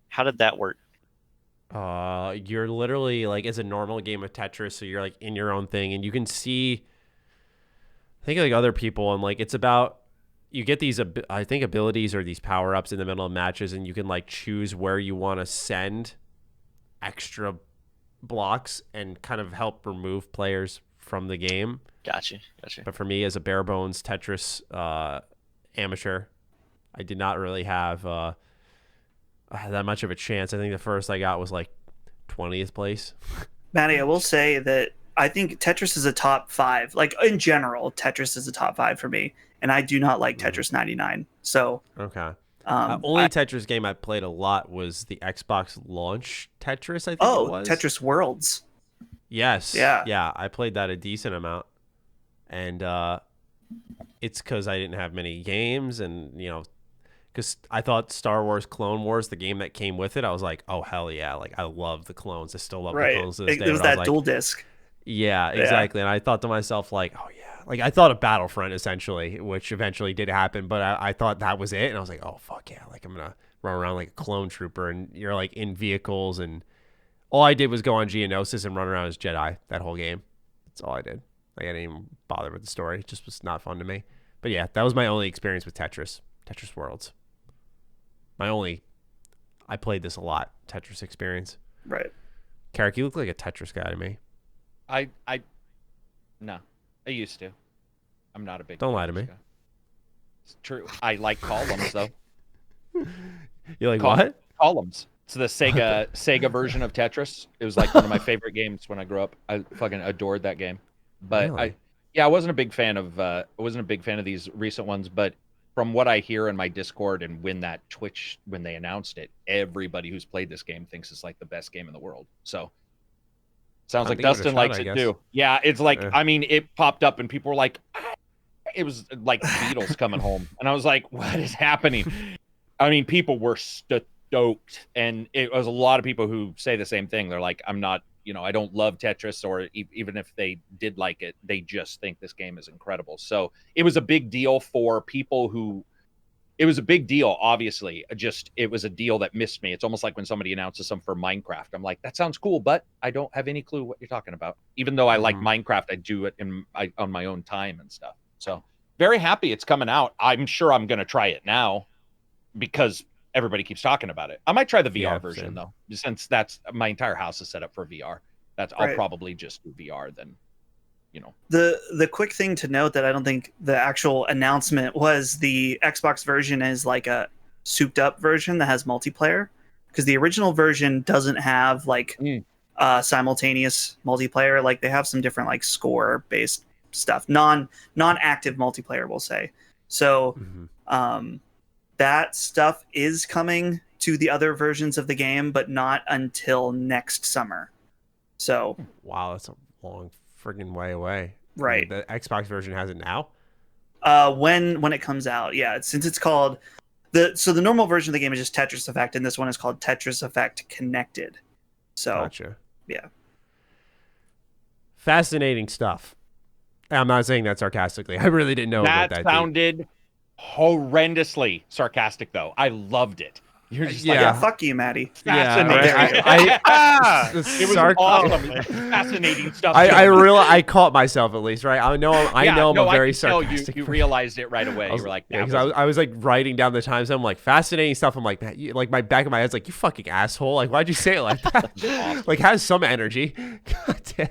How did that work? You're literally like, it's a normal game of Tetris, so you're like in your own thing, and you can see, I think, like other people, and like it's about, you get these, I think, abilities or these power ups in the middle of matches, and you can like choose where you want to send extra blocks and kind of help remove players from the game. Gotcha. But for me, as a bare bones Tetris amateur, I did not really have that much of a chance. I think the first I got was like 20th place. Matty, I will say that I think Tetris is a top 5. Like in general, Tetris is a top 5 for me, and I do not like Tetris 99. So okay. Only Tetris game I played a lot was the Xbox launch Tetris, I think it was. Tetris Worlds. Yes. Yeah. I played that a decent amount. And it's because I didn't have many games, and, because I thought Star Wars Clone Wars, the game that came with it, I was like, oh, hell yeah. Like, I love the clones. I still love the clones to this day. It was that dual disc. Yeah, exactly. And I thought to myself, like, oh, yeah. Like, I thought of Battlefront, essentially, which eventually did happen, but I thought that was it. And I was like, oh, fuck yeah. Like, I'm going to run around like a clone trooper, and you're, like, in vehicles. And all I did was go on Geonosis and run around as Jedi that whole game. That's all I did. Like, I didn't even bother with the story. It just was not fun to me. But, yeah, that was my only experience with Tetris Worlds. I played this a lot, Tetris experience. Right. Karak, you look like a Tetris guy to me. No. I used to. I'm not a big. Don't lie to me. Guy. It's true. I like columns though. You like what? Columns. It's the Sega version of Tetris. It was like one of my favorite games when I grew up. I fucking adored that game. But really? I wasn't a big fan of these recent ones. But from what I hear in my Discord and when they announced it, everybody who's played this game thinks it's like the best game in the world. So. Sounds like Dustin likes it too. Yeah, it's like, I mean, it popped up and people were like, it was like Beatles coming home. And I was like, what is happening? I mean, people were stoked. And it was a lot of people who say the same thing. They're like, I'm not, I don't love Tetris, or even if they did like it, they just think this game is incredible. So it was a big deal for people who it was a big deal, obviously. Just it was a deal that missed me. It's almost like when somebody announces something for Minecraft. I'm like, that sounds cool, but I don't have any clue what you're talking about. Even though I like Minecraft, I do it on my own time and stuff. So very happy it's coming out. I'm sure I'm going to try it now because everybody keeps talking about it. I might try the VR version though, since that's my entire house is set up for VR. I'll probably just do VR then. You know, the quick thing to note that I don't think the actual announcement was the Xbox version is like a souped up version that has multiplayer, because the original version doesn't have like simultaneous multiplayer. Like they have some different like score based stuff, non-active multiplayer, we'll say. So that stuff is coming to the other versions of the game, but not until next summer. So wow, that's a long friggin' way away. Right. The Xbox version has it now? When it comes out, yeah. Since it's called the normal version of the game is just Tetris Effect, and this one is called Tetris Effect Connected. So gotcha. Yeah. Fascinating stuff. I'm not saying that sarcastically. I really didn't know about that. That sounded horrendously sarcastic, though. I loved it. You're just like, yeah, fuck you, Matty. Fascinating. It was awesome. Fascinating stuff. I caught myself at least, right? I know I'm a very sarcastic. You realized it right away. You were like, I was like writing down the times. I'm like, fascinating stuff. I'm like, like my back of my head's like, you fucking asshole. Like, why'd you say it like that? Awesome. Like, has some energy. God damn.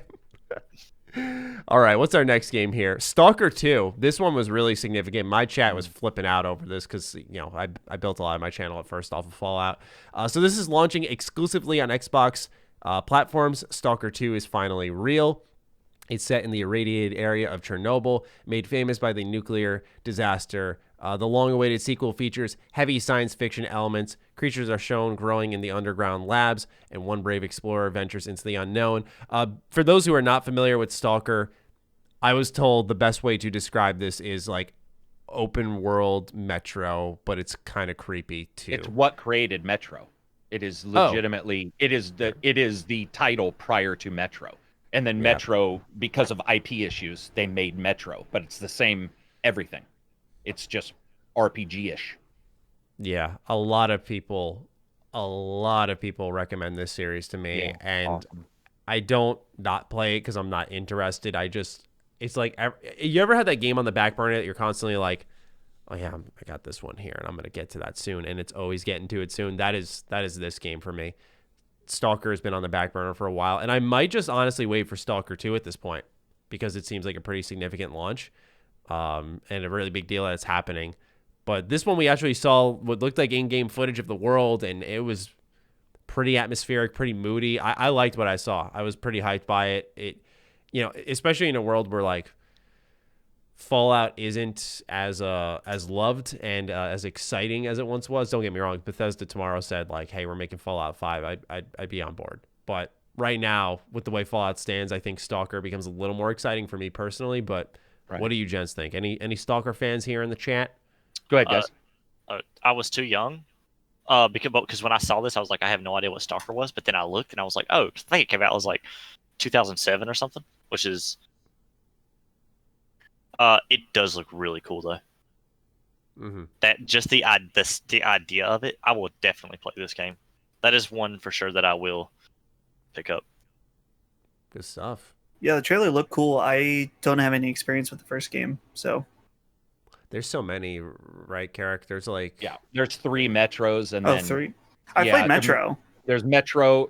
All right, what's our next game here? Stalker 2. This one was really significant. My chat was flipping out over this because, you know, I built a lot of my channel at first off of Fallout. So this is launching exclusively on Xbox platforms. Stalker 2 is finally real. It's set in the irradiated area of Chernobyl, made famous by the nuclear disaster. The long-awaited sequel features heavy science fiction elements. Creatures are shown growing in the underground labs, and one brave explorer ventures into the unknown. For those who are not familiar with Stalker, I was told the best way to describe this is like open world Metro, but it's kind of creepy too. It's what created Metro. It is legitimately it is the title prior to Metro. And then Metro, because of IP issues, they made Metro, but it's the same everything. It's just RPG-ish. Yeah, a lot of people recommend this series to me, and awesome. I don't not play it because I'm not interested. It's like, you ever had that game on the back burner that you're constantly like, oh yeah, I got this one here, and I'm gonna get to that soon, and it's always getting to it soon. That is this game for me. Stalker has been on the back burner for a while, and I might just honestly wait for Stalker 2 at this point because it seems like a pretty significant launch. And a really big deal that it's happening. But this one we actually saw what looked like in-game footage of the world, and it was pretty atmospheric, pretty moody. I liked what I saw. I was pretty hyped by it. It, you know, especially in a world where like Fallout isn't as loved and as exciting as it once was. Don't get me wrong. Bethesda tomorrow said like, hey, we're making Fallout 5. I'd be on board. But right now, with the way Fallout stands, I think Stalker becomes a little more exciting for me personally. But what do you gents think? Any Stalker fans here in the chat? Go ahead, guys. I was too young because when I saw this, I was like, I have no idea what Stalker was. But then I looked and I was like, oh, I think it came out was like 2007 or something, which is it does look really cool though. Mm-hmm. That just the idea of it, I will definitely play this game. That is one for sure that I will pick up. Good stuff. Yeah, the trailer looked cool. I don't have any experience with the first game, so. There's so many, right, characters? Like, yeah, there's 3 Metros, and then 3. I played Metro. There's Metro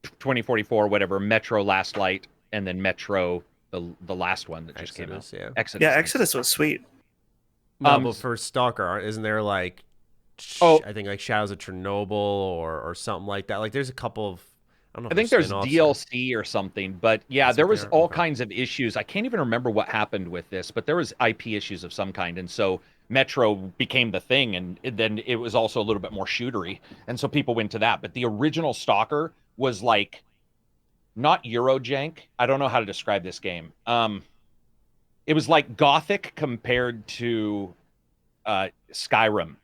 2044, whatever, Metro Last Light, and then Metro the last one that just came out. Yeah, Exodus. Yeah, Exodus was sweet. But for Stalker, isn't there like, I think like Shadows of Chernobyl or something like that? Like, there's a couple of. I think there's DLC or something, but yeah, there was all kinds of issues. I can't even remember what happened with this, but there was IP issues of some kind, and so Metro became the thing, and then it was also a little bit more shootery, and so people went to that. But the original Stalker was like not Eurojank. I don't know how to describe this game. It was like Gothic compared to Skyrim.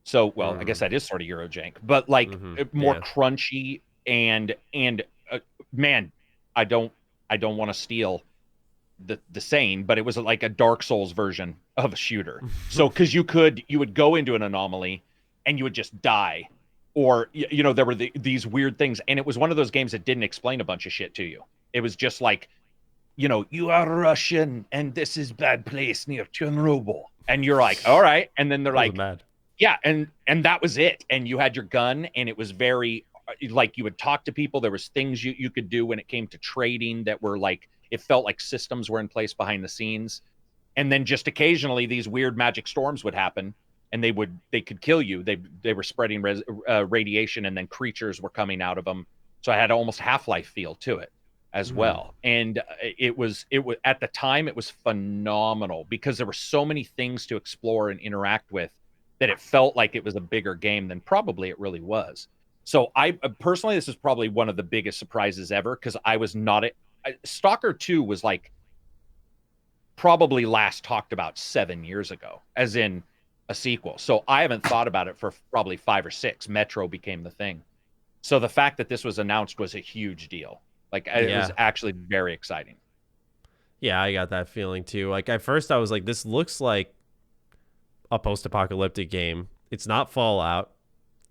So, well, I guess that is sort of Eurojank, but like more crunchy. And man, I don't want to steal the same, but it was like a Dark Souls version of a shooter. So because you would go into an anomaly and you would just die, or there were these weird things, and it was one of those games that didn't explain a bunch of shit to you. It was just like, you are Russian and this is bad place near Chernobyl, and you're like, all right, and then they're like, mad. Yeah, and that was it, and you had your gun, and it was very like you would talk to people. There was things you could do when it came to trading that were like, it felt like systems were in place behind the scenes. And then just occasionally these weird magic storms would happen, and they could kill you. They were spreading radiation, and then creatures were coming out of them. So I had almost Half-Life feel to it as well. And it was at the time, it was phenomenal because there were so many things to explore and interact with that it felt like it was a bigger game than probably it really was. So I personally, this is probably one of the biggest surprises ever, because I was not Stalker 2 was like probably last talked about 7 years ago, as in a sequel. So I haven't thought about it for probably 5 or 6. Metro became the thing. So the fact that this was announced was a huge deal. Like, it was actually very exciting. Yeah, I got that feeling too. Like, at first I was like, this looks like a post-apocalyptic game. It's not Fallout.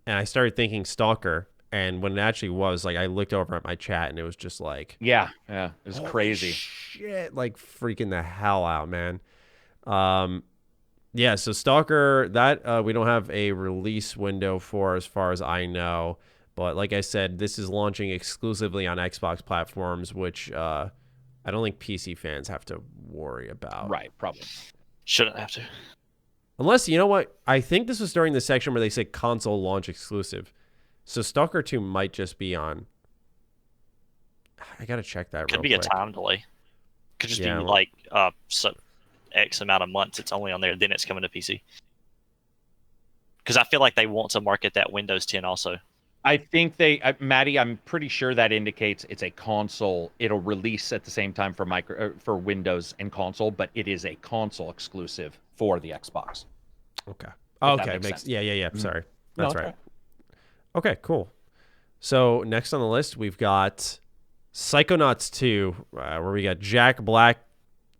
And I started thinking Stalker. And when it actually was, like, I looked over at my chat and it was just like, yeah, it was crazy. Shit, like freaking the hell out, man. Yeah, so Stalker, that we don't have a release window for, as far as I know. But like I said, this is launching exclusively on Xbox platforms, which I don't think PC fans have to worry about. Right, probably. Shouldn't have to. Unless, you know what? I think this was during the section where they said console launch exclusive. So Stalker 2 might just be on. I got to check that Could real be quick. a time delay. Could just be like X amount of months it's only on there, then it's coming to PC. Because I feel like they want to market that Windows 10 also. I think Maddie, I'm pretty sure that indicates it's a console. It'll release at the same time for Windows and console, but it is a console exclusive for the Xbox. Okay. Okay. Yeah. Mm-hmm. Sorry. That's right. Okay, cool. So next on the list, we've got Psychonauts 2, where we got Jack Black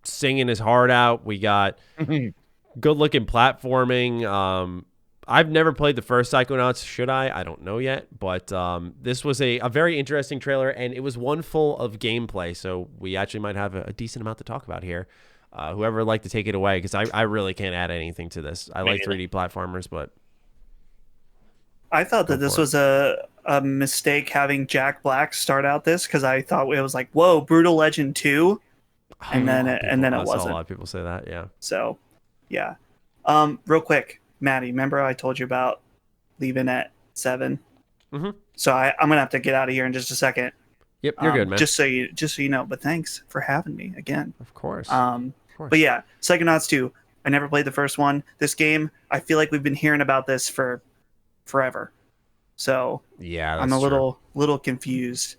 singing his heart out. We got good-looking platforming. I've never played the first Psychonauts. Should I? I don't know yet. But this was a very interesting trailer, and it was one full of gameplay. So we actually might have a decent amount to talk about here. Whoever would like to take it away, because I really can't add anything to this. I like 3D platformers, but... I thought that this was a mistake having Jack Black start out this, because I thought it was like, whoa, Brutal Legend 2, and then it wasn't. A lot of people say that, yeah. So, yeah. Real quick, Maddie, remember I told you about leaving at 7? Mm-hmm. So I'm gonna have to get out of here in just a second. Yep, you're good, man. Just so you know. But thanks for having me again. Of course. But yeah, Psychonauts 2. I never played the first one. This game, I feel like we've been hearing about this for forever. So yeah, I'm a little confused.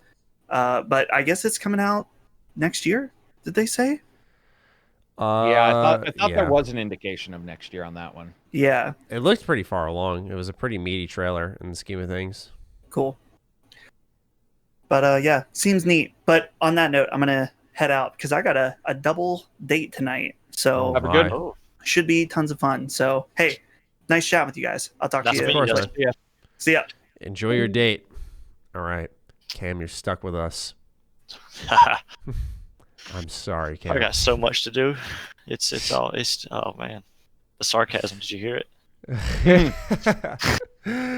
But I guess it's coming out next year. Did they say? I thought there was an indication of next year on that one. Yeah. It looked pretty far along. It was a pretty meaty trailer in the scheme of things. Cool. But yeah, seems neat. But on that note, I'm gonna head out because I got a double date tonight. So have a good. Should be tons of fun. So hey, nice chat with you guys. I'll talk to you. Of course, man. Yeah. See ya. Enjoy your date. All right, Cam, you're stuck with us. I'm sorry, Cam. I got so much to do. Oh man, the sarcasm. Did you hear it?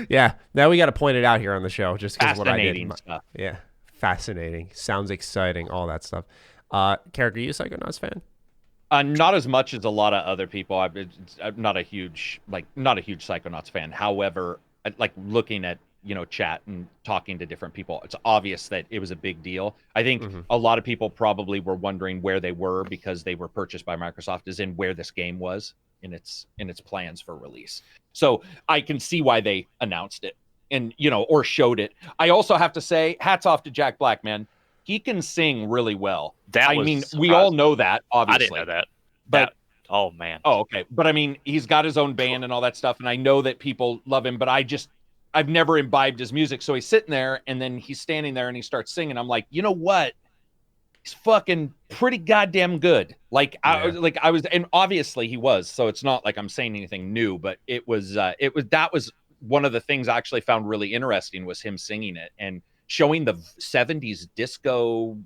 Yeah. Now we got to point it out here on the show, just because what I did. Stuff. Yeah. Fascinating. Sounds exciting. All that stuff. Karak, are you a Psychonauts fan? Not as much as a lot of other people. I'm not a huge Psychonauts fan. However, like looking at chat and talking to different people, it's obvious that it was a big deal. I think a lot of people probably were wondering where they were because they were purchased by Microsoft, as in where this game was in its plans for release. So I can see why they announced it and or showed it. I also have to say, hats off to Jack Black, man. He can sing really well. We all know that, obviously. I didn't know that. But oh man. Oh, okay. But I mean, he's got his own band and all that stuff, and I know that people love him, but I've never imbibed his music. So he's sitting there and then he's standing there and he starts singing. I'm like, you know what? he's fucking pretty goddamn good. Like I was, and obviously he was. So it's not like I'm saying anything new, but that was one of the things I actually found really interesting was him singing it and showing the 70s disco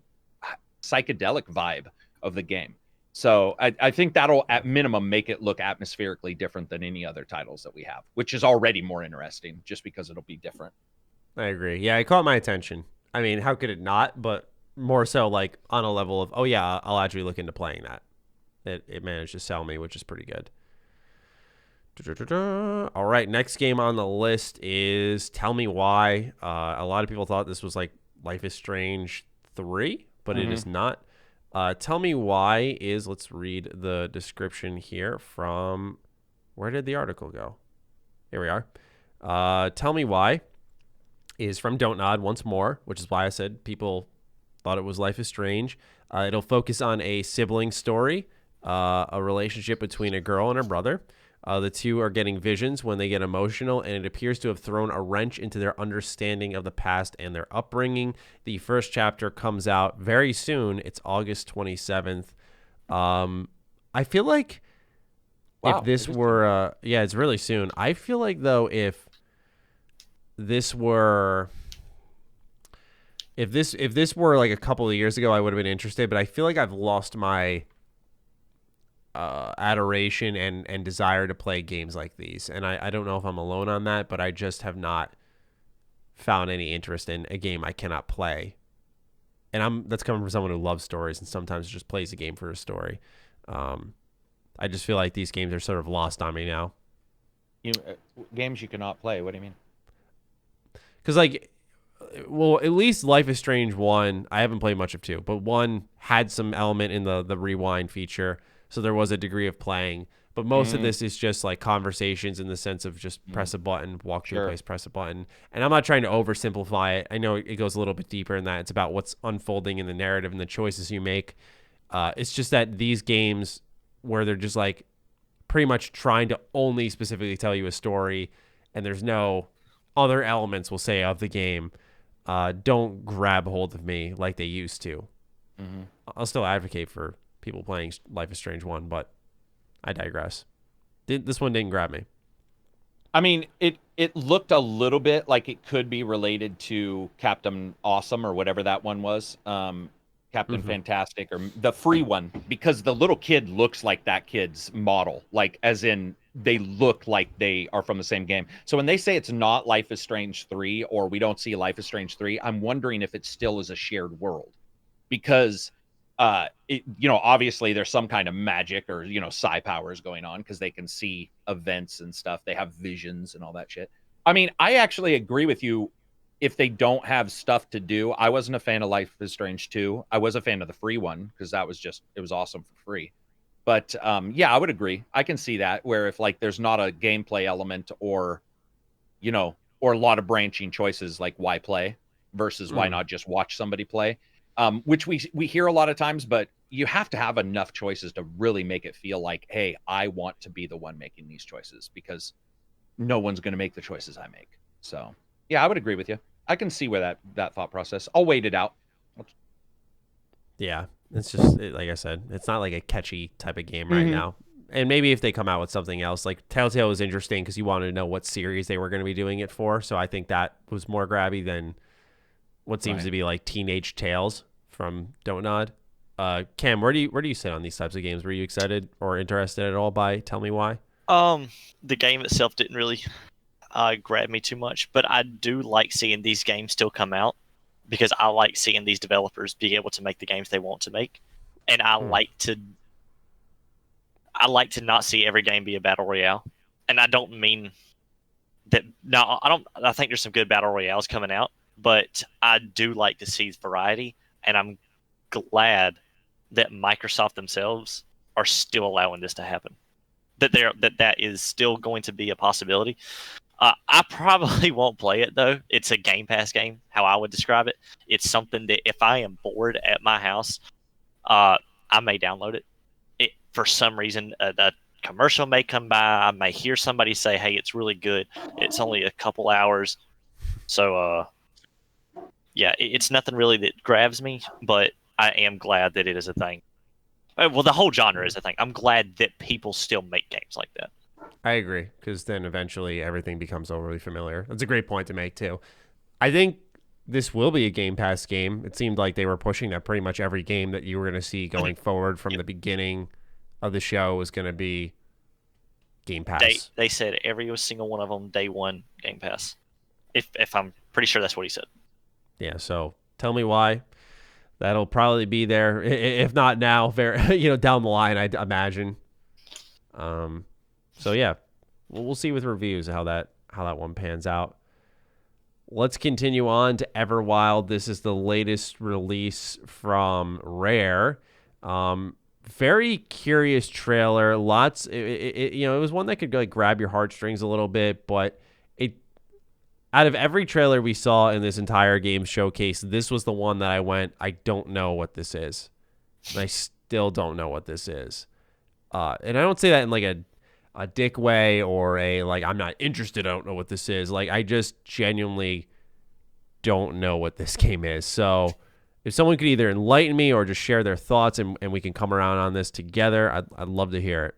psychedelic vibe of the game. So I think that'll at minimum make it look atmospherically different than any other titles that we have, which is already more interesting just because it'll be different. I agree. Yeah, it caught my attention. I mean, how could it not? But more so like on a level of, oh yeah, I'll actually look into playing that. It managed to sell me, which is pretty good. All right, next game on the list is Tell Me Why. A lot of people thought this was like Life is Strange 3, but it is not. Tell Me Why is, let's read the description here from, where did the article go? Here we are. Tell Me Why is from Don't Nod once more, which is why I said people thought it was Life is Strange. It'll focus on a sibling story, a relationship between a girl and her brother. The two are getting visions when they get emotional, and it appears to have thrown a wrench into their understanding of the past and their upbringing. The first chapter comes out very soon. It's August 27th. I feel like if this were, it's really soon. I feel like, though, if this were like a couple of years ago, I would have been interested, but I feel like I've lost my adoration and desire to play games like these. And I don't know if I'm alone on that, but I just have not found any interest in a game I cannot play. And that's coming from someone who loves stories and sometimes just plays a game for a story. I just feel like these games are sort of lost on me now. Games you cannot play, what do you mean? Because, like, well, at least Life is Strange 1, I haven't played much of 2, but 1 had some element in the rewind feature, so there was a degree of playing. But most of this is just, like, conversations in the sense of just press a button, walk through a place, press a button. And I'm not trying to oversimplify it. I know it goes a little bit deeper in that. It's about what's unfolding in the narrative and the choices you make. It's just that these games where they're just, like, pretty much trying to only specifically tell you a story, and there's no other elements, we'll say, of the game, don't grab hold of me like they used to. I'll still advocate for people playing Life is Strange 1, but I digress. This one didn't grab me. I mean, it looked a little bit like it could be related to Captain Awesome or whatever that one was. Captain Fantastic, or the free one, because the little kid looks like that kid's model, like as in they look like they are from the same game. So when they say it's not Life is Strange 3, or we don't see Life is Strange 3, I'm wondering if it still is a shared world, because obviously there's some kind of magic or psi powers going on because they can see events and stuff. They have visions and all that shit. I mean, I actually agree with you. If they don't have stuff to do, I wasn't a fan of Life is Strange 2. I was a fan of the free one because it was awesome for free. But I would agree. I can see that, where if like there's not a gameplay element or a lot of branching choices, like why play versus why not just watch somebody play, which we hear a lot of times, but you have to have enough choices to really make it feel like, hey, I want to be the one making these choices, because no one's going to make the choices I make. So yeah, I would agree with you. I can see where that thought process. I'll wait it out. Yeah, it's just like I said, it's not like a catchy type of game right now. And maybe if they come out with something else, like Telltale was interesting because you wanted to know what series they were going to be doing it for. So I think that was more grabby than what seems to be like Teenage Tales from Don't Nod. Cam, where do you sit on these types of games? Were you excited or interested at all by Tell Me Why? The game itself didn't really grab me too much, but I do like seeing these games still come out, because I like seeing these developers be able to make the games they want to make, and I like to not see every game be a battle royale. And I don't mean that. No, I think there's some good battle royales coming out, but I do like to see variety, and I'm glad that Microsoft themselves are still allowing this to happen. That is still going to be a possibility. I probably won't play it, though. It's a Game Pass game, how I would describe it. It's something that if I am bored at my house, I may download it. For some reason, the commercial may come by. I may hear somebody say, hey, it's really good. It's only a couple hours. So, it's nothing really that grabs me. But I am glad that it is a thing. Well, the whole genre is a thing. I'm glad that people still make games like that. I agree, because then eventually everything becomes overly familiar. That's a great point to make, too. I think this will be a Game Pass game. It seemed like they were pushing that pretty much every game that you were going to see going forward from the beginning of the show was going to be Game Pass. They said every single one of them, day one, Game Pass. If I'm pretty sure that's what he said. Yeah, so tell me why. That'll probably be there, if not now, down the line, I'd imagine. So yeah, we'll see with reviews how that one pans out. Let's continue on to Everwild. This is the latest release from Rare. Very curious trailer. Lots. It was one that could grab your heartstrings a little bit, but out of every trailer we saw in this entire game showcase, this was the one that I don't know what this is. And I still don't know what this is. And I don't say that in like a dick way or I'm not interested, I don't know what this is. Like, I just genuinely don't know what this game is. So if someone could either enlighten me or just share their thoughts and we can come around on this together, I'd love to hear it.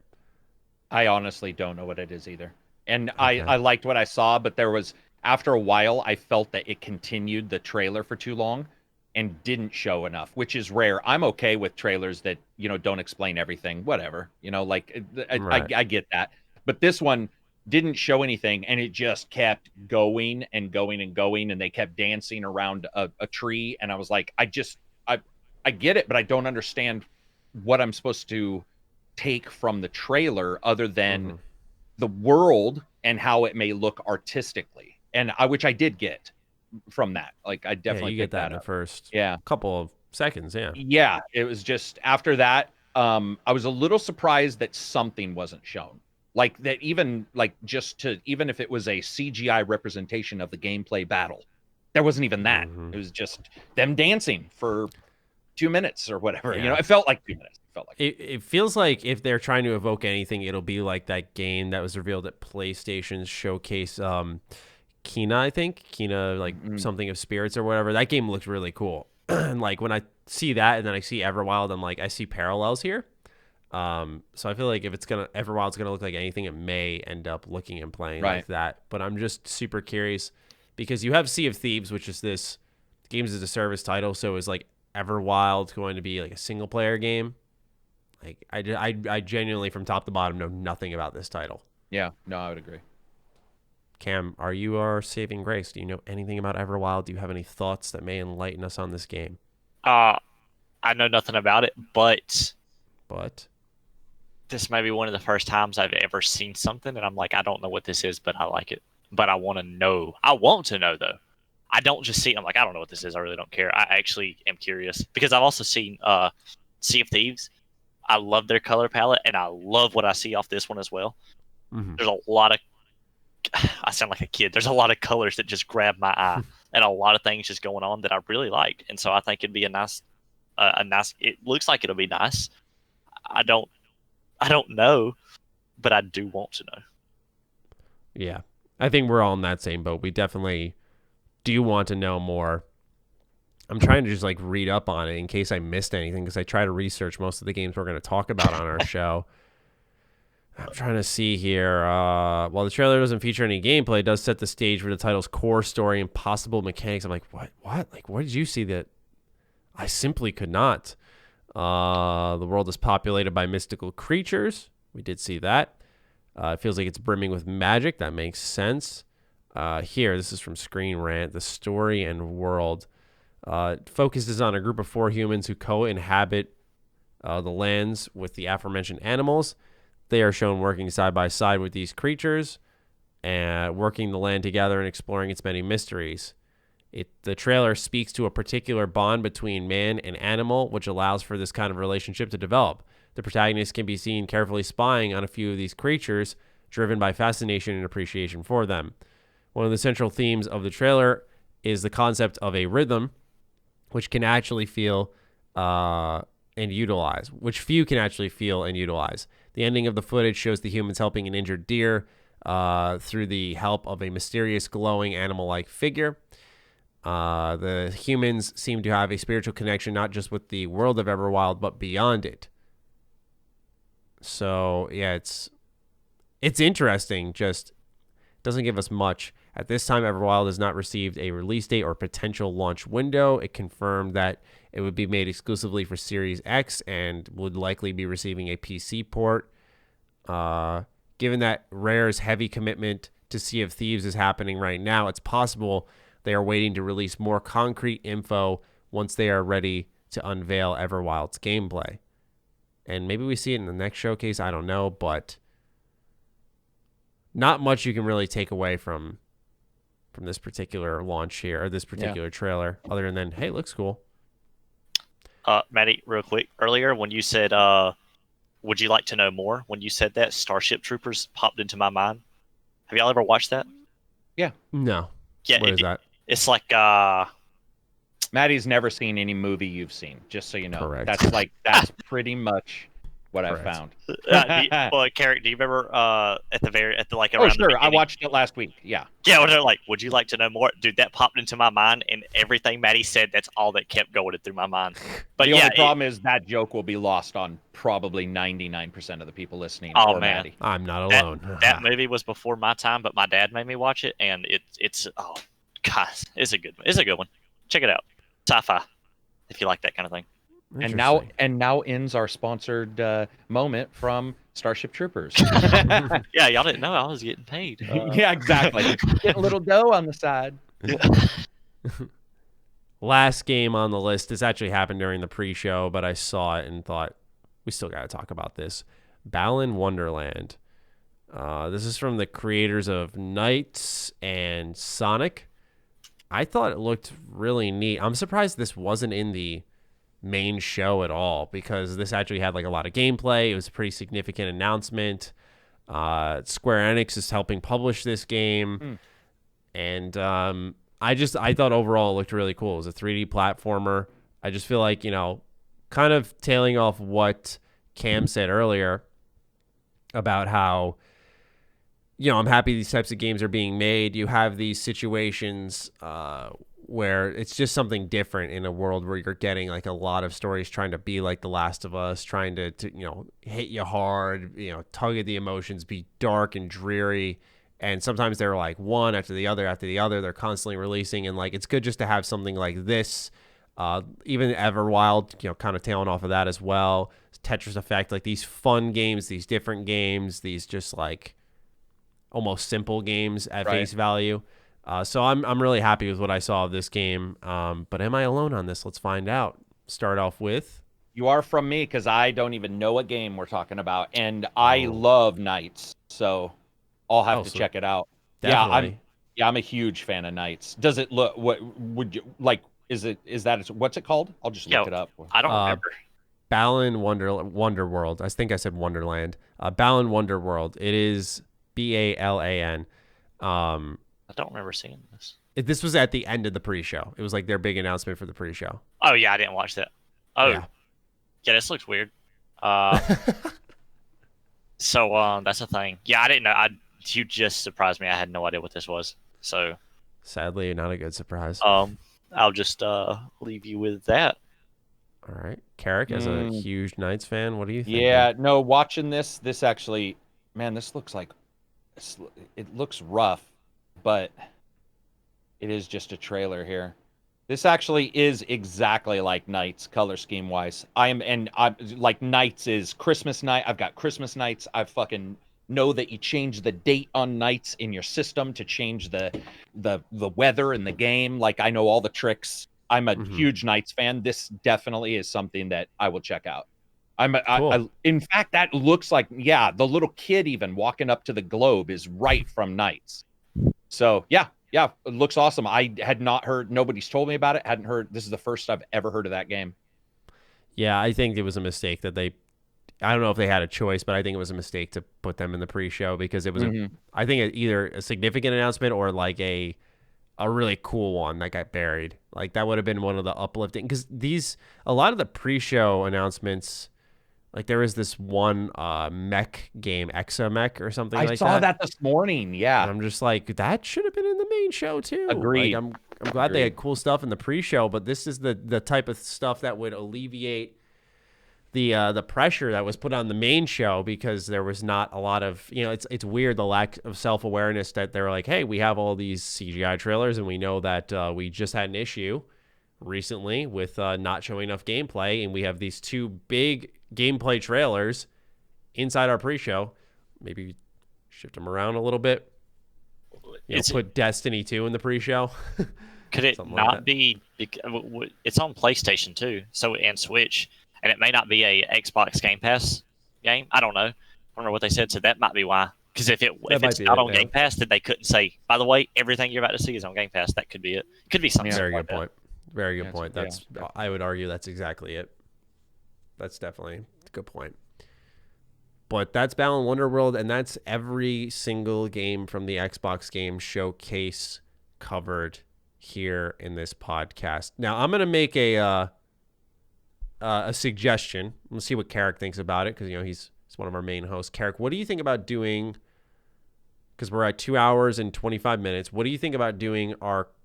I honestly don't know what it is either. And Okay. I liked what I saw, but after a while, I felt that it continued the trailer for too long and didn't show enough, which is rare. I'm okay with trailers that, don't explain everything, whatever, Right. I get that. But this one didn't show anything, and it just kept going and going and going, and they kept dancing around a tree. And I was like, I get it, but I don't understand what I'm supposed to take from the trailer other than the world and how it may look artistically. And which I did get from that. Like, I definitely you get that in the up. first Yeah. couple of seconds. Yeah. Yeah. It was just after that, I was a little surprised that something wasn't shown. Like that, even if it was a CGI representation of the gameplay battle, there wasn't even that. It was just them dancing for 2 minutes or whatever. Yeah. It felt like 2 minutes. It feels like if they're trying to evoke anything, it'll be like that game that was revealed at PlayStation's showcase, Kena, I think. Kena, something of spirits or whatever. That game looked really cool. And like when I see that and then I see Everwild, I'm like, I see parallels here. So I feel like if Everwild's gonna look like anything, it may end up looking and playing like that. But I'm just super curious because you have Sea of Thieves, which is this games as a service title. So is like Everwild going to be like a single player game? Like I genuinely from top to bottom know nothing about this title. Yeah, no, I would agree. Cam, are you our saving grace? Do you know anything about Everwild? Do you have any thoughts that may enlighten us on this game? I know nothing about it, but this may be one of the first times I've ever seen something, and I'm like, I don't know what this is, but I like it. But I want to know. I want to know, though. I don't just see it. I'm like, I don't know what this is. I really don't care. I actually am curious because I've also seen Sea of Thieves. I love their color palette, and I love what I see off this one as well. There's a lot of I sound like a kid. There's a lot of colors that just grab my eye and a lot of things just going on that I really liked. And so I think it'd be a nice, it looks like it'll be nice. I don't know, but I do want to know. Yeah. I think we're all in that same boat. We definitely do want to know more. I'm trying to just read up on it in case I missed anything because I try to research most of the games we're going to talk about on our show. I'm trying to see here. While the trailer doesn't feature any gameplay, it does set the stage for the title's core story and possible mechanics. I'm like, what? Like, what did you see that I simply could not? The world is populated by mystical creatures. We did see that. It feels like it's brimming with magic. That makes sense. Here, this is from Screen Rant. The story and world focuses on a group of 4 humans who co-inhabit the lands with the aforementioned animals. They are shown working side by side with these creatures and working the land together and exploring its many mysteries. The trailer speaks to a particular bond between man and animal, which allows for this kind of relationship to develop. The protagonist can be seen carefully spying on a few of these creatures, driven by fascination and appreciation for them. One of the central themes of the trailer is the concept of a rhythm, which can actually feel and utilize, which few can actually feel and utilize. The ending of the footage shows the humans helping an injured deer through the help of a mysterious glowing animal-like figure. The humans seem to have a spiritual connection, not just with the world of Everwild, but beyond it. So, yeah, it's interesting, just doesn't give us much. At this time, Everwild has not received a release date or potential launch window. It confirmed that it would be made exclusively for Series X and would likely be receiving a PC port. Given that Rare's heavy commitment to Sea of Thieves is happening right now, it's possible they are waiting to release more concrete info once they are ready to unveil Everwild's gameplay. And maybe we see it in the next showcase, I don't know, but not much you can really take away from this particular launch here, or this particular trailer, other than, hey, looks cool. Matty, real quick, earlier when you said, would you like to know more? When you said that, Starship Troopers popped into my mind. Have y'all ever watched that? Yeah. No. Yeah. What is that? It's like, Maddie's never seen any movie you've seen, just so you know. Correct. That's pretty much what Correct. I found. Carrick, do you remember around Oh, sure. the I watched it last week. Yeah. Yeah, when they're like, would you like to know more? Dude, that popped into my mind, and everything Maddie said, that's all that kept going through my mind. But The only problem is that joke will be lost on probably 99% of the people listening. Oh, or man. Maddie. I'm not alone. that movie was before my time, but my dad made me watch it, and it's oh gosh, it's a good one. Check it out. Sci-fi, if you like that kind of thing. And now ends our sponsored moment from Starship Troopers. Yeah, y'all didn't know I was getting paid. Yeah, exactly. Get a little dough on the side. Last game on the list, this actually happened during the pre-show, but I saw it and thought, we still got to talk about this. Balan Wonderland. This is from the creators of Knights and Sonic. I thought it looked really neat. I'm surprised this wasn't in the main show at all, because this actually had like a lot of gameplay. It was a pretty significant announcement. Square Enix is helping publish this game. And I thought overall it looked really cool. It was a 3D platformer. I just feel like, kind of tailing off what Cam said earlier about how, I'm happy these types of games are being made. You have these situations where it's just something different in a world where you're getting like a lot of stories trying to be like The Last of Us, trying to hit you hard, tug at the emotions, be dark and dreary. And sometimes they're like one after the other. They're constantly releasing. And like, it's good just to have something like this. Even Everwild, kind of tailing off of that as well. Tetris Effect, like these fun games, these different games, these just like almost simple games at face value. So I'm really happy with what I saw of this game. But am I alone on this? Let's find out. Start off with... You are from me, because I don't even know what game we're talking about. And I love Knights, so I'll have to check it out. Definitely. I'm a huge fan of Knights. Does it look... What would you... Like, is that... What's it called? I'll just look it up. I don't remember. Balan Wonderworld. I think I said Wonderland. Balan Wonderworld. It is Balan. I don't remember seeing this. This was at the end of the pre-show. It was like their big announcement for the pre-show. Oh, yeah, I didn't watch that. Oh, yeah, this looks weird. So that's the thing. Yeah, I didn't know. You just surprised me. I had no idea what this was. So sadly, not a good surprise. I'll just leave you with that. All right. Karak, as a huge Knights fan, what do you think? Yeah, no, watching this actually, man, this looks like, it looks rough, but it is just a trailer here. This actually is exactly like Knights, color scheme wise. I'm like Knights is Christmas night. I've got Christmas Knights. I fucking know that you change the date on Knights in your system to change the weather in the game. Like, I know all the tricks. I'm a huge Knights fan. This definitely is something that I will check out. Cool. In fact, that looks like, the little kid even walking up to the globe is right from Knights. So yeah, it looks awesome. I had not heard, nobody's told me about it. Hadn't heard. This is the first I've ever heard of that game. Yeah, I think it was a mistake that I don't know if they had a choice, but I think it was a mistake to put them in the pre-show, because it was, I think either a significant announcement or like a really cool one that got buried. Like, that would have been one of the uplifting, because a lot of the pre-show announcements, like there was this one mech game, Exomech or something like that. I saw that this morning, yeah. And I'm just like, that should have been in the main show too. Agreed. Like, I'm glad they had cool stuff in the pre-show, but this is the type of stuff that would alleviate the pressure that was put on the main show, because there was not a lot of, it's weird, the lack of self-awareness that they're like, hey, we have all these CGI trailers and we know that we just had an issue recently with not showing enough gameplay, and we have these 2 big gameplay trailers inside our pre-show. Maybe shift them around a little bit. Put Destiny 2 in the pre-show. Could it not be? It's on PlayStation too, and Switch, and it may not be a Xbox Game Pass game. I don't know. I don't know what they said, so that might be why. Because if it's not on Game Pass, then they couldn't say, by the way, everything you're about to see is on Game Pass. That could be it. Could be something. Very good point. Very good point. I would argue that's exactly it. That's definitely a good point. But that's Balan Wonderworld, and that's every single game from the Xbox Game Showcase covered here in this podcast. Now, I'm going to make a suggestion. We'll see what Karak thinks about it, because he's one of our main hosts. Karak, what do you think about doing? Because we're at 2 hours and 25 minutes. What do you think about doing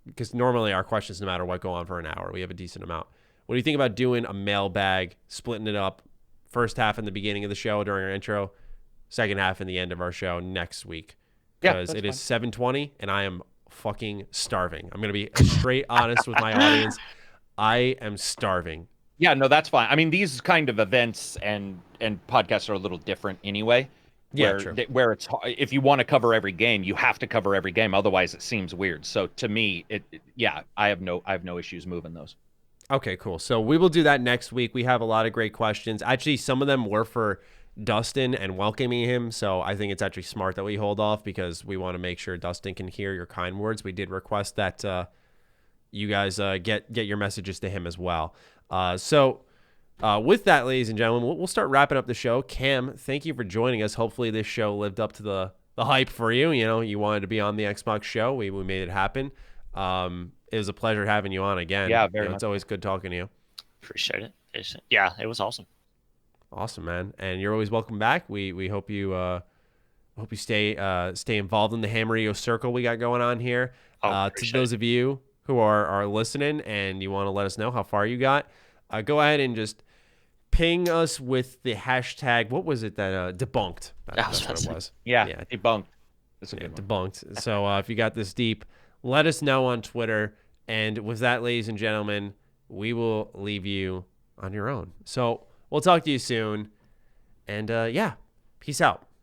because normally our questions, no matter what, go on for an hour. We have a decent amount. What do you think about doing a mailbag, splitting it up? First half in the beginning of the show during our intro, second half in the end of our show next week. Because it is 7:20 and I am fucking starving. I'm going to be straight honest with my audience. I am starving. Yeah, no, that's fine. I mean, these kind of events and podcasts are a little different anyway. Yeah, true. Where it's, if you want to cover every game, you have to cover every game. Otherwise, it seems weird. So to me, I have no issues moving those. Okay, cool. So we will do that next week. We have a lot of great questions. Actually, some of them were for Dustin and welcoming him. So I think it's actually smart that we hold off, because we want to make sure Dustin can hear your kind words. We did request that you guys get your messages to him as well. So with that, ladies and gentlemen, we'll start wrapping up the show. Cam, thank you for joining us. Hopefully this show lived up to the hype for you. You wanted to be on the Xbox show. We made it happen. It was a pleasure having you on again. Yeah, very much. It's always good talking to you. Appreciate it. It was awesome. Awesome, man. And you're always welcome back. We hope you stay involved in the H.A.M Radio circle we got going on here. To those of you who are listening and you want to let us know how far you got, go ahead and just ping us with the hashtag. What was it that debunked? That's what it was. Yeah, debunked. That's debunked. So if you got this deep, let us know on Twitter. And with that, ladies and gentlemen, we will leave you on your own. So we'll talk to you soon. And peace out.